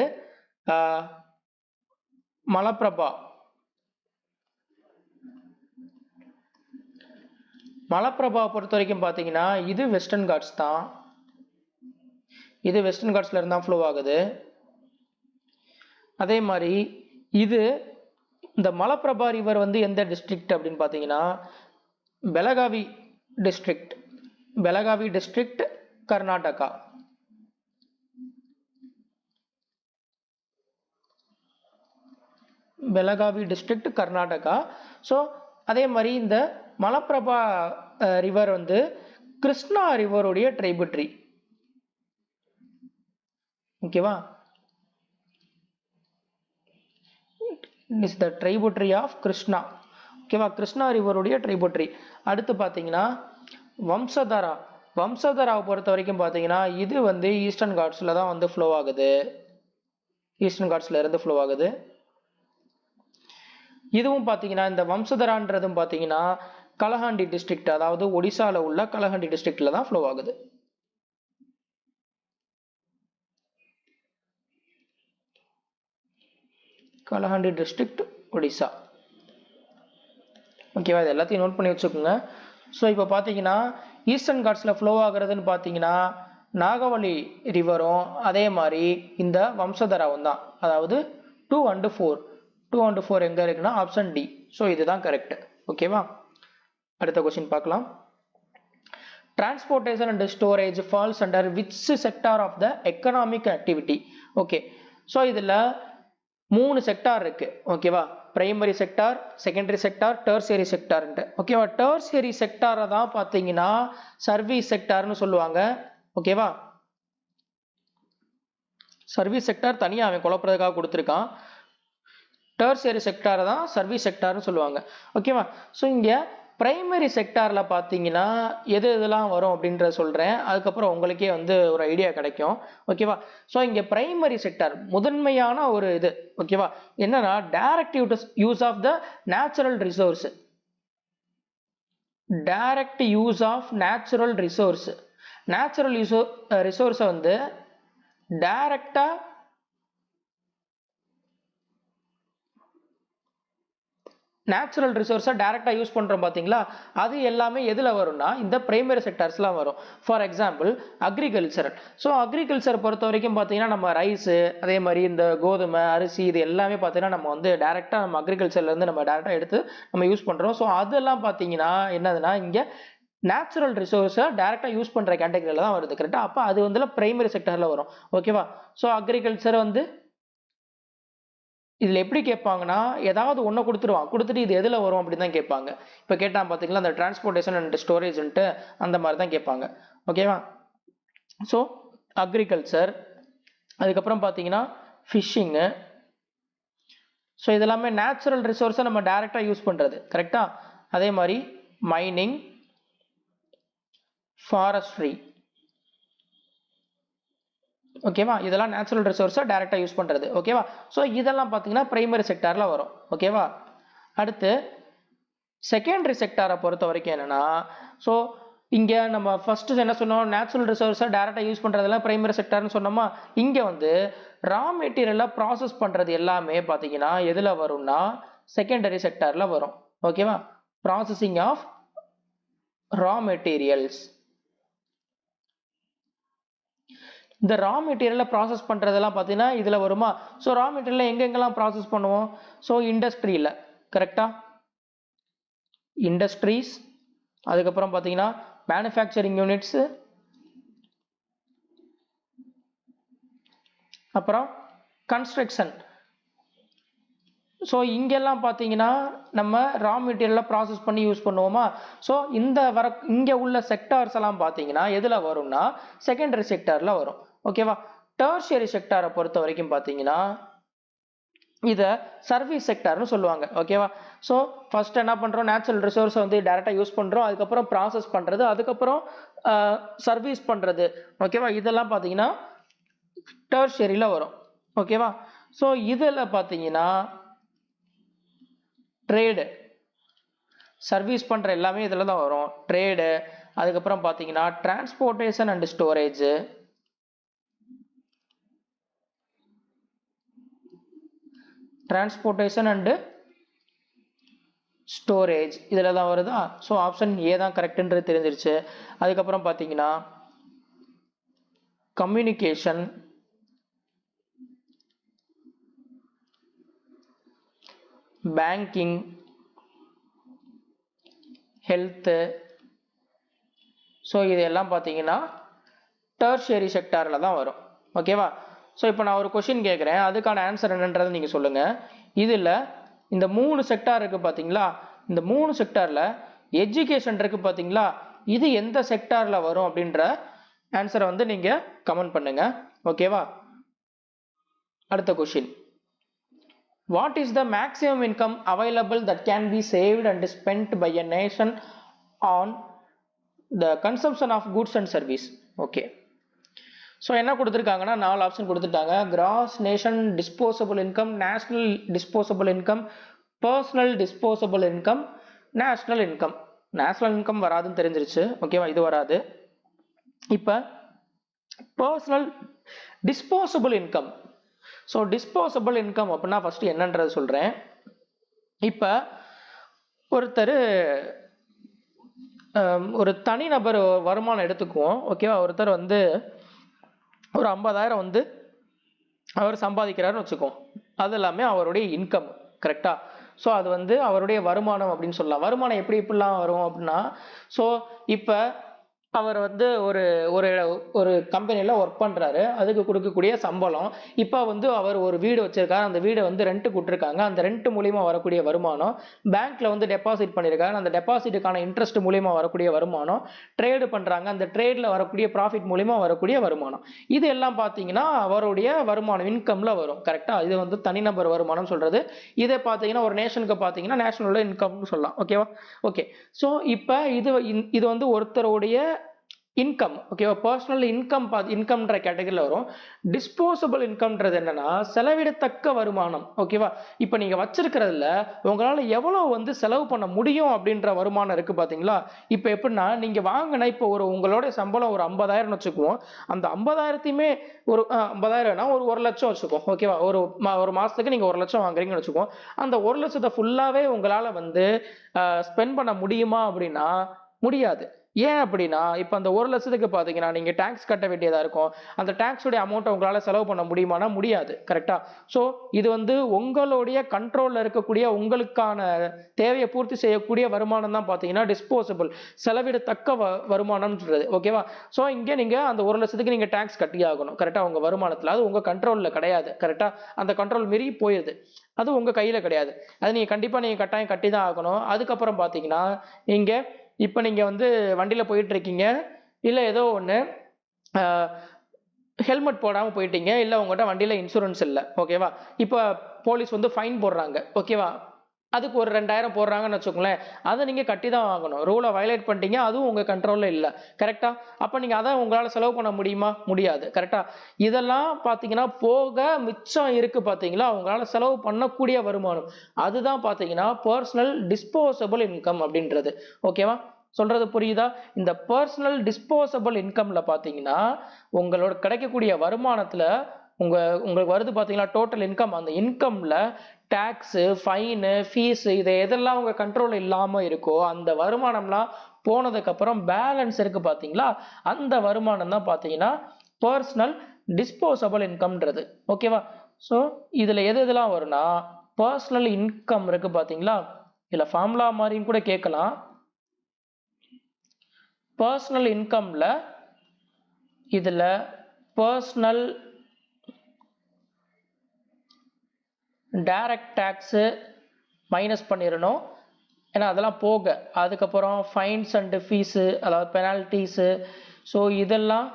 மலப்பிரபா. மலப்பிரபா பொறுத்த வரைக்கும் பார்த்தீங்கன்னா இது வெஸ்டர்ன் காட்ஸ் தான். இது வெஸ்டர்ன் காட்ஸ்ல இருந்து தான் ஃப்ளோ ஆகுது. அதே மாதிரி இது இந்த மலப்பிரபா ரிவர் வந்து எந்த டிஸ்ட்ரிக்ட் அப்படின்னு பார்த்தீங்கன்னா Belagavi district. Belagavi district Karnataka. Belagavi district Karnataka. So அதே மாதிரி இந்த மலப்பிரபா ரிவர் வந்து கிருஷ்ணா ரிவருடைய ட்ரைபுட்டரி. ஓகேவா. Is the tributary of Krishna. ஓகேவா. கிருஷ்ணா ரிவருடைய ட்ரைபுட்டரி. அடுத்து பார்த்தீங்கன்னா வம்சதாரா. வம்சதாராவை பொறுத்த வரைக்கும் பார்த்தீங்கன்னா இது வந்து ஈஸ்டர்ன் காட்ஸ்ல தான் வந்து ஃப்ளோ ஆகுது. ஈஸ்டர்ன் காட்ஸ்ல இருந்து ஃப்ளோ ஆகுது. இதுவும் பார்த்தீங்கன்னா இந்த வம்சதரான்றதும் பார்த்தீங்கன்னா கலஹண்டி டிஸ்ட்ரிக்ட், அதாவது ஒடிசால உள்ள கலஹண்டி டிஸ்ட்ரிக்ட்ல தான் ஃப்ளோ ஆகுது. கலஹண்டி டிஸ்ட்ரிக்ட் ஒடிசா. ஓகேவா. இது எல்லாத்தையும் நோட் பண்ணி வச்சுக்கோங்க. ஸோ இப்போ பார்த்தீங்கன்னா ஈஸ்டர்ன் காட்ஸில் ஃப்ளோ ஆகுறதுன்னு பார்த்தீங்கன்னா நாகவல்லி ரிவரும் அதே மாதிரி இந்த வம்சதராவும் தான். அதாவது 2 and 4. 2 and 4 எங்கே இருக்குன்னா ஆப்ஷன் டி. ஸோ இதுதான் கரெக்ட். ஓகேவா. அடுத்த கொஸ்டின் பார்க்கலாம். Transportation and storage falls under which sector of the economic activity? Okay. So இதில் 3 செக்டார் இருக்கு. ஓகேவா. Primary sector, secondary sector, tertiary செக்டார்ன்ட்டு. ஓகேவா. டெர்சியரி செக்டாரை தான் பார்த்தீங்கன்னா சர்வீஸ் செக்டார்னு சொல்லுவாங்க. ஓகேவா. சர்வீஸ் செக்டார் தனியாக அவன் குழப்பறதுக்காக கொடுத்துருக்கான். டெர்சியரி செக்டாரை தான் சர்வீஸ் செக்டார்னு சொல்லுவாங்க. ஓகேவா. ஸோ இங்கே பிரைமரி செக்டாரில் பார்த்தீங்கன்னா எது எதெல்லாம் வரும் அப்படின்றத சொல்கிறேன். அதுக்கப்புறம் உங்களுக்கே வந்து ஒரு ஐடியா கிடைக்கும். ஓகேவா. ஸோ இங்கே பிரைமரி செக்டார் முதன்மையான ஒரு இது. ஓகேவா. என்னன்னா direct use of the natural resource. Direct use of natural resource. Natural ரிசோர்ஸை வந்து டைரக்டா நேச்சுரல் ரிசோர்ஸை டைரக்டாக யூஸ் பண்ணுறோம் பார்த்தீங்களா, அது எல்லாமே எதில் வரும்னா இந்த பிரைமரி செக்டார்ஸ்லாம் வரும். For example agriculture. So agriculture பொறுத்த வரைக்கும் பார்த்தீங்கன்னா நம்ம ரைஸு, அதே மாதிரி இந்த கோதுமை, அரிசி, இது எல்லாமே பார்த்தீங்கன்னா நம்ம வந்து டைரெக்டாக நம்ம அக்ரிகல்ச்சர்லேருந்து நம்ம டைரெக்டாக எடுத்து நம்ம யூஸ் பண்ணுறோம். ஸோ அதெல்லாம் பார்த்தீங்கன்னா என்னதுன்னா இங்கே நேச்சுரல் ரிசோர்ஸை டைரெக்டாக யூஸ் பண்ணுற கேட்டகரியில் தான் வருது. கரெக்டாக. அப்போ அது வந்து பிரைமரி செக்டாரில் வரும். ஓகேவா. ஸோ அக்ரிகல்ச்சர் வந்து இதில் எப்படி கேட்பாங்கன்னா ஏதாவது ஒன்று கொடுத்துட்டு இது எதில் வரும் அப்படின்னு தான் கேட்பாங்க. இப்போ கேட்டால் பார்த்தீங்களா அந்த டிரான்ஸ்போர்ட்டேஷன் அண்ட் ஸ்டோரேஜ்ன்ட்டு அந்த மாதிரி தான் கேட்பாங்க. ஓகேவா. ஸோ அக்ரிகல்ச்சர், அதுக்கப்புறம் பார்த்தீங்கன்னா ஃபிஷ்ஷிங்கு. ஸோ இதெல்லாமே நேச்சுரல் ரிசோர்ஸை நம்ம டைரெக்டாக யூஸ் பண்ணுறது. கரெக்டா? அதே மாதிரி மைனிங், ஃபாரஸ்ட்ரி, ஓகேவா, இதெல்லாம் நேச்சுரல் ரிசோர்ஸை டைரெக்டாக யூஸ் பண்ணுறது. ஓகேவா? ஸோ இதெல்லாம் பார்த்தீங்கன்னா பிரைமரி செக்டாரில் வரும். ஓகேவா? அடுத்து செகண்டரி செக்டாரை பொறுத்த வரைக்கும் என்னன்னா, ஸோ இங்கே நம்ம ஃபர்ஸ்ட் என்ன சொன்னோம், நேச்சுரல் ரிசோர்ஸை டைரெக்டாக யூஸ் பண்ணுறதெல்லாம் பிரைமரி செக்டார்னு சொன்னோமா. இங்கே வந்து ரா மெட்டீரியலாக ப்ராசஸ் பண்ணுறது எல்லாமே பார்த்தீங்கன்னா எதில் வரும்னா செகண்டரி செக்டாரில் வரும். ஓகேவா? Processing of raw materials. இந்த ரா மெட்டீரியலை ப்ராசஸ் பண்ணுறதெல்லாம் பார்த்தீங்கன்னா இதில் வருமா. ஸோ ரா மெட்டீரியலை எங்கெங்கெல்லாம் ப்ராசஸ் பண்ணுவோம், ஸோ இண்டஸ்ட்ரியில். கரெக்டா? இண்டஸ்ட்ரீஸ், அதுக்கப்புறம் பார்த்தீங்கன்னா மேனுஃபேக்சரிங் யூனிட்ஸு, அப்புறம் கன்ஸ்ட்ரக்ஷன். ஸோ இங்கெல்லாம் பார்த்தீங்கன்னா நம்ம ரா மெட்டீரியலை ப்ராசஸ் பண்ணி யூஸ் பண்ணுவோமா. ஸோ இங்கே உள்ள செக்டார்ஸ் எல்லாம் பார்த்தீங்கன்னா எதில் வரும்னா செகண்டரி செக்டாரில் வரும். ஓகேவா? டெர்ஷியரி செக்டாரை பொறுத்த வரைக்கும் பார்த்தீங்கன்னா இதை சர்வீஸ் செக்டார்னு சொல்லுவாங்க. ஓகேவா? ஸோ ஃபர்ஸ்ட் என்ன பண்ணுறோம், நேச்சுரல் ரிசோர்ஸை வந்து டைரெக்டாக யூஸ் பண்ணுறோம், அதுக்கப்புறம் ப்ராசஸ் பண்ணுறது, அதுக்கப்புறம் சர்வீஸ் பண்ணுறது. ஓகேவா? இதெல்லாம் பார்த்தீங்கன்னா டெர்ஷியரியில் வரும். ஓகேவா? ஸோ இதில் பார்த்தீங்கன்னா ட்ரேடு, சர்வீஸ் பண்ணுற எல்லாமே இதில் தான் வரும். ட்ரேடு, அதுக்கப்புறம் பார்த்தீங்கன்னா transportation and storage, transportation and storage இதில் தான் வருதா. ஸோ ஆப்ஷன் ஏ தான் கரெக்டுன்றது தெரிஞ்சிருச்சு. அதுக்கப்புறம் பார்த்தீங்கன்னா கம்யூனிகேஷன், பேங்கிங், ஹெல்த்து. ஸோ இதெல்லாம் பார்த்தீங்கன்னா டெர்ஷியரி செக்டாரில் தான் வரும். ஓகேவா? ஸோ இப்போ நான் ஒரு கொஷின் கேட்குறேன், அதுக்கான ஆன்சர் என்னன்றதை நீங்கள் சொல்லுங்கள். இதில் இந்த 3 செக்டார் இருக்குது பார்த்தீங்களா, இந்த 3 செக்டாரில் எஜுகேஷன் இருக்குது பார்த்தீங்களா, இது எந்த செக்டாரில் வரும் அப்படின்ற ஆன்சரை வந்து நீங்கள் கமெண்ட் பண்ணுங்க. ஓகேவா? அடுத்த question, what is the maximum income available that can be saved and spent by a nation on the consumption of goods and service. Okay, so என்ன கொடுத்துருக்காங்கன்னா 4 ஆப்ஷன் கொடுத்துட்டாங்க. Gross nation disposable income, national disposable income, personal disposable income, national income. National income வராதுன்னு தெரிஞ்சிருச்சு. ஓகேவா? இது வராது. இப்போ personal disposable income. So disposable income அப்படின்னா ஃபர்ஸ்ட் என்னன்றது சொல்கிறேன். இப்போ ஒருத்தர் ஒரு தனிநபர் வருமானம் எடுத்துக்குவோம். ஓகேவா? ஒருத்தர் வந்து ஒரு 50,000 வந்து அவர் சம்பாதிக்கிறாருன்னு வச்சுக்கோம். அது எல்லாமே அவருடைய இன்கம். கரெக்டா? ஸோ அது வந்து அவருடைய வருமானம் அப்படின்னு சொல்லலாம். வருமானம் எப்படிலாம் வரும் அப்படின்னா, ஸோ இப்போ அவர் வந்து ஒரு ஒரு ஒரு கம்பெனியில் ஒர்க் பண்ணுறாரு, அதுக்கு கொடுக்கக்கூடிய சம்பளம். இப்போ வந்து அவர் ஒரு வீடு வச்சிருக்காரு, அந்த வீடை வந்து ரெண்ட்டு கொடுத்துருக்காங்க, அந்த ரெண்ட் மூலியமாக வரக்கூடிய வருமானம். பேங்க்ல வந்து டெபாசிட் பண்ணியிருக்காரு, அந்த டெபாசிட்டுக்கான இன்ட்ரெஸ்ட் மூலியமாக வரக்கூடிய வருமானம். ட்ரேடு பண்ணுறாங்க, அந்த ட்ரேடில் வரக்கூடிய ப்ராஃபிட் மூலியமாக வரக்கூடிய வருமானம். இது எல்லாம் பார்த்தீங்கன்னா அவருடைய வருமானம், இன்கம்ல வரும். கரெக்டாக? இது வந்து தனிநபர் வருமானம் சொல்றது. இதை பார்த்தீங்கன்னா ஒரு நேஷனுக்கு பார்த்தீங்கன்னா நேஷனலோட இன்கம்னு சொல்லலாம். ஓகேவா? ஓகே, ஸோ இப்போ இது வந்து ஒருத்தருடைய இன்கம். ஓகேவா? பர்சனல் இன்கம் இன்கம்ன்ற கேட்டகரியில் வரும். டிஸ்போசபிள் இன்கம்ன்றது என்னன்னா செலவிடத்தக்க வருமானம். ஓகேவா? இப்போ நீங்க வச்சிருக்கிறதுல உங்களால எவ்வளவு வந்து செலவு பண்ண முடியும் அப்படின்ற வருமானம் இருக்கு பாத்தீங்களா. இப்போ எப்படின்னா நீங்க வாங்கின இப்போ உங்களோட சம்பளம் ஒரு 50,000 வச்சுக்குவோம். அந்த 50,000த்தையுமே ஒரு 50,000னா ஒரு 1 லட்சம் வச்சுக்கோம். ஓகேவா? ஒரு மாசத்துக்கு நீங்க 1 லட்சம் வாங்குறீங்கன்னு வச்சுக்கோம். அந்த 1 லட்சத்தை ஃபுல்லாவே உங்களால வந்து ஸ்பெண்ட் பண்ண முடியுமா அப்படின்னா முடியாது. ஏன் அப்படின்னா இப்போ அந்த 1 லட்சத்துக்கு பார்த்தீங்கன்னா நீங்கள் டேக்ஸ் கட்ட வேண்டியதாக இருக்கும். அந்த டேக்ஸுடைய அமௌண்ட்டை உங்களால் செலவு பண்ண முடியுமானா முடியாது. கரெக்டாக? ஸோ இது வந்து உங்களுடைய கண்ட்ரோலில் இருக்கக்கூடிய உங்களுக்கான தேவையை பூர்த்தி செய்யக்கூடிய வருமானம் தான் பார்த்தீங்கன்னா டிஸ்போசபிள், செலவிடத்தக்க வருமானம்ன்றது. ஓகேவா? ஸோ இங்கே நீங்கள் அந்த 1 லட்சத்துக்கு நீங்கள் டேக்ஸ் கட்டி ஆகணும். கரெக்டாக? உங்கள் வருமானத்தில் அது உங்கள் கண்ட்ரோலில் கிடையாது. கரெக்டாக? அந்த கண்ட்ரோல் மீறி போயிடுது, அது உங்கள் கையில் கிடையாது. அது நீங்கள் கண்டிப்பாக நீங்கள் கட்டாயம் கட்டி தான் ஆகணும். அதுக்கப்புறம் பார்த்தீங்கன்னா நீங்கள் இப்போ நீங்கள் வந்து வண்டியில் போயிட்டு இருக்கீங்க, இல்லை ஏதோ ஒன்று ஹெல்மெட் போடாமல் போயிட்டீங்க, இல்லை உங்கள்கிட்ட வண்டியில் இன்சூரன்ஸ் இல்லை, ஓகேவா? இப்போ போலீஸ் வந்து ஃபைன் போடுறாங்க, ஓகேவா? அதுக்கு ஒரு 2000 போடுறாங்கன்னு வச்சுக்கோங்களேன், அதை நீங்கள் கட்டி தான் வாங்கணும். ரூலை வயலேட் பண்ணிட்டீங்க, அதுவும் உங்கள் கண்ட்ரோலில் இல்லை, கரெக்டாக? அப்போ நீங்கள் அதை உங்களால் செலவு பண்ண முடியுமா? முடியாது, கரெக்டாக? இதெல்லாம் பார்த்தீங்கன்னா போக மிச்சம் இருக்குது பார்த்தீங்களா, உங்களால் செலவு பண்ணக்கூடிய வருமானம், அதுதான் பார்த்தீங்கன்னா பர்சனல் டிஸ்போசபிள் இன்கம் அப்படின்றது, ஓகேவா? சொல்றது புரியுதா? இந்த பர்சனல் டிஸ்போசபிள் இன்கம்ல பார்த்தீங்கன்னா உங்களோட கிடைக்கக்கூடிய வருமானத்தில் உங்களுக்கு வருது பார்த்தீங்களா டோட்டல் இன்கம், அந்த இன்கம்ல டாக்ஸு, ஃபைனு, ஃபீஸு இது எதெல்லாம் உங்கள் கண்ட்ரோல் இல்லாமல் இருக்கோ அந்த வருமானம்லாம் போனதுக்கப்புறம் பேலன்ஸ் இருக்குது பார்த்தீங்களா, அந்த வருமானம் தான் பார்த்தீங்கன்னா பர்சனல் டிஸ்போசபிள் இன்கம்ன்றது, ஓகேவா? ஸோ இதில் எது எதெல்லாம் வரும்னா பர்சனல் இன்கம் இருக்குது பார்த்தீங்களா, இதில் ஃபார்முலா மாதிரியும் கூட கேட்கலாம். பர்சனல் இன்கம்ல இதில் பர்சனல் டைரக்ட் டேக்ஸு மைனஸ் பண்ணிடணும், ஏன்னா அதெல்லாம் போக. அதுக்கப்புறம் ஃபைன்ஸ் அண்டு ஃபீஸு, அதாவது பெனால்ட்டிஸு, ஸோ இதெல்லாம்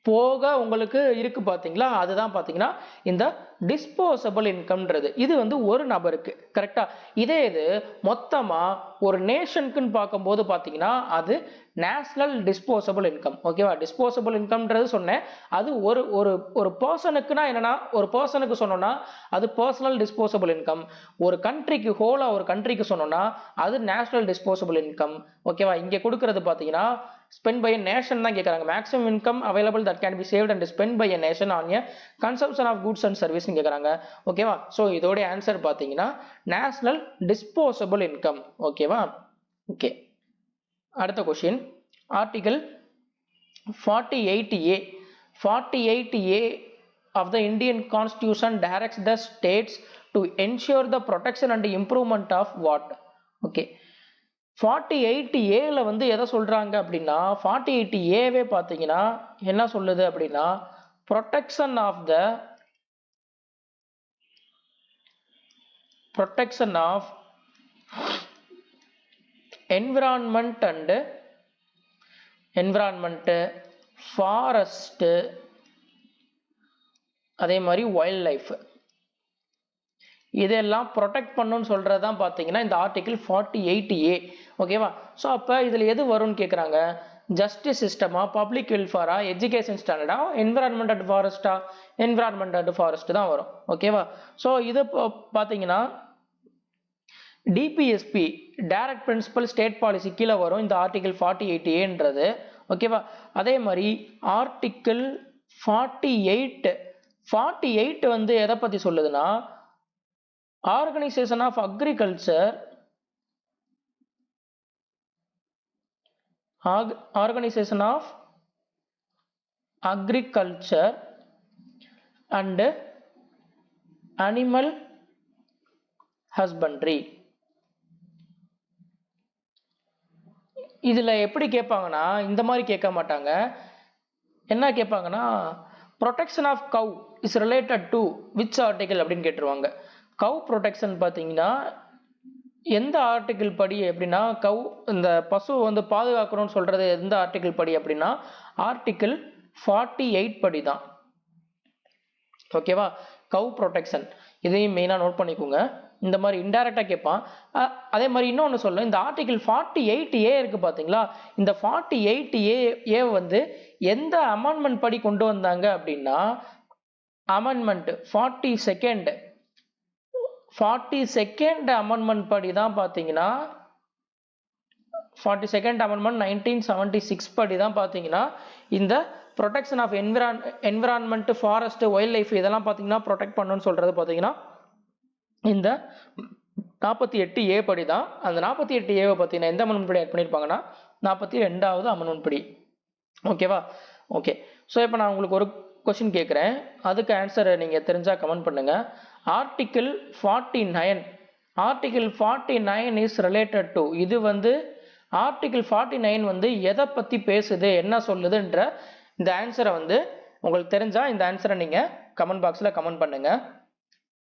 போக உங்களுக்கு இருக்கு பார்த்தீங்களா, அதுதான் பார்த்தீங்கன்னா இந்த டிஸ்போசபிள் இன்கம்ன்றது. இது வந்து ஒரு நபருக்கு, கரெக்டா? இதே இது மொத்தமாக ஒரு நேஷனுக்குன்னு பார்க்கும்போது பார்த்தீங்கன்னா அது நேஷனல் டிஸ்போசபிள் இன்கம், ஓகேவா? டிஸ்போசபிள் இன்கம்ன்றது சொன்னேன், அது ஒரு ஒரு ஒரு பர்சனுக்குன்னா என்னன்னா, ஒரு பர்சனுக்கு சொன்னோம்னா அது பர்சனல் டிஸ்போசபிள் இன்கம், ஒரு கண்ட்ரிக்கு ஹோலாக ஒரு கண்ட்ரிக்கு சொன்னோம்னா அது நேஷனல் டிஸ்போசபிள் இன்கம், ஓகேவா? இங்கே கொடுக்கறது பார்த்தீங்கன்னா spent by a nation தான் கேட்குறாங்க. Maximum income available that can be saved and spent by a nation on a consumption of goods and service கேட்குறாங்க, ஓகேவா? ஸோ இதோடைய ஆன்சர் பார்த்தீங்கன்னா நேஷனல் டிஸ்போசபிள் இன்கம், ஓகேவா? ஓகே, அடுத்த question. Article 48A 48A of the Indian Constitution directs the states to ensure the protection and improvement of what? Okay, 48A வந்து எதை சொல்றாங்க அப்படின்னா 48Aவே பார்த்தீங்கன்னா என்ன சொல்லுது அப்படின்னா protection of environment and forest, அதே மாதிரி வைல்ட் லைஃப், இதெல்லாம் ப்ரொடெக்ட் பண்ணணும்னு சொல்கிறது தான் பார்த்தீங்கன்னா இந்த ஆர்டிகிள் 48A, ஓகேவா? ஸோ அப்போ இதில் எது வரும்னு கேட்குறாங்க, ஜஸ்டிஸ் சிஸ்டமா, பப்ளிக் வெல்ஃபேரா, எஜுகேஷன் ஸ்டாண்டர்டா, என்விரான்மெண்ட் அண்ட் ஃபாரஸ்டா? என்விரான்மெண்ட் அண்ட் ஃபாரஸ்ட் தான் வரும், ஓகேவா? ஸோ இது பார்த்தீங்கன்னா DPSP direct principle state policy கீழே வரும் இந்த ஆர்டிகிள் 48Aன்றது, ஓகேவா? அதே மாதிரி ஆர்டிகிள் 48 வந்து எதை பற்றி சொல்லுதுன்னா organisation of agriculture, organisation of agriculture and animal husbandry. இதில் எப்படி கேட்பாங்கன்னா இந்த மாதிரி கேட்க மாட்டாங்க, என்ன கேட்பாங்கன்னா protection of cow is related to which article அப்படின்னு கேட்டுருவாங்க. கவ் ப்ரொடெக்ஷன் பார்த்தீங்கன்னா எந்த ஆர்டிகிள் படி அப்படின்னா கவ் இந்த பசு வந்து பாதுகாக்கணும்னு சொல்கிறது எந்த ஆர்டிகிள் படி அப்படின்னா ஆர்டிகிள் 48 படி தான், ஓகேவா? கவ் ப்ரொடெக்ஷன் இதையும் மெயினாக நோட் பண்ணிக்கோங்க, இந்த மாதிரி இன்டைரக்டாக கேட்பான். அதே மாதிரி இன்னொன்று சொல்லும், இந்த ஆர்டிகிள் 48A இருக்குது பார்த்தீங்களா, இந்த 48A வந்து எந்த அமெண்ட்மெண்ட் படி கொண்டு வந்தாங்க அப்படின்னா அமெண்ட்மெண்ட் 42nd அமெண்ட்மெண்ட் படி தான் பார்த்தீங்கன்னா 42nd அமெண்ட்மெண்ட் 1976 படி தான் பார்த்தீங்கன்னா இந்த protection of environment, forest, wild life இதெல்லாம் பார்த்தீங்கன்னா ப்ரொடெக்ட் பண்ணணும்னு சொல்கிறது பார்த்தீங்கன்னா இந்த 48A படி தான். அந்த 48Aவை பார்த்தீங்கன்னா எந்த அமெண்ட்மெண்ட் படி ஆட் பண்ணியிருப்பாங்கன்னா 42வது அமெண்ட்மெண்ட் படி, ஓகேவா? ஓகே, ஸோ இப்போ நான் உங்களுக்கு ஒரு கொஸ்டின் கேட்குறேன், அதுக்கு ஆன்சர் நீங்கள் தெரிஞ்சால் கமெண்ட் பண்ணுங்கள். ஆர்டிகிள் 49 இஸ் ரிலேட்டட் டு, இது வந்து ஆர்டிகிள் 49 வந்து எதை பற்றி பேசுது, என்ன சொல்லுதுன்ற இந்த ஆன்சரை வந்து உங்களுக்கு தெரிஞ்சால் இந்த ஆன்சரை நீங்கள் கமெண்ட் பாக்ஸில் கமெண்ட் பண்ணுங்கள்.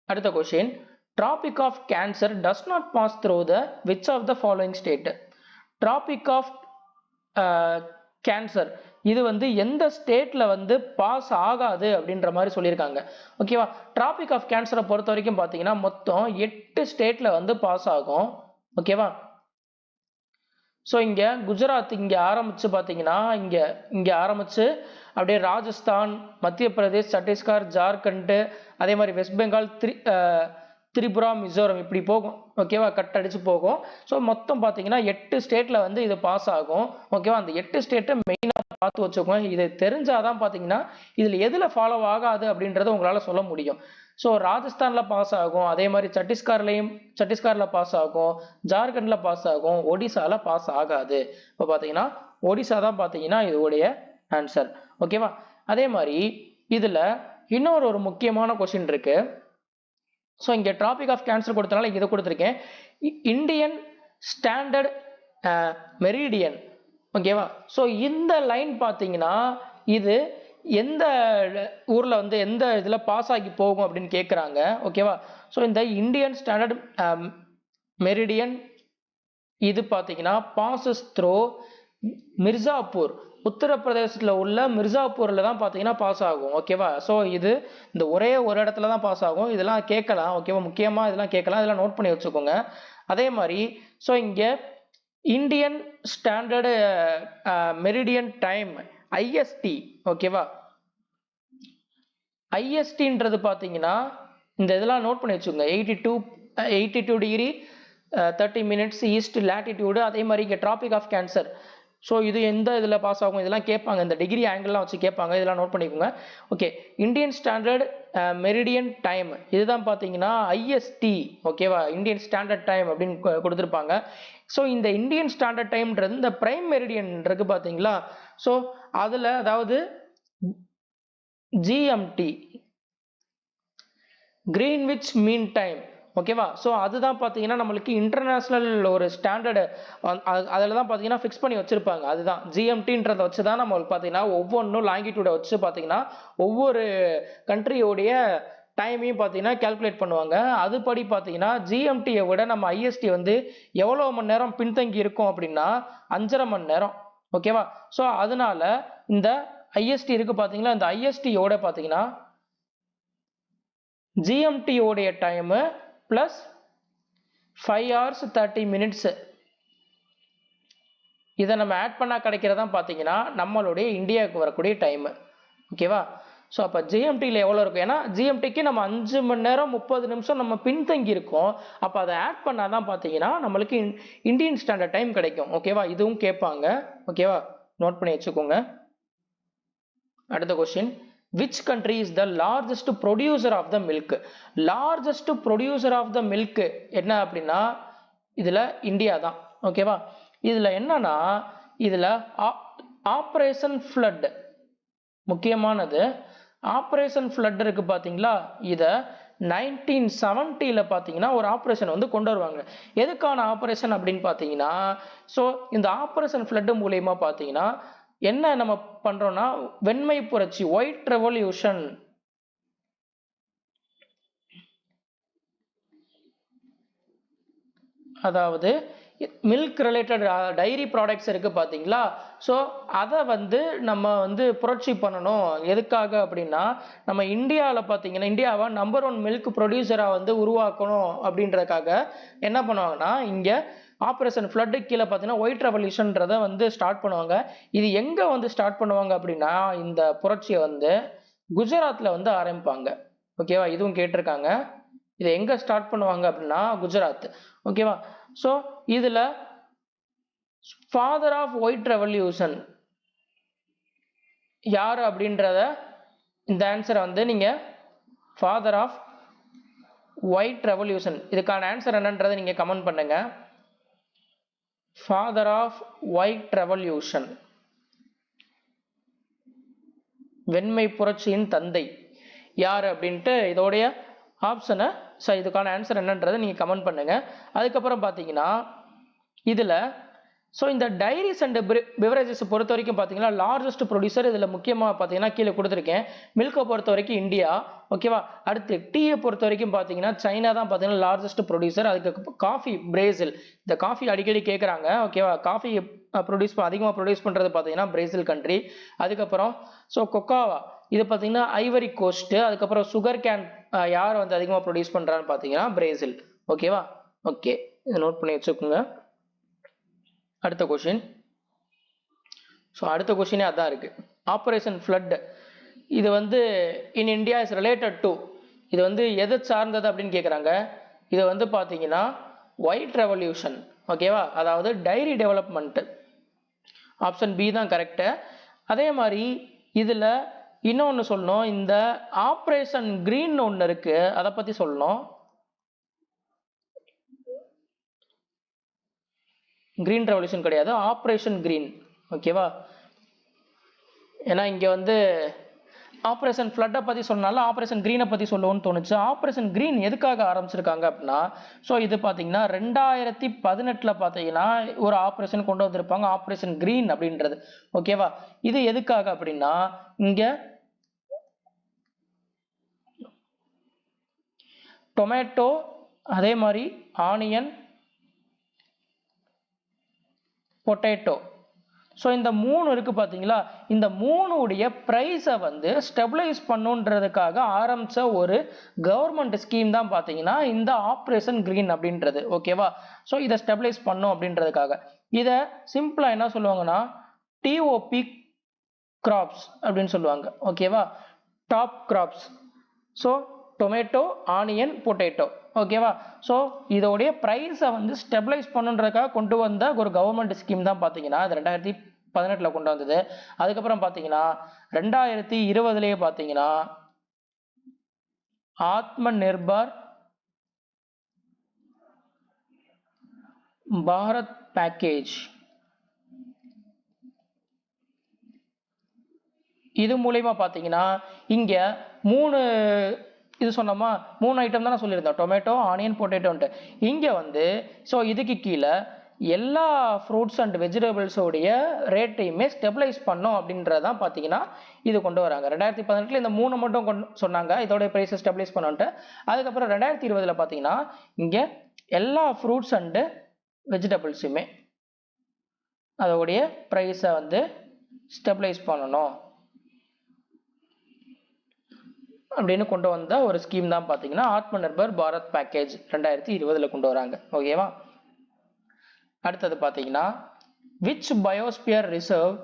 அடுத்த question, Tropic of Cancer does not pass through the which of the following state? Tropic of Cancer இது வந்து எந்த ஸ்டேட்ல வந்து பாஸ் ஆகாது அப்படின்ற மாதிரி சொல்லியிருக்காங்க. ஓகேவா, டிராபிக் ஆஃப் கேன்சரை பொறுத்த வரைக்கும் பார்த்தீங்கன்னா மொத்தம் 8 ஸ்டேட்ல வந்து பாஸ் ஆகும். ஓகேவா, ஸோ இங்கே குஜராத் இங்கே ஆரம்பிச்சு பார்த்தீங்கன்னா இங்கே ஆரம்பிச்சு அப்படியே ராஜஸ்தான், மத்திய பிரதேஷ், சத்தீஸ்கர், ஜார்க்கண்ட், அதே மாதிரி வெஸ்ட் பெங்கால், திரிபுரா, மிசோரம் இப்படி போகும். ஓகேவா, கட் அடிச்சு போகும். ஸோ மொத்தம் பார்த்தீங்கன்னா 8 ஸ்டேட்ல வந்து இது பாஸ் ஆகும். ஓகேவா, அந்த 8 ஸ்டேட்டை மெயினாக பார்த்து வச்சுக்கோங்க. இது தெரிஞ்சாதான் பார்த்தீங்கன்னா இதில் எதில் ஃபாலோ ஆகாது அப்படின்றத உங்களால் சொல்ல முடியும். ஸோ ராஜஸ்தானில் பாஸ் ஆகும், அதே மாதிரி சத்தீஸ்கரில் பாஸ் ஆகும், ஜார்க்கண்டில் பாஸ் ஆகும், ஒடிசாவில் பாஸ் ஆகாது. இப்போ பார்த்தீங்கன்னா ஒடிசா தான் பார்த்தீங்கன்னா இதோடைய ஆன்சர். ஓகேவா, அதே மாதிரி இதில் இன்னொரு முக்கியமான கொஸ்டின் இருக்கு. ஸோ இங்கே டிராபிக் ஆஃப் கேன்சர் கொடுத்தனால இதை கொடுத்துருக்கேன். Indian standard meridian. ஓகேவா, ஸோ இந்த லைன் பார்த்தீங்கன்னா இது எந்த ஊரில் வந்து எந்த இதில் பாஸ் ஆகி போகும் அப்படின்னு கேட்குறாங்க. ஓகேவா, ஸோ இந்த இந்தியன் ஸ்டாண்டர்ட் மெரிடியன் இது பார்த்தீங்கன்னா பாசஸ் த்ரோ மிர்சாப்பூர், உத்தரப்பிரதேசத்தில் உள்ள மிர்சாப்பூரில் தான் பார்த்தீங்கன்னா பாஸ் ஆகும். ஓகேவா, ஸோ இது இந்த ஒரே ஒரு இடத்துல தான் பாஸ் ஆகும். இதெல்லாம் கேட்கலாம். ஓகேவா, முக்கியமாக இதெல்லாம் கேட்கலாம், இதெல்லாம் நோட் பண்ணி வச்சுக்கோங்க. அதே மாதிரி ஸோ இங்கே Indian standard meridian time IST. ஓகேவா, ஐஎஸ்டின்றது பார்த்தீங்கன்னா இந்த இதெல்லாம் நோட் பண்ணி வச்சுக்கோங்க. 82 டிகிரி 30 மினிட்ஸ் ஈஸ்ட் லேட்டிடியூடு. அதே மாதிரி இங்கே டிராபிக் ஆஃப் கேன்சர். ஸோ இது எந்த இதில் பாஸ் ஆகும் இதெல்லாம் கேட்பாங்க, இந்த டிகிரி ஆங்கிள்லாம் வச்சு கேட்பாங்க, இதெல்லாம் நோட் பண்ணிக்கோங்க. Okay, Indian standard meridian time இதுதான் பார்த்தீங்கன்னா ஐஎஸ்டி. ஓகேவா, இந்தியன் ஸ்டாண்டர்ட் டைம் அப்படின்னு கொடுத்துருப்பாங்க. ஸோ இந்த இந்தியன் ஸ்டாண்டர்ட் டைம்ன்றது இந்த பிரைம் மெரிடியன் இருக்கு பார்த்தீங்களா, ஸோ அதில் அதாவது ஜிஎம்டி கிரீன்விச் மீன் டைம். ஓகேவா, ஸோ அதுதான் பார்த்தீங்கன்னா நம்மளுக்கு இன்டர்நேஷ்னல் ஒரு ஸ்டாண்டர்டு அதில் தான் பார்த்தீங்கன்னா ஃபிக்ஸ் பண்ணி வச்சுருப்பாங்க. அதுதான் ஜிஎம்டின்றதை வச்சு தான் நம்மளுக்கு பார்த்தீங்கன்னா ஒவ்வொன்றும் லாங்கிடியூடை வச்சு பார்த்தீங்கன்னா ஒவ்வொரு கண்ட்ரியோடைய டைமையும் பார்த்தீங்கன்னா கேல்குலேட் பண்ணுவாங்க. அதுபடி பார்த்தீங்கன்னா ஜிஎம்டியை விட நம்ம ஐஎஸ்டி வந்து எவ்வளோ மணி நேரம் பின்தங்கி இருக்கும் அப்படின்னா 5.5 மணி நேரம். ஓகேவா, ஸோ அதனால இந்த ஐஎஸ்டி இருக்கு பார்த்தீங்களா, இந்த ஐஎஸ்டியோட பார்த்தீங்கன்னா ஜிஎம்டியோடைய டைமு ப்ளஸ் 5 hours 30 minutes இதை நம்ம ஆட் பண்ணால் கிடைக்கிறதான் பார்த்தீங்கன்னா நம்மளுடைய இந்தியாவுக்கு வரக்கூடிய டைமு. ஓகேவா, ஸோ அப்போ ஜிஎம்டியில் எவ்வளோ இருக்கும், ஏன்னா ஜிஎம்டிக்கு நம்ம 5 மணி நேரம் 30 நிமிஷம் நம்ம பின்தங்கி இருக்கோம். அப்போ அதை ஆட் பண்ணால் தான் பார்த்தீங்கன்னா நம்மளுக்கு இந்தியன் ஸ்டாண்டர்ட் டைம் கிடைக்கும். ஓகேவா, இதுவும் கேட்பாங்க. ஓகேவா, நோட் பண்ணி வச்சுக்கோங்க. அடுத்த question, which country is the largest producer of the milk? largest producer of the milk என்ன அப்படின்னா இதுல இந்தியா தான். ஓகேவா, இதுல என்னன்னா இதுல ஆபரேஷன் ஃப்ளட் முக்கியமானது. ஆபரேஷன் ஃப்ளட் இருக்கு பாத்தீங்களா, இத 1970ல பாத்தீங்கன்னா ஒரு ஆபரேஷன் வந்து கொண்டு வருவாங்க. எதுக்கான ஆபரேஷன் அப்படின்னு பாத்தீங்கன்னா, ஸோ இந்த ஆபரேஷன் ஃப்ளட் மூலியமா பாத்தீங்கன்னா என்ன நம்ம பண்றோம்னா வெண்மை புரட்சி, ஒயிட் ரெவல்யூஷன், அதாவது மில்க் ரிலேட்டட் டைரி ப்ராடக்ட்ஸ் இருக்கு பாத்தீங்களா, ஸோ அதை வந்து நம்ம வந்து புரட்சி பண்ணணும். எதுக்காக அப்படின்னா நம்ம இந்தியாவில் பார்த்தீங்கன்னா இந்தியாவை நம்பர் 1 மில்க் ப்ரொடியூசராக வந்து உருவாக்கணும் அப்படின்றதுக்காக என்ன பண்ணுவாங்கன்னா இங்கே ஆப்ரேஷன் ஃப்ளட்டு கீழே பார்த்தீங்கன்னா ஒயிட் ரெவல்யூஷன்றதை வந்து ஸ்டார்ட் பண்ணுவாங்க. இது எங்கே வந்து ஸ்டார்ட் பண்ணுவாங்க அப்படின்னா இந்த புரட்சியை வந்து குஜராத்தில் வந்து ஆரம்பிப்பாங்க. ஓகேவா, இதுவும் கேட்டிருக்காங்க. இதை எங்கே ஸ்டார்ட் பண்ணுவாங்க அப்படின்னா குஜராத். ஓகேவா, ஸோ இதில் ஃபாதர் ஆஃப் ஒயிட் ரெவல்யூஷன் யார் அப்படின்றத இந்த ஆன்சரை வந்து நீங்கள் ஃபாதர் ஆஃப் ஒயிட் ரெவல்யூஷன் இதுக்கான ஆன்சர் என்னன்றதை நீங்கள் கமெண்ட் பண்ணுங்க. ஃபாதர் ஆஃப் ஒயிட் ரெவல்யூஷன், வெண்மை புரட்சியின் தந்தை யார் அப்படின்ட்டு இதோடைய ஆப்ஷனை இதுக்கான ஆன்சர் என்னன்றதை நீங்கள் கமெண்ட் பண்ணுங்க. அதுக்கப்புறம் பார்த்தீங்கன்னா இதில் ஸோ இந்த டைரிஸ் அண்ட் பிவரேஜஸ் பொறுத்த வரைக்கும் பார்த்தீங்கன்னா லார்ஜஸ்ட் ப்ரொடியூசர் இதில் முக்கியமாக பார்த்தீங்கன்னா கீழே கொடுத்துருக்கேன். மில்கை பொறுத்த வரைக்கும் இந்தியா, ஓகேவா. அடுத்து டீயை பொறுத்த வரைக்கும் பார்த்தீங்கன்னா சைனா தான் பார்த்தீங்கன்னா லார்ஜஸ்ட் ப்ரொடியூசர். அதுக்கு காஃபி பிரேசில். இந்த காஃபி அடிக்கடி கேட்குறாங்க, ஓகேவா. காஃபி அதிகமாக ப்ரொடியூஸ் பண்ணுறது பார்த்தீங்கன்னா பிரேசில் கண்ட்ரி. அதுக்கப்புறம் ஸோ கொக்காவா இது பார்த்தீங்கன்னா ஐவரி கோஸ்ட். அதுக்கப்புறம் சுகர் கேன் யார் வந்து அதிகமாக ப்ரொடியூஸ் பண்ணுறான்னு பார்த்தீங்கன்னா பிரேசில், ஓகேவா. ஓகே, இதை நோட் பண்ணி வச்சுக்கோங்க. அடுத்த கொஸ்டின். ஸோ அடுத்த கொஸ்டினே அதான் இருக்கு. ஆப்ரேஷன் ஃப்ளட் இது வந்து இன் இந்தியா இஸ் ரிலேட்டட் டு, இது வந்து எதை சார்ந்தது அப்படின்னு கேட்குறாங்க. இது வந்து பார்த்தீங்கன்னா ஒயிட் ரெவல்யூஷன், ஓகேவா. அதாவது டைரி டெவலப்மெண்ட். ஆப்ஷன் பி தான் கரெக்டு. அதே மாதிரி இதில் இன்னொன்று சொல்லணும், இந்த ஆப்ரேஷன் கிரீன் ஒன்று இருக்கு, அதை பற்றி சொல்லணும். கிரீன் ரெவல்யூஷன் கிடையாது, ஆப்ரேஷன் கிரீன், ஓகேவா. ஏன்னா இங்கே வந்து ஆப்ரேஷன் ஃப்ளட்டை பற்றி சொன்னாலும் ஆப்ரேஷன் கிரீனை பற்றி சொல்லுவோன்னு தோணுச்சு. ஆப்ரேஷன் கிரீன் எதுக்காக ஆரம்பிச்சிருக்காங்க அப்படின்னா, ஸோ இது பார்த்தீங்கன்னா 2018 பார்த்தீங்கன்னா ஒரு ஆப்ரேஷன் கொண்டு வந்திருப்பாங்க, ஆப்ரேஷன் கிரீன் அப்படின்றது, ஓகேவா. இது எதுக்காக அப்படின்னா இங்கே டொமேட்டோ, அதே மாதிரி ஆனியன், பொட்டேட்டோ, ஸோ இந்த 3 இருக்கு பார்த்தீங்களா. இந்த 3 உடைய ப்ரைஸை வந்து ஸ்டெபிளைஸ் பண்ணுன்றதுக்காக ஆரம்பித்த ஒரு கவர்மெண்ட் ஸ்கீம் தான் பார்த்தீங்கன்னா இந்த ஆப்ரேஷன் கிரீன் அப்படின்றது, ஓகேவா. ஸோ இதை ஸ்டெபிளைஸ் பண்ணும் அப்படின்றதுக்காக. இதை சிம்பிளாக என்ன சொல்லுவாங்கன்னா டிஓபி கிராப்ஸ் அப்படின்னு சொல்லுவாங்க, ஓகேவா. Top crops. So tomato, onion, potato, ஓகேவா. ஸோ இதோடைய ப்ரைஸை வந்து ஸ்டெபிளைஸ் பண்ணுன்றதுக்காக கொண்டு வந்த ஒரு கவர்மெண்ட் ஸ்கீம் தான் பார்த்தீங்கன்னா இது 2018 கொண்டு வந்தது. அதுக்கப்புறம் பார்த்தீங்கன்னா 2020 பார்த்தீங்கன்னா ஆத்ம நிர்பர் பாரத் பேக்கேஜ், இது மூலமா பார்த்தீங்கன்னா இங்க 3 இது சொன்னோமா, 3 ஐட்டம் தான் சொல்லியிருந்தோம், டொமேட்டோ, ஆனியன், பொட்டேட்டோன்ட்டு. இங்கே வந்து ஸோ இதுக்கு கீழே எல்லா ஃப்ரூட்ஸ் அண்ட் வெஜிடபிள்ஸோடைய ரேட்டையுமே ஸ்டெபிளைஸ் பண்ணோம் அப்படின்றதான் பார்த்தீங்கன்னா இது கொண்டு வராங்க. 2018 இந்த 3 மட்டும் சொன்னாங்க இதோடைய ப்ரைஸை ஸ்டெபிளைஸ் பண்ணோன்ட்டு. அதுக்கப்புறம் 2020 பார்த்தீங்கன்னா இங்கே எல்லா ஃப்ரூட்ஸ் அண்டு வெஜிடபிள்ஸுமே அதோடைய ப்ரைஸை வந்து ஸ்டெபிளைஸ் பண்ணணும் அப்படின்னு கொண்டு வந்த ஒரு ஸ்கீம் தான் பார்த்தீங்கன்னா ஆத்ம நிர்பர் பாரத் பேக்கேஜ் 2020 கொண்டு வராங்க, ஓகேவா. அடுத்தது பார்த்தீங்கன்னா which biosphere reserve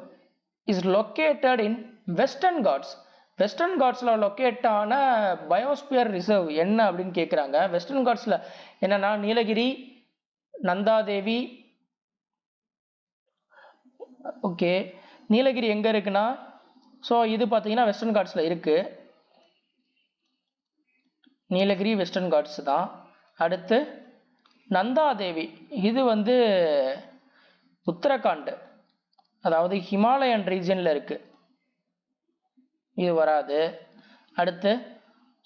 is located in Western Ghats? Western காட்ஸ்ல லொக்கேட் ஆன பயோஸ்பியர் ரிசர்வ் என்ன அப்படின்னு கேட்குறாங்க. வெஸ்டர்ன் காட்ஸ்ல என்னன்னா நீலகிரி, நந்தாதேவி, ஓகே. நீலகிரி எங்க இருக்குன்னா ஸோ இது பார்த்தீங்கன்னா வெஸ்டர்ன் காட்ஸ்ல இருக்கு. நீலகிரி வெஸ்டர்ன் காட்ஸ் தான். அடுத்து நந்தாதேவி இது வந்து உத்தரகாண்ட், அதாவது ஹிமாலயன் ரீஜன்ல இருக்கு, இது வராது. அடுத்து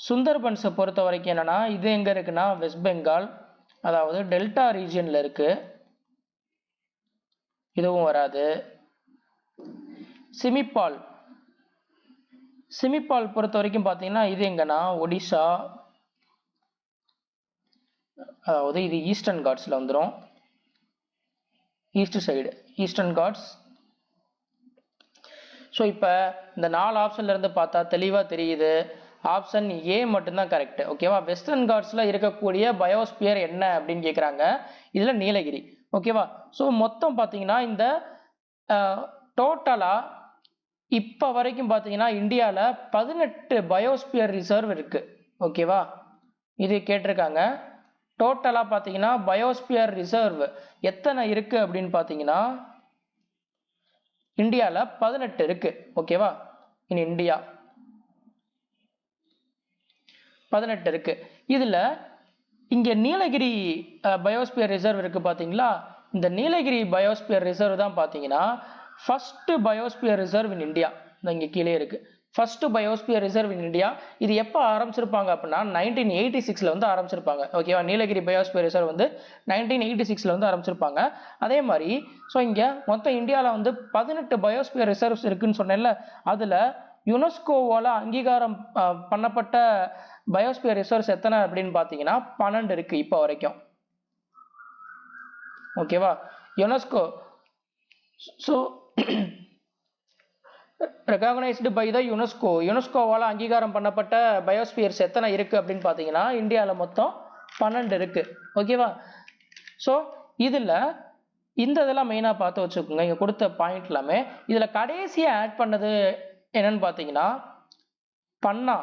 சுந்தர்பன்ஸை பொறுத்த வரைக்கும் என்னன்னா இது எங்க இருக்குன்னா வெஸ்ட் பெங்கால், அதாவது டெல்டா ரீஜன்ல இருக்கு, இதுவும் வராது. சிமிப்பால் பொறுத்த வரைக்கும் பார்த்தீங்கன்னா இது எங்கன்னா ஒடிசா, அதாவது இது ஈஸ்டர்ன் காட்ஸ்ல வந்துடும், east side Eastern Ghats. So இப்போ இந்த 4 ஆப்ஷன்ல இருந்து பார்த்தா தெளிவாக தெரியுது ஆப்ஷன் ஏ மட்டும்தான் கரெக்ட், ஓகேவா. வெஸ்டர்ன் காட்ஸ்ல இருக்கக்கூடிய பயோஸ்பியர் என்ன அப்படின்னு கேட்குறாங்க, இதில் நீலகிரி, ஓகேவா. ஸோ மொத்தம் பார்த்தீங்கன்னா இந்த டோட்டலாக இப்போ வரைக்கும் பார்த்தீங்கன்னா இந்தியாவில் 18 பயோஸ்பியர் ரிசர்வ் இருக்கு, ஓகேவா. இது கேட்டிருக்காங்க. டோட்டலாக பார்த்தீங்கன்னா பயோஸ்பியர் ரிசர்வ் எத்தனை இருக்கு அப்படின்னு பார்த்தீங்கன்னா இந்தியாவில் 18 இருக்கு, ஓகேவா. இன் இந்தியா 18 இருக்கு. இதில் இங்கே நீலகிரி பயோஸ்பியர் ரிசர்வ் இருக்கு பார்த்தீங்களா. இந்த நீலகிரி பயோஸ்பியர் ரிசர்வ் தான் பார்த்தீங்கன்னா first biosphere reserve in India. இங்கே கீழே இருக்கு. First biosphere reserve in India. இது எப்போ ஆரம்பிச்சிருப்பாங்க அப்படின்னா 1986ல வந்து ஆரம்பிச்சிருப்பாங்க. ஓகேவா, நீலகிரி பயோஸ்பியர் ரிசர்வ் வந்து 1986ல வந்து ஆரம்பிச்சிருப்பாங்க. அதே மாதிரி ஸோ இங்கே மொத்தம் இந்தியாவில் வந்து 18 பயோஸ்பியர் ரிசர்வ்ஸ் இருக்குன்னு சொன்னேன்ல, அதில் யுனெஸ்கோவால் அங்கீகாரம் பண்ணப்பட்ட பயோஸ்பியர் ரிசர்வ்ஸ் எத்தனை அப்படின்னு பார்த்தீங்கன்னா 12 இருக்கு இப்போ வரைக்கும். ஓகேவா, UNESCO so recognised by the UNESCO, யுனெஸ்கோவால் அங்கீகாரம் பண்ணப்பட்ட பயோஸ்பியர்ஸ் எத்தனை இருக்குது அப்படின்னு பார்த்தீங்கன்னா இந்தியாவில் மொத்தம் 12 இருக்குது. ஓகேவா, ஸோ இதில் இந்த இதெல்லாம் மெயினாக பார்த்து வச்சுக்கோங்க. இங்கே கொடுத்த பாயிண்ட் எல்லாமே இதில் கடைசியாக ஆட் பண்ணது என்னன்னு பார்த்தீங்கன்னா பன்னா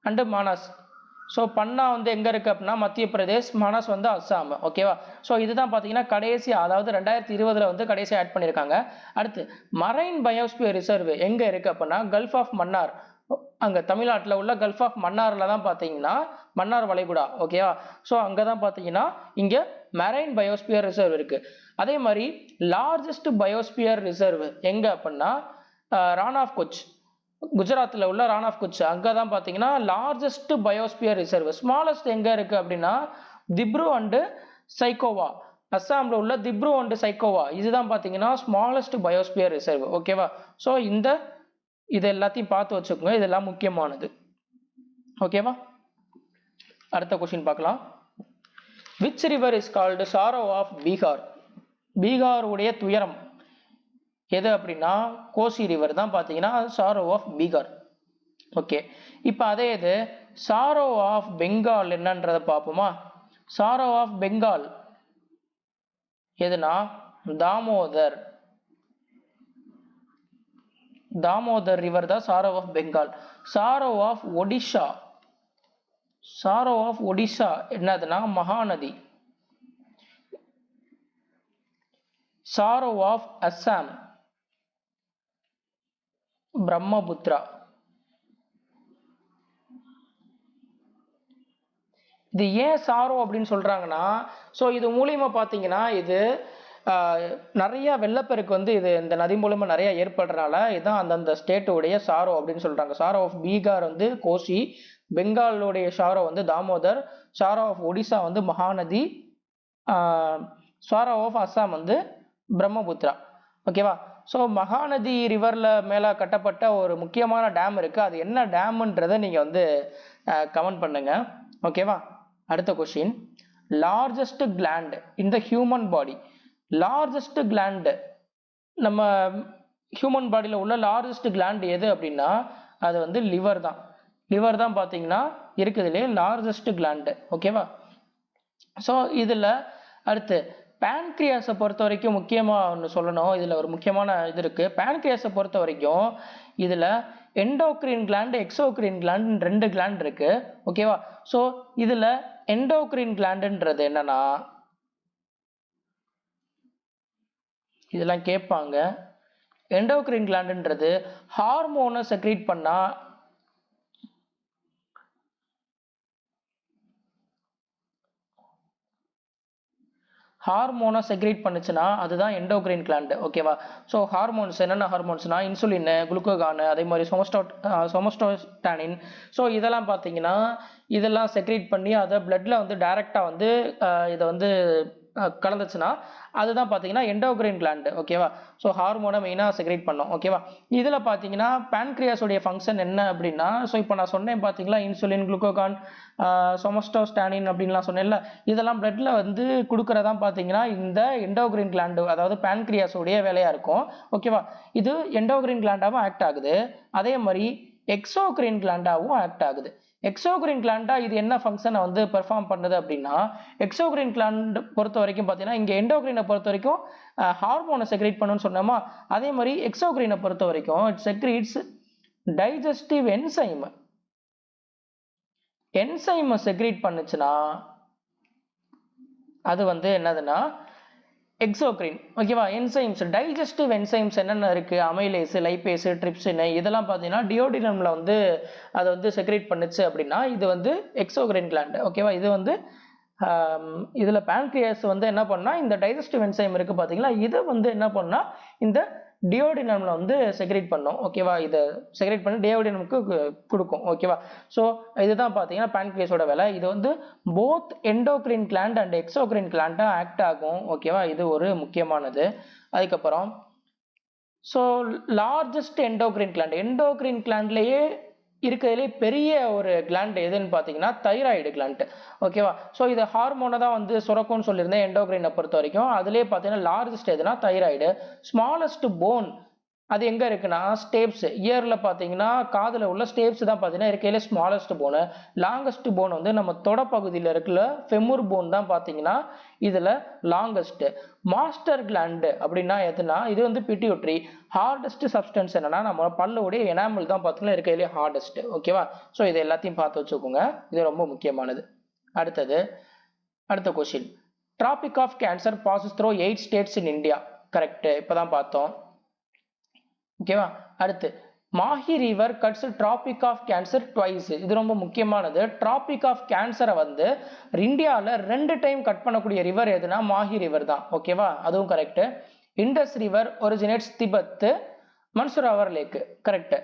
அண்டு மானஸ். ஸோ பன்னா வந்து எங்கே இருக்குது அப்படின்னா மத்திய பிரதேஷ், மானஸ் வந்து அஸ்ஸாம். ஓகேவா, ஸோ இதுதான் பார்த்தீங்கன்னா கடைசியாக, அதாவது 2020 வந்து கடைசியாக ஆட் பண்ணியிருக்காங்க. அடுத்து மரைன் பயோஸ்பியர் ரிசர்வ் எங்கே இருக்குது அப்படின்னா கல்ஃப் ஆஃப் மன்னார், அங்கே தமிழ்நாட்டில் உள்ள கல்ஃப் ஆஃப் மன்னாரில் தான் பார்த்தீங்கன்னா மன்னார் வளைகுடா. ஓகேவா, ஸோ அங்கே தான் பார்த்தீங்கன்னா இங்கே மரைன் பயோஸ்பியர் ரிசர்வ் இருக்குது. அதே மாதிரி லார்ஜஸ்ட் பயோஸ்பியர் ரிசர்வ் எங்கே அப்படின்னா ரான் ஆஃப் கட்ச், குஜராத்தில் உள்ள ரான் ஆஃப் கட்ச், அங்கே தான் பார்த்தீங்கன்னா லார்ஜஸ்ட் பயோஸ்பியர் ரிசர்வ். ஸ்மாலஸ்ட் எங்கே இருக்குது அப்படின்னா திப்ரு அண்டு சைக்கோவா, அஸ்ஸாமில் உள்ள திப்ரு அண்டு சைக்கோவா, இதுதான் பார்த்தீங்கன்னா ஸ்மாலஸ்ட் பயோஸ்பியர் ரிசர்வ். ஓகேவா, ஸோ இது எல்லாத்தையும் பார்த்து வச்சுக்கோங்க, இதெல்லாம் முக்கியமானது. ஓகேவா, அடுத்த கொஸ்டின் பார்க்கலாம். Which river is called sorrow of Bihar? Bihar உடைய துயரம் எது அப்படின்னா கோசி ரிவர் தான் பார்த்தீங்கன்னா சாரோ ஆஃப் பீகார். ஓகே, இப்போ அதே இது சாரோ ஆஃப் பெங்கால் என்னன்றதை பார்ப்போமா. சாரோ ஆஃப் பெங்கால் எதுனா தாமோதர், தாமோதர் ரிவர் தான் sorrow of Bengal. Sorrow of Odisha, sorrow of Odisha என்னதுன்னா மகாநதி. Sorrow of Assam Brahmaputra. இது ஏன் சாரோ அப்படின்னு சொல்றாங்கன்னா, ஸோ இது மூலியமா பார்த்தீங்கன்னா இது நிறைய வெள்ளப்பெருக்கு வந்து இது இந்த நதி மூலமா நிறைய ஏற்படுறதுனால இதுதான் அந்தந்த ஸ்டேட்டுடைய சாரோ அப்படின்னு சொல்றாங்க. சாரோ ஆஃப் பீகார் வந்து கோசி, பெங்காலுடைய சாரோ வந்து தாமோதர், சாரோ ஆஃப் ஒடிசா வந்து மகாநதி, சாரோ ஆஃப் அஸ்ஸாம் வந்து பிரம்மபுத்திரா. ஓகேவா, ஸோ மகாநதி ரிவர்ல மேலே கட்டப்பட்ட ஒரு முக்கியமான டேம் இருக்கு, அது என்ன டேம்ன்றதை நீங்க வந்து கமெண்ட் பண்ணுங்க. ஓகேவா, அடுத்த question. Largest gland in the human body. Largest gland நம்ம ஹியூமன் பாடியில் உள்ள லார்ஜஸ்ட் கிளாண்ட் எது அப்படின்னா அது வந்து லிவர் தான். லிவர் தான் பார்த்தீங்கன்னா இருக்குதுலே லார்ஜஸ்ட் கிளாண்ட். ஓகேவா, ஸோ இதில் அடுத்து பேன்க்ரியாஸை பொறுத்த வரைக்கும் முக்கியமாக ஒன்று சொல்லணும். இதில் ஒரு முக்கியமான இது இருக்குது. பேன்க்ரியாஸை பொறுத்த வரைக்கும் இதில் எண்டோக்ரின் கிளாண்ட், எக்ஸோக்ரின் கிளாண்ட் 2 கிளாண்ட் இருக்குது. ஓகேவா, ஸோ இதில் எண்டோக்ரின் கிளாண்டுன்றது என்னன்னா இதெல்லாம் கேட்பாங்க. எண்டோக்ரின் கிளாண்டுன்றது ஹார்மோனை செக்ரீட் பண்ணா ஹார்மோனை செக்ரேட் பண்ணுச்சுன்னா அதுதான் எண்டோக்ரைன் கிளாண்ட். ஓகேவா, ஸோ ஹார்மோன்ஸ் என்னென்ன ஹார்மோன்ஸ்னா இன்சுலின், குளுக்கோகான், அதே மாதிரி சொமஸ்டோஸ்டானின். ஸோ இதெல்லாம் பார்த்தீங்கன்னா இதெல்லாம் செக்ரேட் பண்ணி அதை பிளட்ல வந்து டைரெக்டாக வந்து இதை வந்து கலந்துச்சுன்னா அதுதான் பார்த்தீங்கன்னா எண்டோக்ரைன் கிளாண்ட். ஓகேவா, ஸோ ஹார்மோனை மெயினாக செக்ரேட் பண்ணோம். ஓகேவா, இதில் பார்த்தீங்கன்னா பேன்க்ரியாஸோடைய ஃபங்க்ஷன் என்ன அப்படின்னா, ஸோ இப்போ நான் சொன்னேன் பார்த்தீங்களா இன்சுலின், குளுக்கோகான், சொமஸ்டோஸ்டானின் அப்படின்லாம் சொன்னேன்ல, இதெல்லாம் பிளட்ல வந்து கொடுக்குறதான் பார்த்தீங்கன்னா இந்த எண்டோக்ரைன் கிளாண்டு, அதாவது பேன்க்ரியாஸோடைய வேலையாக இருக்கும். ஓகேவா, இது எண்டோக்ரைன் கிளாண்டாகவும் ஆக்ட் ஆகுது, அதே மாதிரி எக்ஸோக்ரைன் கிளாண்டாகவும் ஆக்ட் ஆகுது. எக்ஸோக்ரைன் கிளாண்டா இது என்ன ஃபங்க்ஷனை வந்து பெர்ஃபார்ம் பண்ணுது அப்படின்னா, எக்ஸோக்ரைன் கிளாண்ட் பொறுத்த வரைக்கும் பார்த்தீங்கன்னா இங்கே எண்டோக்ரைனை பொறுத்த வரைக்கும் ஹார்மோனை செக்ரேட் பண்ணுன்னு சொன்னோமா, அதே மாதிரி எக்ஸோக்ரைனை பொறுத்த வரைக்கும் இட் செக்ரீட்ஸ் டைஜஸ்டிவ் என்சைம். என்சைமை செக்ரீட் பண்ணுச்சுன்னா அது வந்து என்னதுன்னா எக்ஸோக்ரைன். ஓகேவா, என்சைம்ஸ், டைஜஸ்டிவ் என்சைம்ஸ் என்னென்ன இருக்குது, அமைலேஸ், லைப்பேஸ், ட்ரிப்சின், இதெல்லாம் பார்த்தீங்கன்னா டியோடினமில் வந்து அதை வந்து செக்ரேட் பண்ணுச்சு அப்படின்னா இது வந்து எக்ஸோக்ரைன் கிளாண்ட். ஓகேவா, இது வந்து இதில் பேன்க்ரியாஸ் வந்து என்ன பண்ணால் இந்த டைஜஸ்டிவ் என்சைம் இருக்குது பார்த்தீங்களா, இதை வந்து என்ன பண்ணால் இந்த டியோடினம்ல வந்து செக்ரேட் பண்ணும். ஓகேவா, இதை செக்ரேட் பண்ணி டியோடினமுக்கு கொடுக்கும். ஓகேவா, ஸோ இதுதான் பார்த்தீங்கன்னா பேன்க்ரியாஸோட வேலை. இது வந்து both endocrine gland and exocrine கிளாண்டாக ஆக்ட் ஆகும். ஓகேவா, இது ஒரு முக்கியமானது. அதுக்கப்புறம் so largest endocrine gland, endocrine கிளாண்ட்லேயே இருக்கிறதுலே பெரிய ஒரு கிளாண்ட் எதுன்னு பார்த்தீங்கன்னா தைராய்டு கிளாண்ட். ஓகேவா, ஸோ இது ஹார்மோனை தான் வந்து சுரக்கும்னு சொல்லியிருந்தேன் எண்டோக்ரைனை பொறுத்த வரைக்கும். அதுலேயே பார்த்தீங்கன்னா லார்ஜஸ்ட் எதுனா தைராய்டு. ஸ்மாலஸ்ட் போன் அது எங்கே இருக்குன்னா ஸ்டேப்ஸ், இயரில் பார்த்தீங்கன்னா காதில் உள்ள ஸ்டேப்ஸ் தான் பார்த்தீங்கன்னா இருக்கையில ஸ்மாலஸ்ட் போனு. லாங்கஸ்ட் போன் வந்து நம்ம தொடப்பகுதியில் இருக்குல்ல ஃபெமுர் போன் தான் பார்த்தீங்கன்னா இதில் லாங்கஸ்ட். மாஸ்டர் கிளாண்டு அப்படின்னா எதுனா இது வந்து பிட்யூட்ரி. ஹார்டஸ்ட் சப்ஸ்டன்ஸ் என்னன்னா நம்ம பல்லுடைய எனாமல் தான் பார்த்தீங்கன்னா இருக்கையிலே ஹார்டஸ்ட். ஓகேவா, ஸோ இது எல்லாத்தையும் பார்த்து வச்சுக்கோங்க, இது ரொம்ப முக்கியமானது. அடுத்த question, Tropic of Cancer passes through 8 states in India. Correct, இப்போதான் பார்த்தோம். ஓகேவா, அடுத்து Mahi river cuts Tropic of Cancer twice. இது ரொம்ப முக்கியமானது. டிராபிக் ஆஃப் கேன்சரை வந்து இந்தியாவில் 2 டைம் கட் பண்ணக்கூடிய ரிவர் எதுனா மாஹி ரிவர் தான். ஓகேவா, அதுவும் correct. Indus river originates Tibet Mansarovar lake. Correct.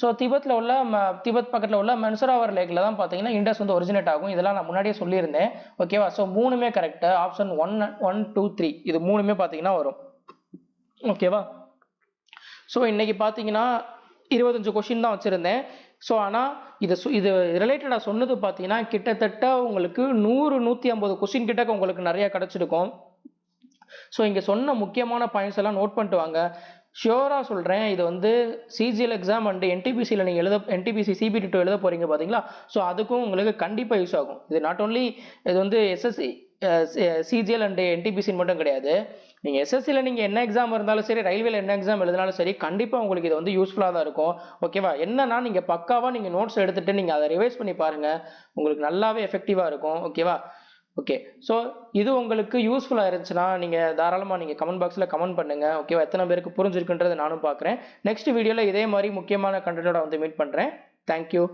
So Tibet பக்கத்தில் உள்ள மன்சுராவர் லேக்ல தான் பார்த்தீங்கன்னா இண்டஸ் வந்து ஒரிஜினேட் ஆகும். இதெல்லாம் நான் முன்னாடியே சொல்லியிருந்தேன். ஓகேவா, ஸோ 3மே கரெக்ட். ஆப்ஷன் 1, 1, 2, 3 இது 3மே பார்த்தீங்கன்னா வரும். ஓகேவா, ஸோ இன்னைக்கு பார்த்தீங்கன்னா 25 கொஸ்டின் தான் வச்சுருந்தேன். ஸோ ஆனால் இது ரிலேட்டடாக சொன்னது பார்த்தீங்கன்னா கிட்டத்தட்ட உங்களுக்கு 100-150 கொஸ்டின் கிட்ட உங்களுக்கு நிறைய கிடச்சிருக்கும். ஸோ இங்கே சொன்ன முக்கியமான பாயிண்ட்ஸ் எல்லாம் நோட் பண்ணிட்டு வாங்க. ஷியோராக சொல்கிறேன், இது வந்து சிஜிஎல் எக்ஸாம் அண்ட் என்டிபிசியில் நீங்கள் என்டிபிசி சிபிடி 2 எழுத போகிறீங்க பார்த்தீங்களா, ஸோ அதுக்கும் உங்களுக்கு கண்டிப்பாக யூஸ் ஆகும். இது நாட் ஓன்லி இது வந்து எஸ்எஸ்சி சிஜிஎல் அண்ட் என்டிபிசின்னு மட்டும் கிடையாது. நீங்கள் எஸ்எஸ்சியில் நீங்கள் என்ன எக்ஸாம் இருந்தாலும் சரி, ரயில்வேல என்ன எக்ஸாம் எழுதினாலும் சரி, கண்டிப்பாக உங்களுக்கு இது வந்து யூஸ்ஃபுல்லாக தான் இருக்கும். ஓகேவா, என்னன்னா நீங்கள் பக்காவாக நீங்கள் நோட்ஸ் எடுத்துகிட்டு நீங்கள் அதை ரிவைஸ் பண்ணி பாருங்கள், உங்களுக்கு நல்லாவே எஃபெக்டிவாக இருக்கும். ஓகேவா, ஓகே. ஸோ இது உங்களுக்கு யூஸ்ஃபுல்லாக இருந்துச்சுன்னா நீங்கள் தாராளமாக நீங்கள் கமெண்ட் பாக்ஸில் கமெண்ட் பண்ணுங்கள். ஓகேவா, எத்தனை பேருக்கு புரிஞ்சிருக்குன்றது நானும் பார்க்குறேன். நெக்ஸ்ட் வீடியோவில் இதே மாதிரி முக்கியமான கண்டென்ட்டோட வந்து மீட் பண்ணுறேன். தேங்க்யூ.